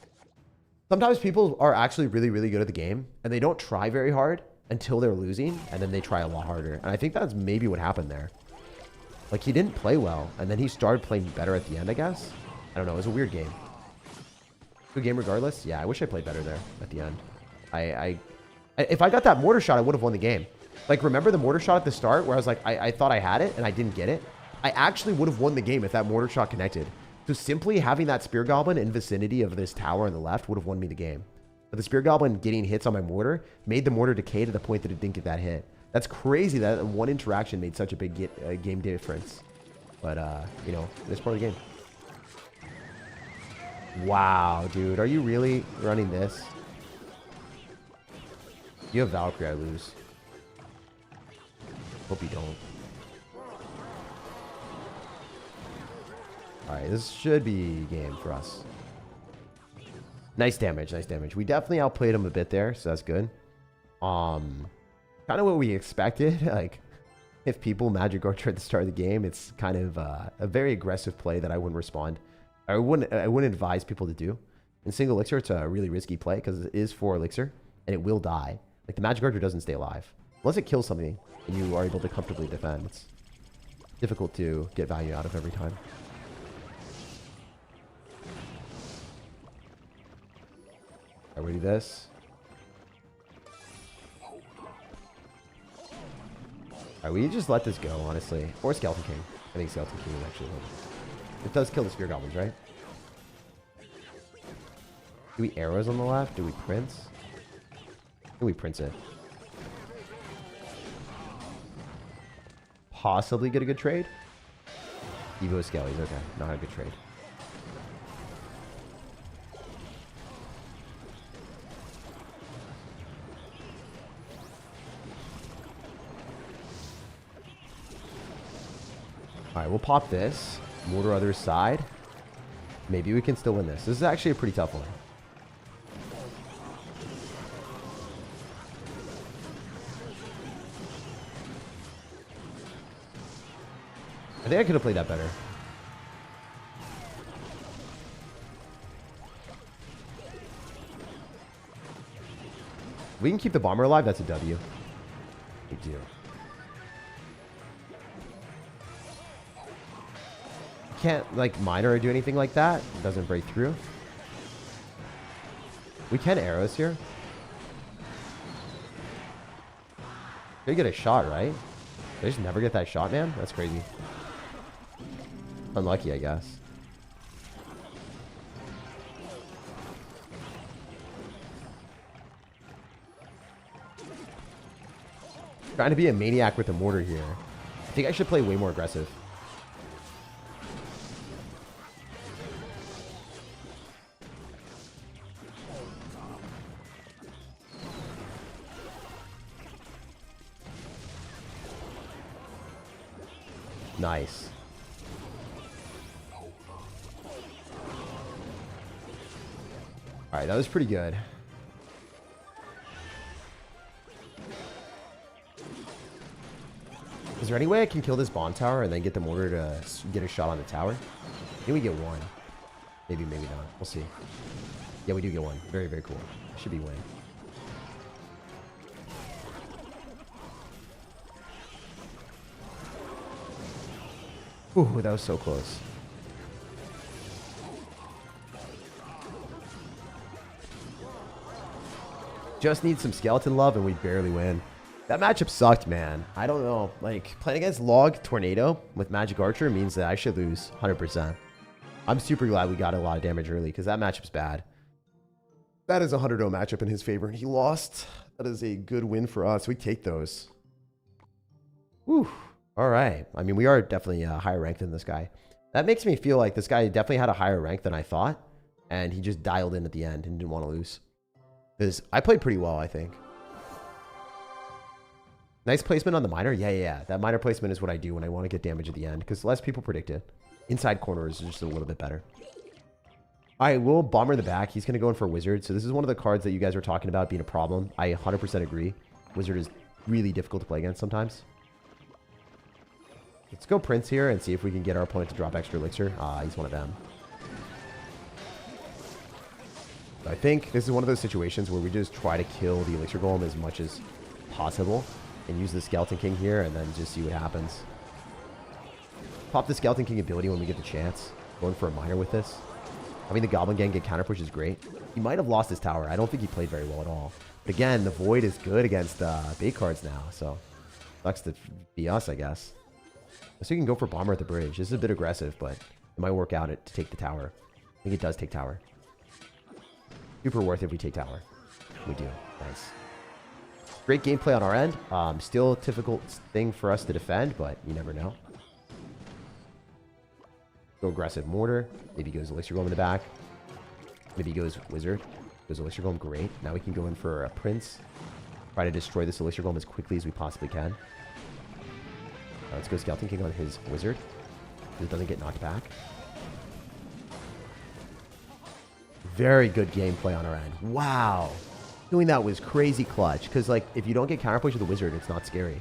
Sometimes people are actually really, really good at the game, and they don't try very hard until they're losing, and then they try a lot harder. And I think that's maybe what happened there. Like, he didn't play well, and then he started playing better at the end, I guess. I don't know. It was a weird game. Good game regardless. Yeah, I wish I played better there at the end. If I got that mortar shot, I would have won the game. Like, remember the mortar shot at the start where I was like, I thought I had it, and I didn't get it? I actually would have won the game if that mortar shot connected. So simply having that spear goblin in vicinity of this tower on the left would have won me the game. But the spear goblin getting hits on my mortar made the mortar decay to the point that it didn't get that hit. That's crazy that one interaction made such a big game difference. But, you know, it's part of the game. Wow, dude. Are you really running this? You have Valkyrie, I lose. Hope you don't. Alright, this should be game for us. Nice damage, nice damage. We definitely outplayed him a bit there, so that's good. Kind of what we expected. Like, if people Magic Archer at the start of the game, it's kind of a very aggressive play that I wouldn't respond. I wouldn't advise people to do. In single elixir, it's a really risky play because it is 4 elixir and it will die. Like, the Magic Archer doesn't stay alive. Unless it kills something and you are able to comfortably defend. It's difficult to get value out of every time. Alright, we do this. Alright, we just let this go, honestly. Or Skeleton King. I think Skeleton King is actually one. It does kill the Spear Goblins, right? Do we arrows on the left? Do we prince? Do we prince it? Possibly get a good trade? Evo Skellies, okay. Not a good trade. Alright, we'll pop this. Mortar other side. Maybe we can still win this. This is actually a pretty tough one. I think I could have played that better. We can keep the bomber alive. That's a W. Big deal. Can't like miner or do anything like that. It doesn't break through. We can arrows here. They get a shot, right? They just never get that shot, man. That's crazy. Unlucky, I guess. Trying to be a maniac with a mortar here. I think I should play way more aggressive. Nice. Alright, that was pretty good. Is there any way I can kill this bond tower and then get the mortar to get a shot on the tower? I think we get one. Maybe, maybe not. We'll see. Yeah, we do get one. Very, very cool. Should be winning. Ooh, that was so close. Just need some skeleton love and we barely win. That matchup sucked, man. I don't know. Like, playing against Log Tornado with Magic Archer means that I should lose 100%. I'm super glad we got a lot of damage early because that matchup's bad. That is a 100-0 matchup in his favor. He lost. That is a good win for us. We take those. Whew. All right. I mean, we are definitely higher ranked than this guy. That makes me feel like this guy definitely had a higher rank than I thought. And he just dialed in at the end and didn't want to lose. Because I played pretty well, I think. Nice placement on the miner. Yeah. That miner placement is what I do when I want to get damage at the end. Because less people predict it. Inside corner is just a little bit better. All right, we'll bomber in the back. He's going to go in for Wizard. So this is one of the cards that you guys were talking about being a problem. I 100% agree. Wizard is really difficult to play against sometimes. Let's go Prince here and see if we can get our opponent to drop extra elixir. He's one of them. I think this is one of those situations where we just try to kill the elixir golem as much as possible and use the Skeleton King here and then just see what happens. Pop the Skeleton King ability when we get the chance. Going for a miner with this. Having the Goblin Gang get counter push is great. He might have lost his tower. I don't think he played very well at all. But again, the Void is good against bait cards now. So sucks to be us, I guess. So you can go for Bomber at the bridge. This is a bit aggressive, but it might work out to take the tower. I think it does take tower. Super worth it if we take tower. We do. Nice. Great gameplay on our end. Still a difficult thing for us to defend, but you never know. Go aggressive mortar. Maybe goes elixir golem in the back. Maybe goes wizard. Goes elixir golem. Great. Now we can go in for a prince. Try to destroy this elixir golem as quickly as we possibly can. Let's go Skeleton King on his wizard. It doesn't get knocked back. Very good gameplay on our end. Wow. Doing that was crazy clutch. Because, like, if you don't get counterpush with the wizard, it's not scary.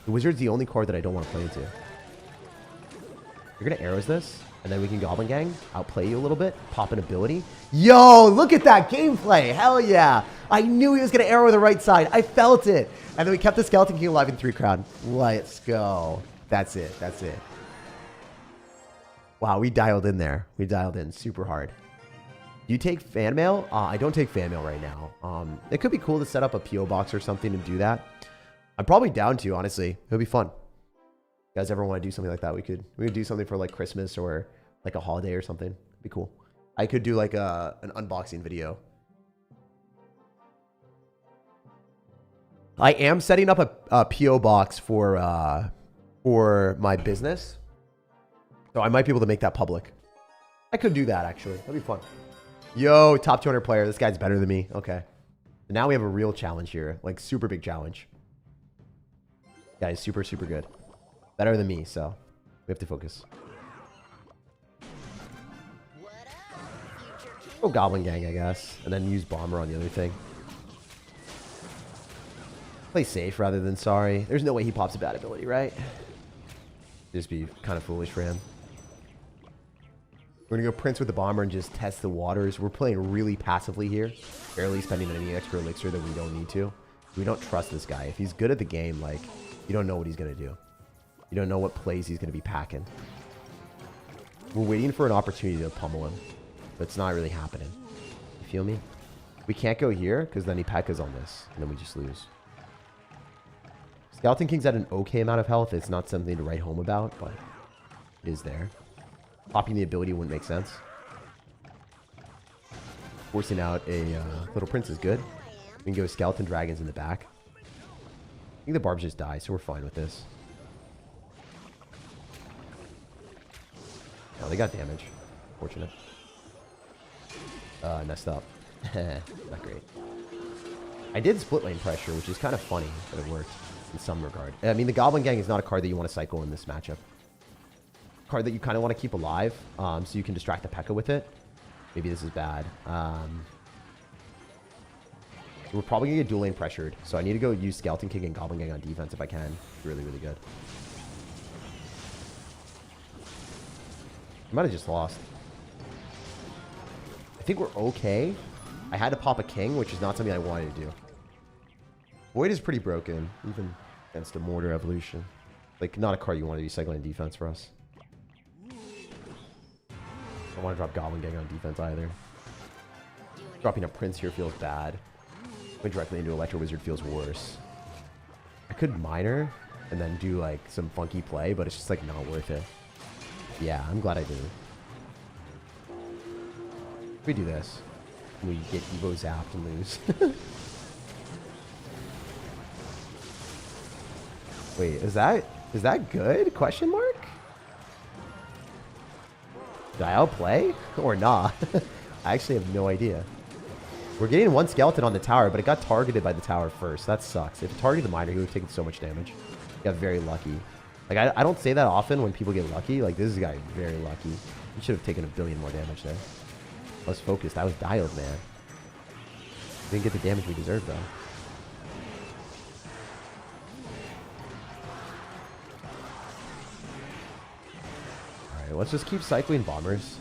The wizard's the only card that I don't want to play into. You're going to arrows this. And then we can Goblin Gang, outplay you a little bit, pop an ability. Yo, look at that gameplay. Hell yeah. I knew he was going to arrow the right side. I felt it. And then we kept the Skeleton King alive in 3 crown. Let's go. That's it. That's it. Wow, we dialed in there. We dialed in super hard. Do you take fan mail? I don't take fan mail right now. It could be cool to set up a P.O. box or something and do that. I'm probably down to, honestly. It would be fun. You guys ever want to do something like that? We could do something for like Christmas or like a holiday or something. It'd be cool. I could do like an unboxing video. I am setting up a P.O. box for my business. So I might be able to make that public. I could do that actually. That'd be fun. Yo, top 200 player. This guy's better than me. Okay. Now we have a real challenge here. Like super big challenge. Guys, super, super good. Better than me, so we have to focus. Go Goblin Gang, I guess. And then use Bomber on the other thing. Play safe rather than sorry. There's no way he pops a bad ability, right? Just be kind of foolish for him. We're going to go Prince with the Bomber and just test the waters. We're playing really passively here. Barely spending any extra elixir that we don't need to. We don't trust this guy. If he's good at the game, like, you don't know what he's going to do. You don't know what plays he's going to be packing. We're waiting for an opportunity to pummel him. But it's not really happening. You feel me? We can't go here because then he P.E.K.K.A.s on this. And then we just lose. Skeleton King's at an okay amount of health. It's not something to write home about, but it is there. Popping the ability wouldn't make sense. Forcing out a little prince is good. We can go Skeleton Dragons in the back. I think the barbs just die, so we're fine with this. Oh, they got damage. Fortunate. Messed up. Not great. I did split lane pressure, which is kind of funny, but it worked in some regard. I mean, the Goblin Gang is not a card that you want to cycle in this matchup. Card that you kind of want to keep alive, so you can distract the P.E.K.K.A. with it. Maybe this is bad. We're probably going to get dual lane pressured, so I need to go use Skeleton King and Goblin Gang on defense if I can. Really, really good. I might have just lost. I think we're okay. I had to pop a king, which is not something I wanted to do. Void is pretty broken, even against a Mortar Evolution. Like, not a card you want to be cycling defense for us. I don't want to drop Goblin Gang on defense either. Dropping a Prince here feels bad. Going directly into Electro Wizard feels worse. I could Miner and then do, like, some funky play, but it's just, like, not worth it. Yeah, I'm glad I did. We do this. We get Evo zapped and lose. Wait, is that good? Question mark? Did I outplay or not? I actually have no idea. We're getting one skeleton on the tower, but it got targeted by the tower first. That sucks. If it targeted the miner, he would have taken so much damage. Got very lucky. Like, I don't say that often when people get lucky. Like, this guy is very lucky. He should have taken a billion more damage there. I was focused. I was dialed, man. Didn't get the damage we deserved, though. Alright, let's just keep cycling bombers.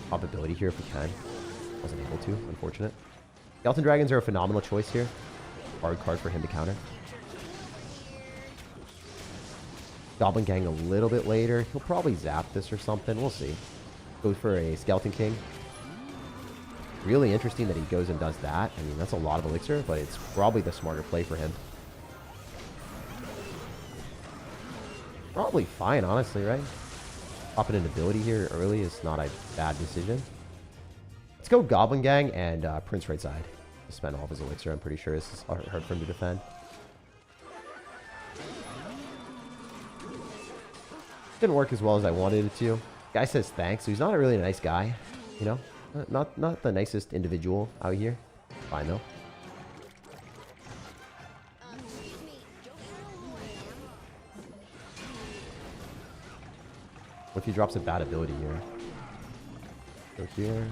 Probability here if we can. Wasn't able to, unfortunate. Skeleton Dragons are a phenomenal choice here. Hard card for him to counter. Goblin Gang a little bit later. He'll probably zap this or something. We'll see. Go for a Skeleton King. Really interesting that he goes and does that. I mean, that's a lot of elixir, but it's probably the smarter play for him. Probably fine, honestly, right? Popping an ability here early is not a bad decision. Let's go Goblin Gang and Prince right side. To spend all of his elixir, I'm pretty sure this is hard for him to defend. Didn't work as well as I wanted it to. Guy says thanks, so he's not a really nice guy, you know? Not the nicest individual out here. Fine though. What if he drops a bad ability here? Go here.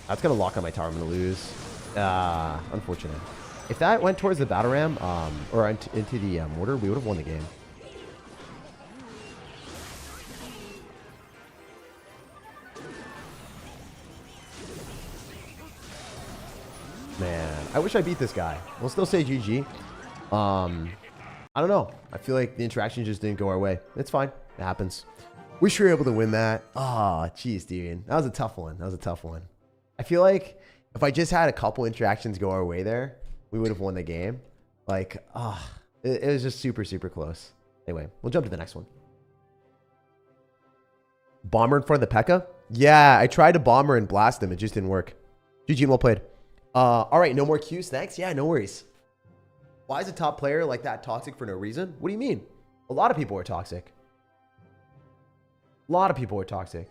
That's going to lock on my tower. I'm going to lose. Unfortunate. If that went towards the battle ram, or into the mortar, we would have won the game. Man, I wish I beat this guy. We'll still say GG. I don't know. I feel like the interaction just didn't go our way. It's fine. It happens. Wish we were able to win that. Ah, jeez, dude. That was a tough one. That was a tough one. I feel like if I just had a couple interactions go our way there, we would have won the game. Like, it was just super, super close. Anyway, we'll jump to the next one. Bomber in front of the P.E.K.K.A? Yeah, I tried to bomber and blast him. It just didn't work. GG, well played. All right, no more Qs. Thanks. Yeah, no worries. Why is a top player like that toxic for no reason? What do you mean? A lot of people are toxic. A lot of people are toxic.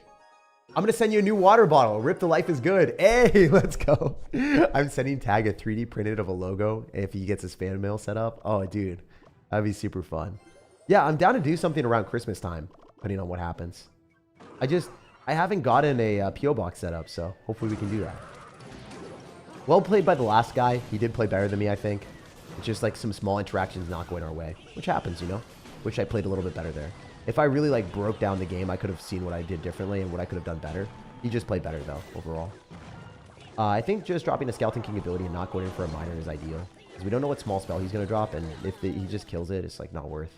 I'm going to send you a new water bottle. Rip the life is good. Hey, let's go. I'm sending Tag a 3D printed of a logo if he gets his fan mail set up. Oh, dude. That'd be super fun. Yeah, I'm down to do something around Christmas time, depending on what happens. I haven't gotten a P.O. box set up, so hopefully we can do that. Well played by the last guy. He did play better than me, I think. It's just like some small interactions not going our way, which happens, you know? Wish I played a little bit better there. If I really like broke down the game, I could have seen what I did differently and what I could have done better. He just played better though, overall. I think just dropping a Skeleton King ability and not going in for a miner is ideal. Because we don't know what small spell he's going to drop, and if he just kills it, it's like not worth.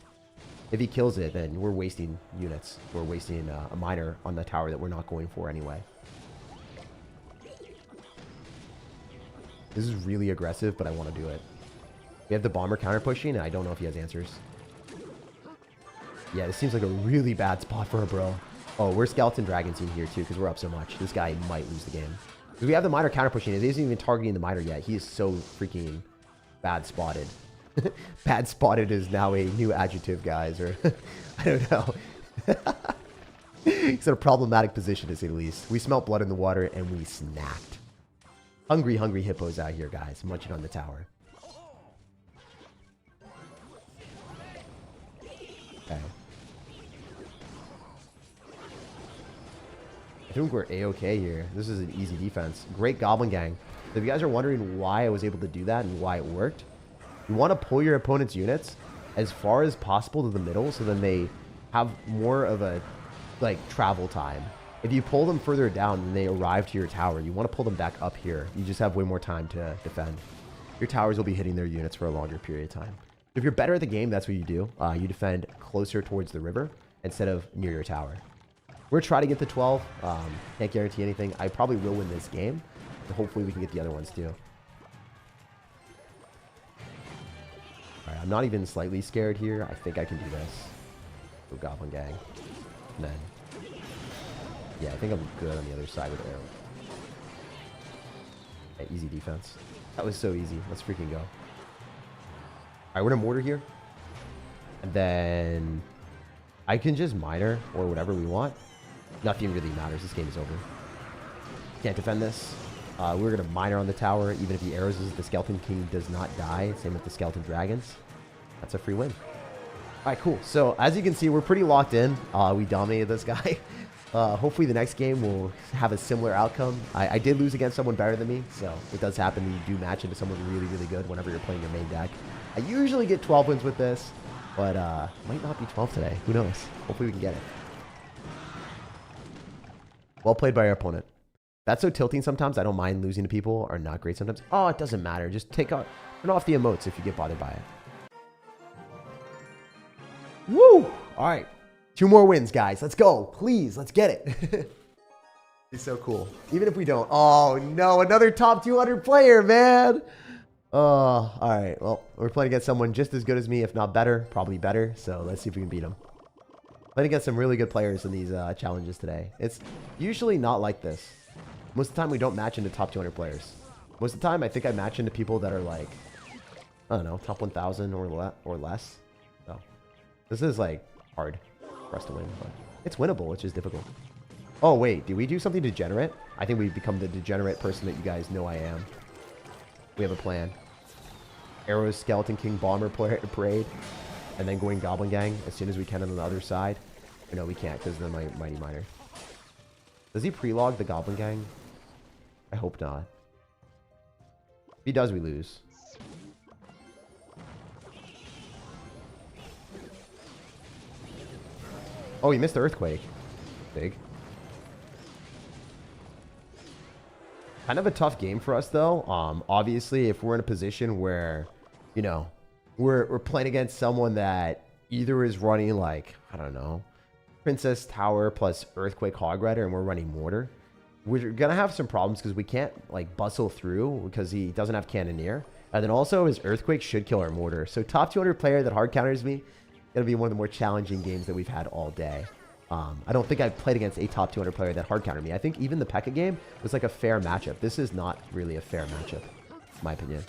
If he kills it, then we're wasting units. We're wasting a miner on the tower that we're not going for anyway. This is really aggressive, but I want to do it. We have the bomber counter pushing, and I don't know if he has answers. Yeah, this seems like a really bad spot for a bro. Oh, we're Skeleton Dragons in here too, because we're up so much. This guy might lose the game. Because we have the miner counter pushing. It isn't even targeting the miner yet. He is so freaking bad spotted. Bad spotted is now a new adjective, guys. Or I don't know. It's a problematic position, to say the least. We smelt blood in the water, and we snacked. Hungry, hungry hippos out here, guys. Munching on the tower. Okay. I think we're A-okay here. This is an easy defense. Great Goblin Gang. So if you guys are wondering why I was able to do that and why it worked, you want to pull your opponent's units as far as possible to the middle so then they have more of a like travel time. If you pull them further down and they arrive to your tower, you want to pull them back up here. You just have way more time to defend. Your towers will be hitting their units for a longer period of time. If you're better at the game, that's what you do. You defend closer towards the river instead of near your tower. We're trying to get the 12. Can't guarantee anything. I probably will win this game. But hopefully we can get the other ones too. Alright, I'm not even slightly scared here. I think I can do this. Go Goblin Gang. And then... yeah, I think I'm good on the other side with arrow. Okay, easy defense. That was so easy. Let's freaking go. All right, we're gonna mortar here. And then I can just miner or whatever we want. Nothing really matters. This game is over. Can't defend this. We're going to miner on the tower. Even if he arrows us, the Skeleton King does not die. Same with the Skeleton Dragons. That's a free win. All right, cool. So as you can see, we're pretty locked in. We dominated this guy. Hopefully the next game will have a similar outcome. I did lose against someone better than me, so it does happen. You do match into someone really, really good whenever you're playing your main deck. I usually get 12 wins with this, but might not be 12 today. Who knows? Hopefully we can get it. Well played by our opponent. That's so tilting sometimes. I don't mind losing to people are not great sometimes. Oh, it doesn't matter. Just turn off the emotes if you get bothered by it. Woo! All right. 2 more wins, guys. Let's go. Please, let's get it. It's so cool. Even if we don't. Oh, no. Another top 200 player, man. Oh, all right. Well, we're playing against someone just as good as me, if not better. Probably better. So let's see if we can beat him. Playing against some really good players in these challenges today. It's usually not like this. Most of the time, we don't match into top 200 players. Most of the time, I think I match into people that are like, I don't know, top 1,000 or less. So this is like hard for us to win, but it's winnable. It's just difficult. Oh, wait. Did we do something degenerate? I think we've become the degenerate person that you guys know I am. We have a plan. Arrows, Skeleton King, Bomber Parade, and then going Goblin Gang as soon as we can on the other side. Or no, we can't because of the Mighty Miner. Does he pre-log the Goblin Gang? I hope not. If he does, we lose. Oh, he missed the Earthquake. Big. Kind of a tough game for us, though. Obviously, if we're in a position where, you know, we're playing against someone that either is running, like, I don't know, Princess Tower plus Earthquake Hog Rider, and we're running Mortar, we're going to have some problems because we can't, like, bustle through because he doesn't have Cannoneer. And then also, his Earthquake should kill our Mortar. So, top 200 player that hard counters me, going to be one of the more challenging games that we've had all day. I don't think I've played against a top 200 player that hard countered me. I think even the P.E.K.K.A game was like a fair matchup. This is not really a fair matchup, in my opinion.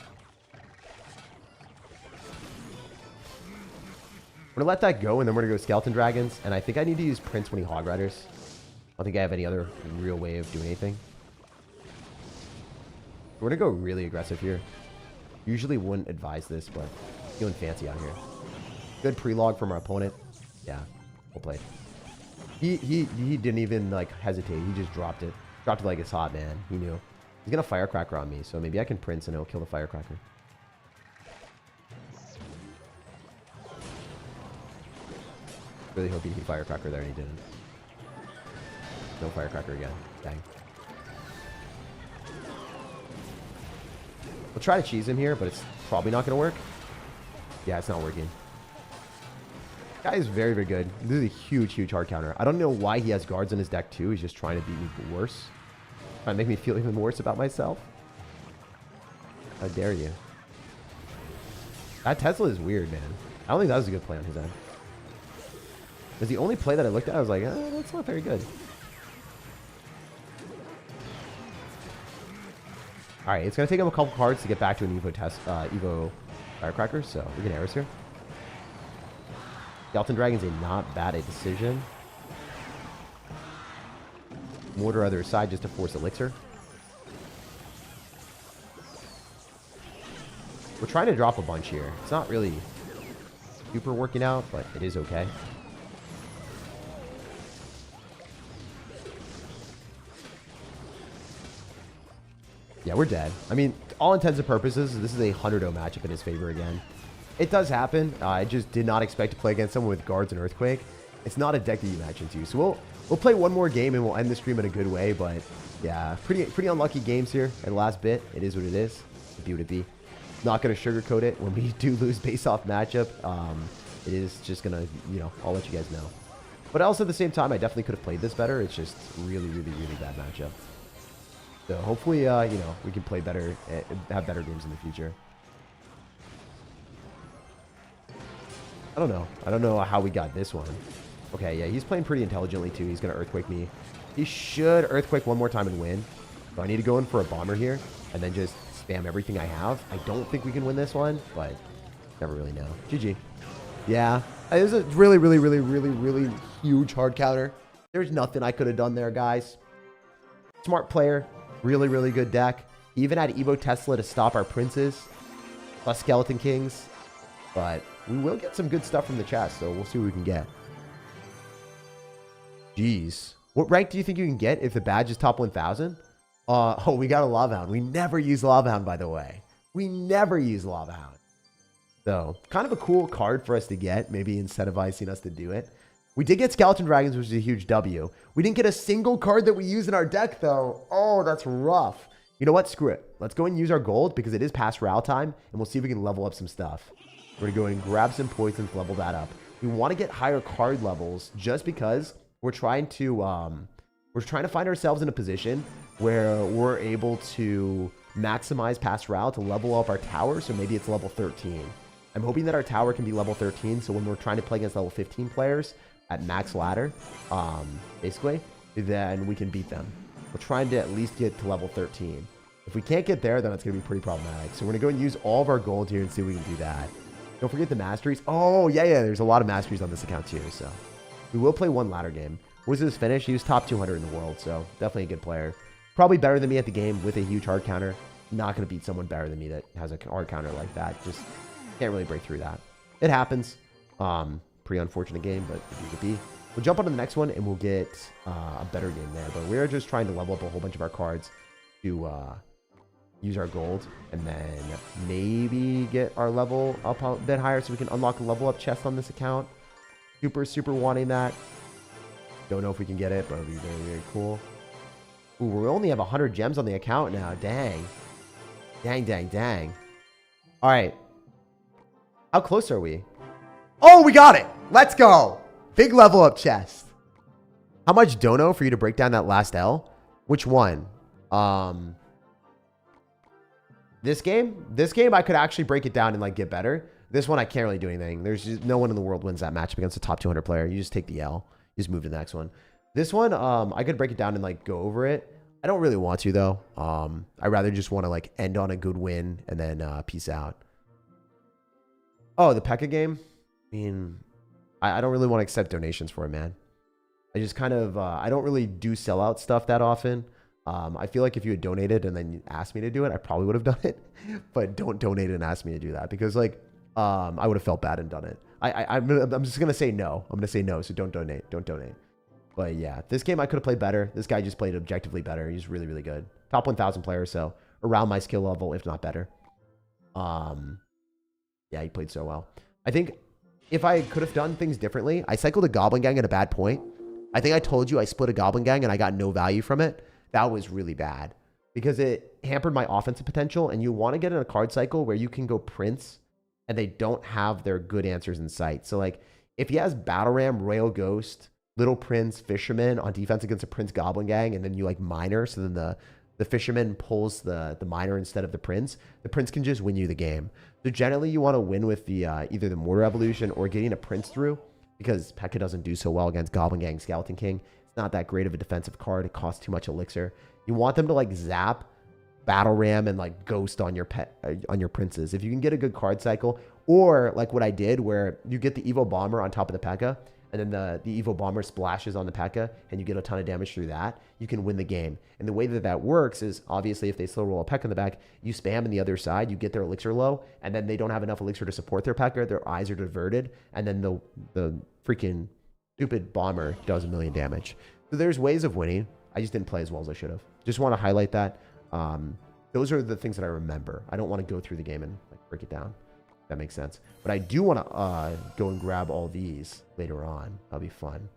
We're going to let that go, and then we're going to go Skeleton Dragons. And I think I need to use Prince when he Hog Riders. I don't think I have any other real way of doing anything. We're going to go really aggressive here. Usually wouldn't advise this, but feeling fancy out here. Good pre-log from our opponent. Yeah, well played. He didn't even, like, hesitate. He just dropped it. Dropped it like it's hot, man. He knew. He's going to Firecracker on me, so maybe I can Prince and it'll kill the Firecracker. Really hope he could Firecracker there, and he didn't. No Firecracker again. Dang. We'll try to cheese him here, but it's probably not going to work. Yeah, it's not working. Guy is very, very good. This is a huge, huge hard counter. I don't know why he has guards in his deck, too. He's just trying to beat me worse. Trying to make me feel even worse about myself. How dare you? That Tesla is weird, man. I don't think that was a good play on his end. It was the only play that I looked at. I was like, that's not very good. All right, it's going to take him a couple cards to get back to an Evo Firecracker, so we can arrows here. Skeleton Dragon's a not bad a decision. Mortar other side just to force Elixir. We're trying to drop a bunch here. It's not really super working out, but it is okay. Yeah, we're dead. I mean, all intents and purposes, this is a 100-0 matchup in his favor again. It does happen. I just did not expect to play against someone with guards and Earthquake. It's not a deck that you match into. So we'll play one more game and we'll end the stream in a good way. But yeah, pretty unlucky games here at the last bit. It is what it is. It'd be what it be. Not going to sugarcoat it. When we do lose base off matchup, it is just going to, you know, I'll let you guys know. But also at the same time, I definitely could have played this better. It's just really, really, really bad matchup. So hopefully, you know, we can play better, have better games in the future. I don't know. I don't know how we got this one. Okay, yeah, he's playing pretty intelligently, too. He's going to Earthquake me. He should Earthquake one more time and win. So I need to go in for a Bomber here and then just spam everything I have. I don't think we can win this one, but never really know. GG. Yeah, it was a really, really, really, really, really huge hard counter. There's nothing I could have done there, guys. Smart player. Really, really good deck. Even had Evo Tesla to stop our princes. Plus Skeleton Kings. But we will get some good stuff from the chest, so we'll see what we can get. Jeez. What rank do you think you can get if the badge is top 1,000? Oh, we got a Lava Hound. We never use Lava Hound, by the way. We never use Lava Hound. So, kind of a cool card for us to get. Maybe incentivizing us to do it. We did get Skeleton Dragons, which is a huge W. We didn't get a single card that we use in our deck, though. Oh, that's rough. You know what? Screw it. Let's go and use our gold because it is past Row time, and we'll see if we can level up some stuff. We're going to go and grab some poisons, level that up. We want to get higher card levels just because we're trying to find ourselves in a position where we're able to maximize past Row to level up our tower, so maybe it's level 13. I'm hoping that our tower can be level 13, so when we're trying to play against level 15 players at max ladder, basically, then we can beat them. We're trying to at least get to level 13. If we can't get there, then it's going to be pretty problematic. So we're going to go and use all of our gold here and see if we can do that. Don't forget the masteries. Oh, yeah, there's a lot of masteries on this account too, so we will play one ladder game. What's his finish? He was top 200 in the world, so definitely a good player. Probably better than me at the game with a huge hard counter. Not going to beat someone better than me that has a hard counter like that. Just can't really break through that. It happens. Pretty unfortunate game, but it could be. We'll jump on to the next one and we'll get a better game there. But we're just trying to level up a whole bunch of our cards to use our gold and then maybe get our level up a bit higher so we can unlock a level up chest on this account. Super wanting that. Don't know if we can get it, but it'll be very, very cool. Ooh, we only have 100 gems on the account now. Dang. Dang. All right. How close are we? Oh, we got it. Let's go. Big level up chest. How much dono for you to break down that last L? Which one? This game I could actually break it down and like get better. This one I can't really do anything. There's just no one in the world wins that matchup against a top 200 player. You just take the L. You just move to the next one. This one, I could break it down and like go over it. I don't really want to though. I rather just want to like end on a good win and then peace out. Oh, the P.E.K.K.A game. I mean, I don't really want to accept donations for it, man. I just kind of I don't really do sellout stuff that often. I feel like if you had donated and then you asked me to do it, I probably would have done it. But don't donate and ask me to do that because like I would have felt bad and done it. I'm just gonna say no. I'm gonna say no. So don't donate. Don't donate. But yeah, this game I could have played better. This guy just played objectively better. He's really, really good. Top 1,000 player, so around my skill level, if not better. Yeah, he played so well. I think if I could have done things differently, I cycled a Goblin Gang at a bad point. I think I told you I split a Goblin Gang and I got no value from it. That was really bad because it hampered my offensive potential. And you want to get in a card cycle where you can go Prince and they don't have their good answers in sight. So like if he has Battle Ram, Royal Ghost, Little Prince, Fisherman on defense against a Prince Goblin Gang, and then you like Miner, so then the Fisherman pulls the Miner instead of the Prince can just win you the game. So generally you want to win with the either the Mortar Evolution or getting a Prince through because P.E.K.K.A doesn't do so well against Goblin Gang, Skeleton King. It's not that great of a defensive card. It costs too much elixir. You want them to like zap, Battle Ram, and like Ghost on your Princes. If you can get a good card cycle, or like what I did where you get the Evo Bomber on top of the P.E.K.K.A, and then the Evo Bomber splashes on the P.E.K.K.A, and you get a ton of damage through that, you can win the game. And the way that that works is, obviously, if they slow roll a P.E.K.K.A in the back, you spam in the other side, you get their elixir low, and then they don't have enough elixir to support their P.E.K.K.A, their eyes are diverted, and then the freaking stupid Bomber does 1 million damage. So there's ways of winning. I just didn't play as well as I should have. Just want to highlight that. Those are the things that I remember. I don't want to go through the game and like break it down. That makes sense. But I do want to go and grab all these later on. That'll be fun.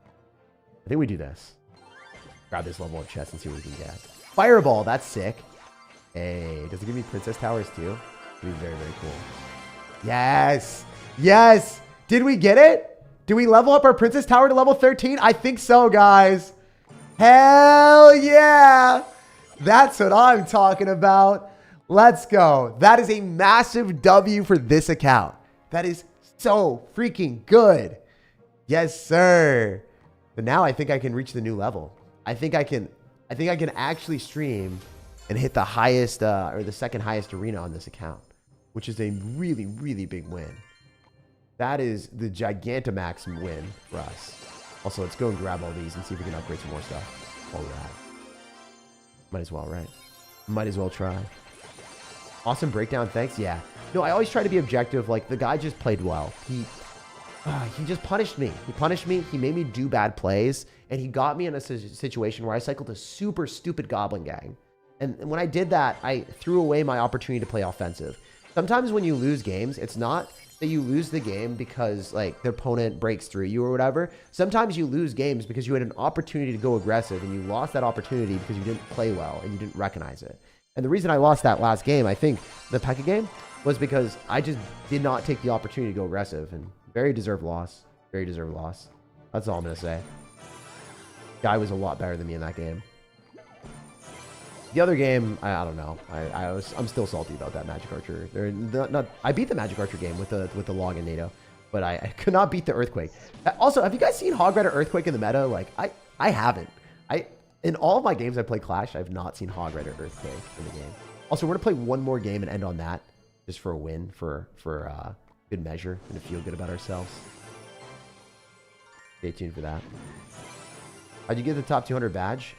I think we do this. Grab this level of chest and see what we can get. Fireball, that's sick. Hey, does it give me Princess Towers too? It'd be very, very cool. Yes. Yes. Did we get it? Did we level up our Princess Tower to level 13? I think so, guys. Hell yeah. That's what I'm talking about. Let's go. That is a massive W for this account. That is so freaking good. Yes, sir. But now I think I can reach the new level. I think I can actually stream and hit the highest, or the second highest arena on this account, which is a really, really big win. That is the Gigantamax win for us. Also, let's go and grab all these and see if we can upgrade some more stuff while we're at it. Might as well, right? Might as well try. Awesome breakdown, thanks. Yeah. No, I always try to be objective. Like, the guy just played well. He just punished me. He punished me. He made me do bad plays. And he got me in a situation where I cycled a super stupid Goblin Gang. And when I did that, I threw away my opportunity to play offensive. Sometimes when you lose games, it's not that you lose the game because, like, the opponent breaks through you or whatever. Sometimes you lose games because you had an opportunity to go aggressive and you lost that opportunity because you didn't play well and you didn't recognize it. And the reason I lost that last game, I think, the P.E.K.K.A game, was because I just did not take the opportunity to go aggressive. And very deserved loss. Very deserved loss. That's all I'm going to say. Guy was a lot better than me in that game. The other game, I don't know. I'm still salty about that Magic Archer. I beat the Magic Archer game with the log and NATO, but I could not beat the Earthquake. Also, have you guys seen Hog Rider Earthquake in the meta? Like, I haven't. In all of my games I play Clash, I've not seen Hog Rider Earthquake in the game. Also, we're gonna play one more game and end on that, just for a win, for good measure, and to feel good about ourselves. Stay tuned for that. How'd you get the top 200 badge?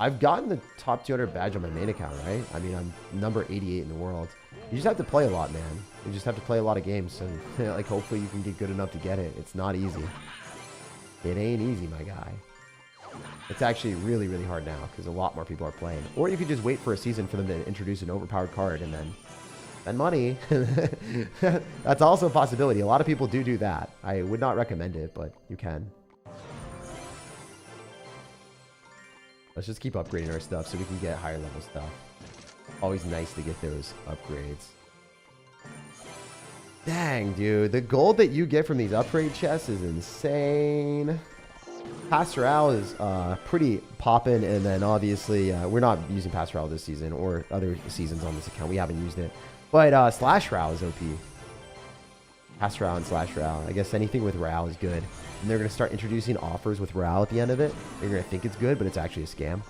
I've gotten the top 200 badge on my main account, right? I mean, I'm number 88 in the world. You just have to play a lot, man. You just have to play a lot of games, and like, hopefully you can get good enough to get it. It's not easy. It ain't easy, my guy. It's actually really, really hard now because a lot more people are playing. Or you could just wait for a season for them to introduce an overpowered card and then spend money. That's also a possibility. A lot of people do that. I would not recommend it, but you can. Let's just keep upgrading our stuff so we can get higher level stuff. Always nice to get those upgrades. Dang, dude. The gold that you get from these upgrade chests is insane. Clash Royale is pretty poppin', and then obviously we're not using Clash Royale this season or other seasons on this account. We haven't used it. But Slash Royale is OP. Clash Royale and Slash Royale. I guess anything with Royale is good. And they're going to start introducing offers with Royale at the end of it. You're going to think it's good, but it's actually a scam.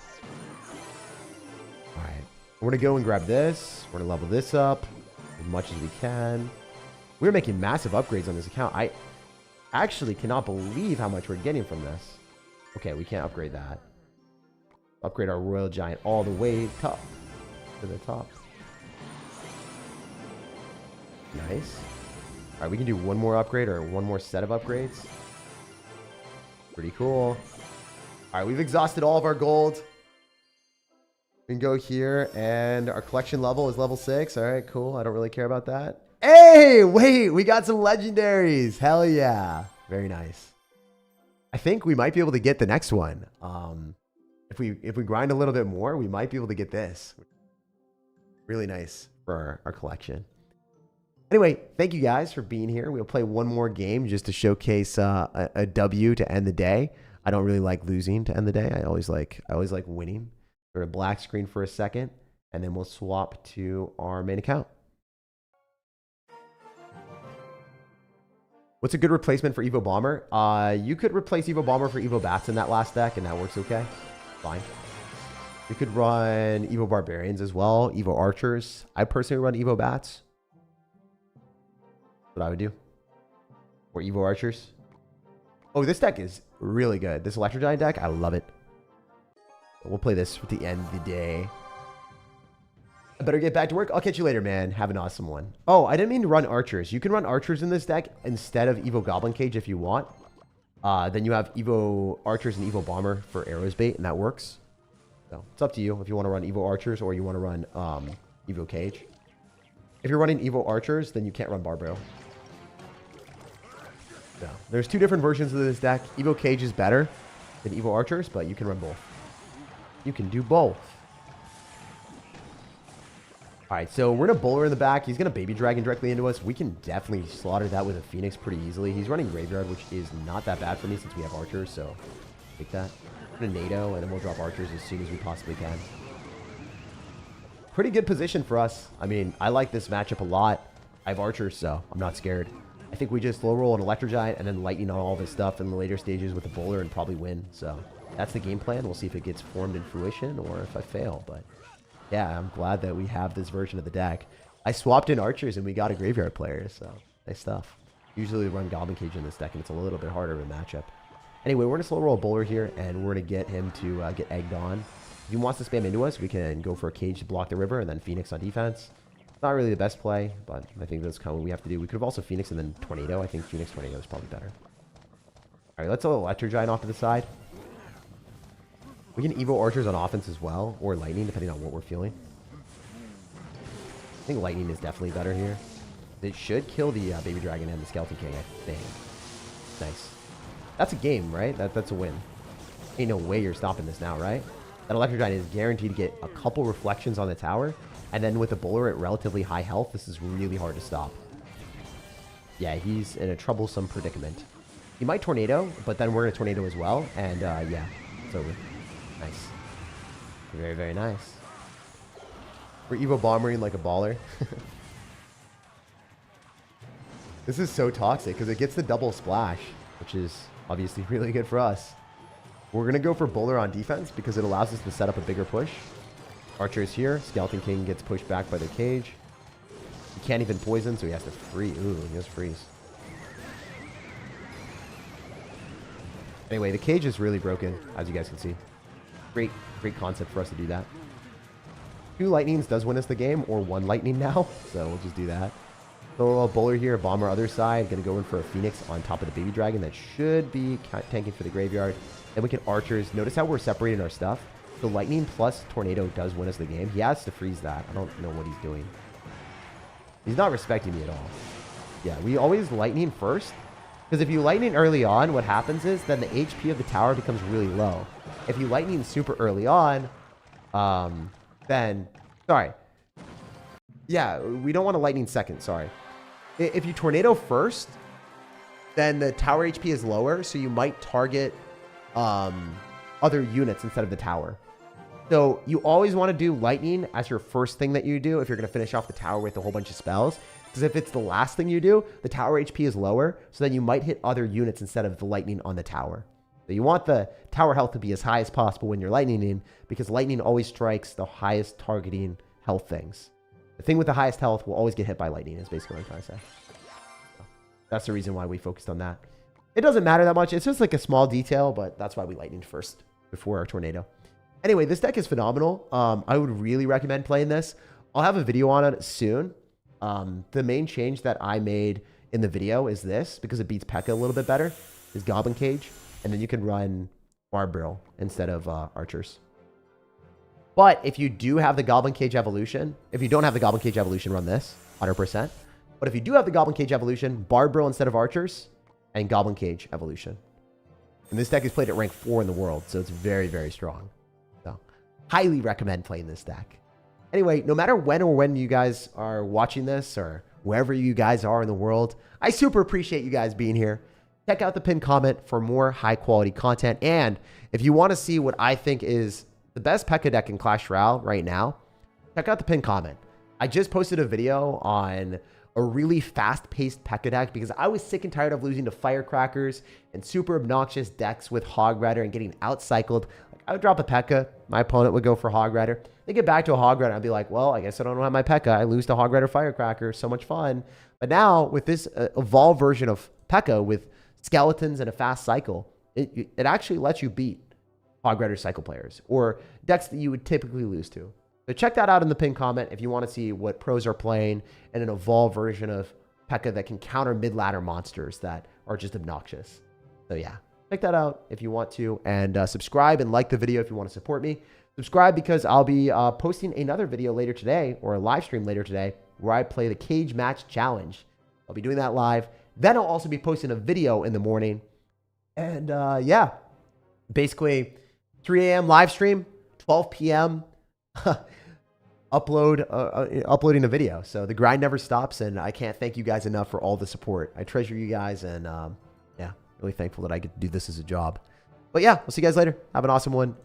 Alright. We're going to go and grab this. We're going to level this up as much as we can. We're making massive upgrades on this account. I actually cannot believe how much we're getting from this. Okay, we can't upgrade that. Upgrade our Royal Giant all the way to the top. Nice. Alright, we can do one more upgrade or one more set of upgrades. Pretty cool. Alright, we've exhausted all of our gold. We can go here, and our collection level is level 6. Alright, cool. I don't really care about that. Hey, wait, we got some legendaries. Hell yeah. Very nice. I think we might be able to get the next one. If we grind a little bit more, we might be able to get this. Really nice for our collection. Anyway, thank you guys for being here. We'll play one more game just to showcase a W to end the day. I don't really like losing to end the day. I always like winning. We're a black screen for a second, and then we'll swap to our main account. What's a good replacement for Evo Bomber? You could replace Evo Bomber for Evo Bats in that last deck, and that works okay. Fine. You could run Evo Barbarians as well, Evo Archers. I personally run Evo Bats. What I would do. Or Evo Archers. Oh, this deck is really good. This Electro Giant deck, I love it. We'll play this at the end of the day. I better get back to work. I'll catch you later, man. Have an awesome one. Oh, I didn't mean to run Archers. You can run Archers in this deck instead of Evo Goblin Cage if you want. Then you have Evo Archers and Evo Bomber for Arrows Bait, and that works. So it's up to you if you want to run Evo Archers or you want to run Evo Cage. If you're running Evo Archers, then you can't run Barbaro. So there's two different versions of this deck. Evo Cage is better than Evo Archers, but you can run both. You can do both. Alright, so we're going to Bowler in the back. He's going to Baby Dragon directly into us. We can definitely slaughter that with a Phoenix pretty easily. He's running Graveyard, which is not that bad for me since we have Archers, so take that. We're going to NATO, and then we'll drop Archers as soon as we possibly can. Pretty good position for us. I mean, I like this matchup a lot. I have Archers, so I'm not scared. I think we just low roll an Electro Giant and then Lightning on all this stuff in the later stages with the Bowler and probably win, so that's the game plan. We'll see if it gets formed in fruition or if I fail. But yeah, I'm glad that we have this version of the deck. I swapped in archers and we got a graveyard player, so nice stuff. Usually we run Goblin Cage in this deck and it's a little bit harder of a matchup. Anyway, we're going to slow roll a bowler here and we're going to get him to get egged on. If he wants to spam into us, we can go for a cage to block the river and then Phoenix on defense. Not really the best play, but I think that's kind of what we have to do. We could have also Phoenix and then Tornado. I think Phoenix Tornado is probably better. All right, let's throw Electro Giant off to the side. We can Evo Archers on offense as well, or Lightning, depending on what we're feeling. I think Lightning is definitely better here. It should kill the Baby Dragon and the Skeleton King, I think. Nice. That's a game, right? That's a win. Ain't no way you're stopping this now, right? That Electro Giant is guaranteed to get a couple reflections on the tower. And then with a bowler at relatively high health, this is really hard to stop. Yeah, he's in a troublesome predicament. He might Tornado, but then we're going to Tornado as well. And yeah, it's over. Nice. Very, very nice. We're Evo Bombering like a baller. This is so toxic because it gets the double splash, which is obviously really good for us. We're going to go for bowler on defense because it allows us to set up a bigger push. Archer is here. Skeleton King gets pushed back by the cage. He can't even poison, so he has to freeze. Ooh, he has freeze. Anyway, the cage is really broken, as you guys can see. Great concept for us to do that. 2 lightnings does win us the game, or 1 lightning now, so we'll just do that. So a bowler here, bomber other side. Going to go in for a Phoenix on top of the Baby Dragon. That should be tanking for the graveyard. Then we can Archers. Notice how we're separating our stuff. The Lightning plus Tornado does win us the game. He has to freeze that. I don't know what he's doing. He's not respecting me at all. Yeah, we always Lightning first. Because if you Lightning early on, what happens is then the HP of the tower becomes really low. If you Lightning super early on, then... Sorry. Yeah, we don't want to Lightning second, sorry. If you Tornado first, then the tower HP is lower, so you might target other units instead of the tower. So you always want to do Lightning as your first thing that you do if you're going to finish off the tower with a whole bunch of spells. Because if it's the last thing you do, the tower HP is lower, so then you might hit other units instead of the Lightning on the tower. So you want the tower health to be as high as possible when you're Lightning, because Lightning always strikes the highest targeting health things. The thing with the highest health will always get hit by Lightning, is basically what I'm trying to say. So that's the reason why we focused on that. It doesn't matter that much. It's just like a small detail, but that's why we Lightning first before our Tornado. Anyway, this deck is phenomenal. I would really recommend playing this. I'll have a video on it soon. The main change that I made in the video is this, because it beats P.E.K.K.A. a little bit better, is Goblin Cage. And then you can run Barbarrel instead of Archers. But if you do have the Goblin Cage Evolution, if you don't have the Goblin Cage Evolution, run this, 100%. But if you do have the Goblin Cage Evolution, Barbarrel instead of Archers, and Goblin Cage Evolution. And this deck is played at rank 4 in the world, so it's very, very strong. So, highly recommend playing this deck. Anyway, no matter when you guys are watching this, or wherever you guys are in the world, I super appreciate you guys being here. Check out the pinned comment for more high-quality content. And if you want to see what I think is the best P.E.K.K.A. deck in Clash Royale right now, check out the pinned comment. I just posted a video on a really fast-paced P.E.K.K.A. deck because I was sick and tired of losing to Firecrackers and super obnoxious decks with Hog Rider and getting outcycled. Like, I would drop a P.E.K.K.A., my opponent would go for Hog Rider. They get back to a Hog Rider, I'd be like, well, I guess I don't have my P.E.K.K.A. I lose to Hog Rider Firecracker. So much fun. But now, with this evolved version of P.E.K.K.A. with skeletons and a fast cycle, it actually lets you beat Hog Rider cycle players or decks that you would typically lose to. So check that out in the pinned comment if you want to see what pros are playing and an evolved version of P.E.K.K.A. that can counter mid-ladder monsters that are just obnoxious. So yeah, check that out if you want to, and subscribe and like the video if you want to support me. Subscribe because I'll be posting another video later today, or a live stream later today, where I play the Cage Match Challenge. I'll be doing that live. Then I'll also be posting a video in the morning. And yeah, basically 3 a.m. live stream, 12 p.m. uploading a video. So the grind never stops, and I can't thank you guys enough for all the support. I treasure you guys, and yeah, really thankful that I get to do this as a job. But yeah, we'll see you guys later. Have an awesome one.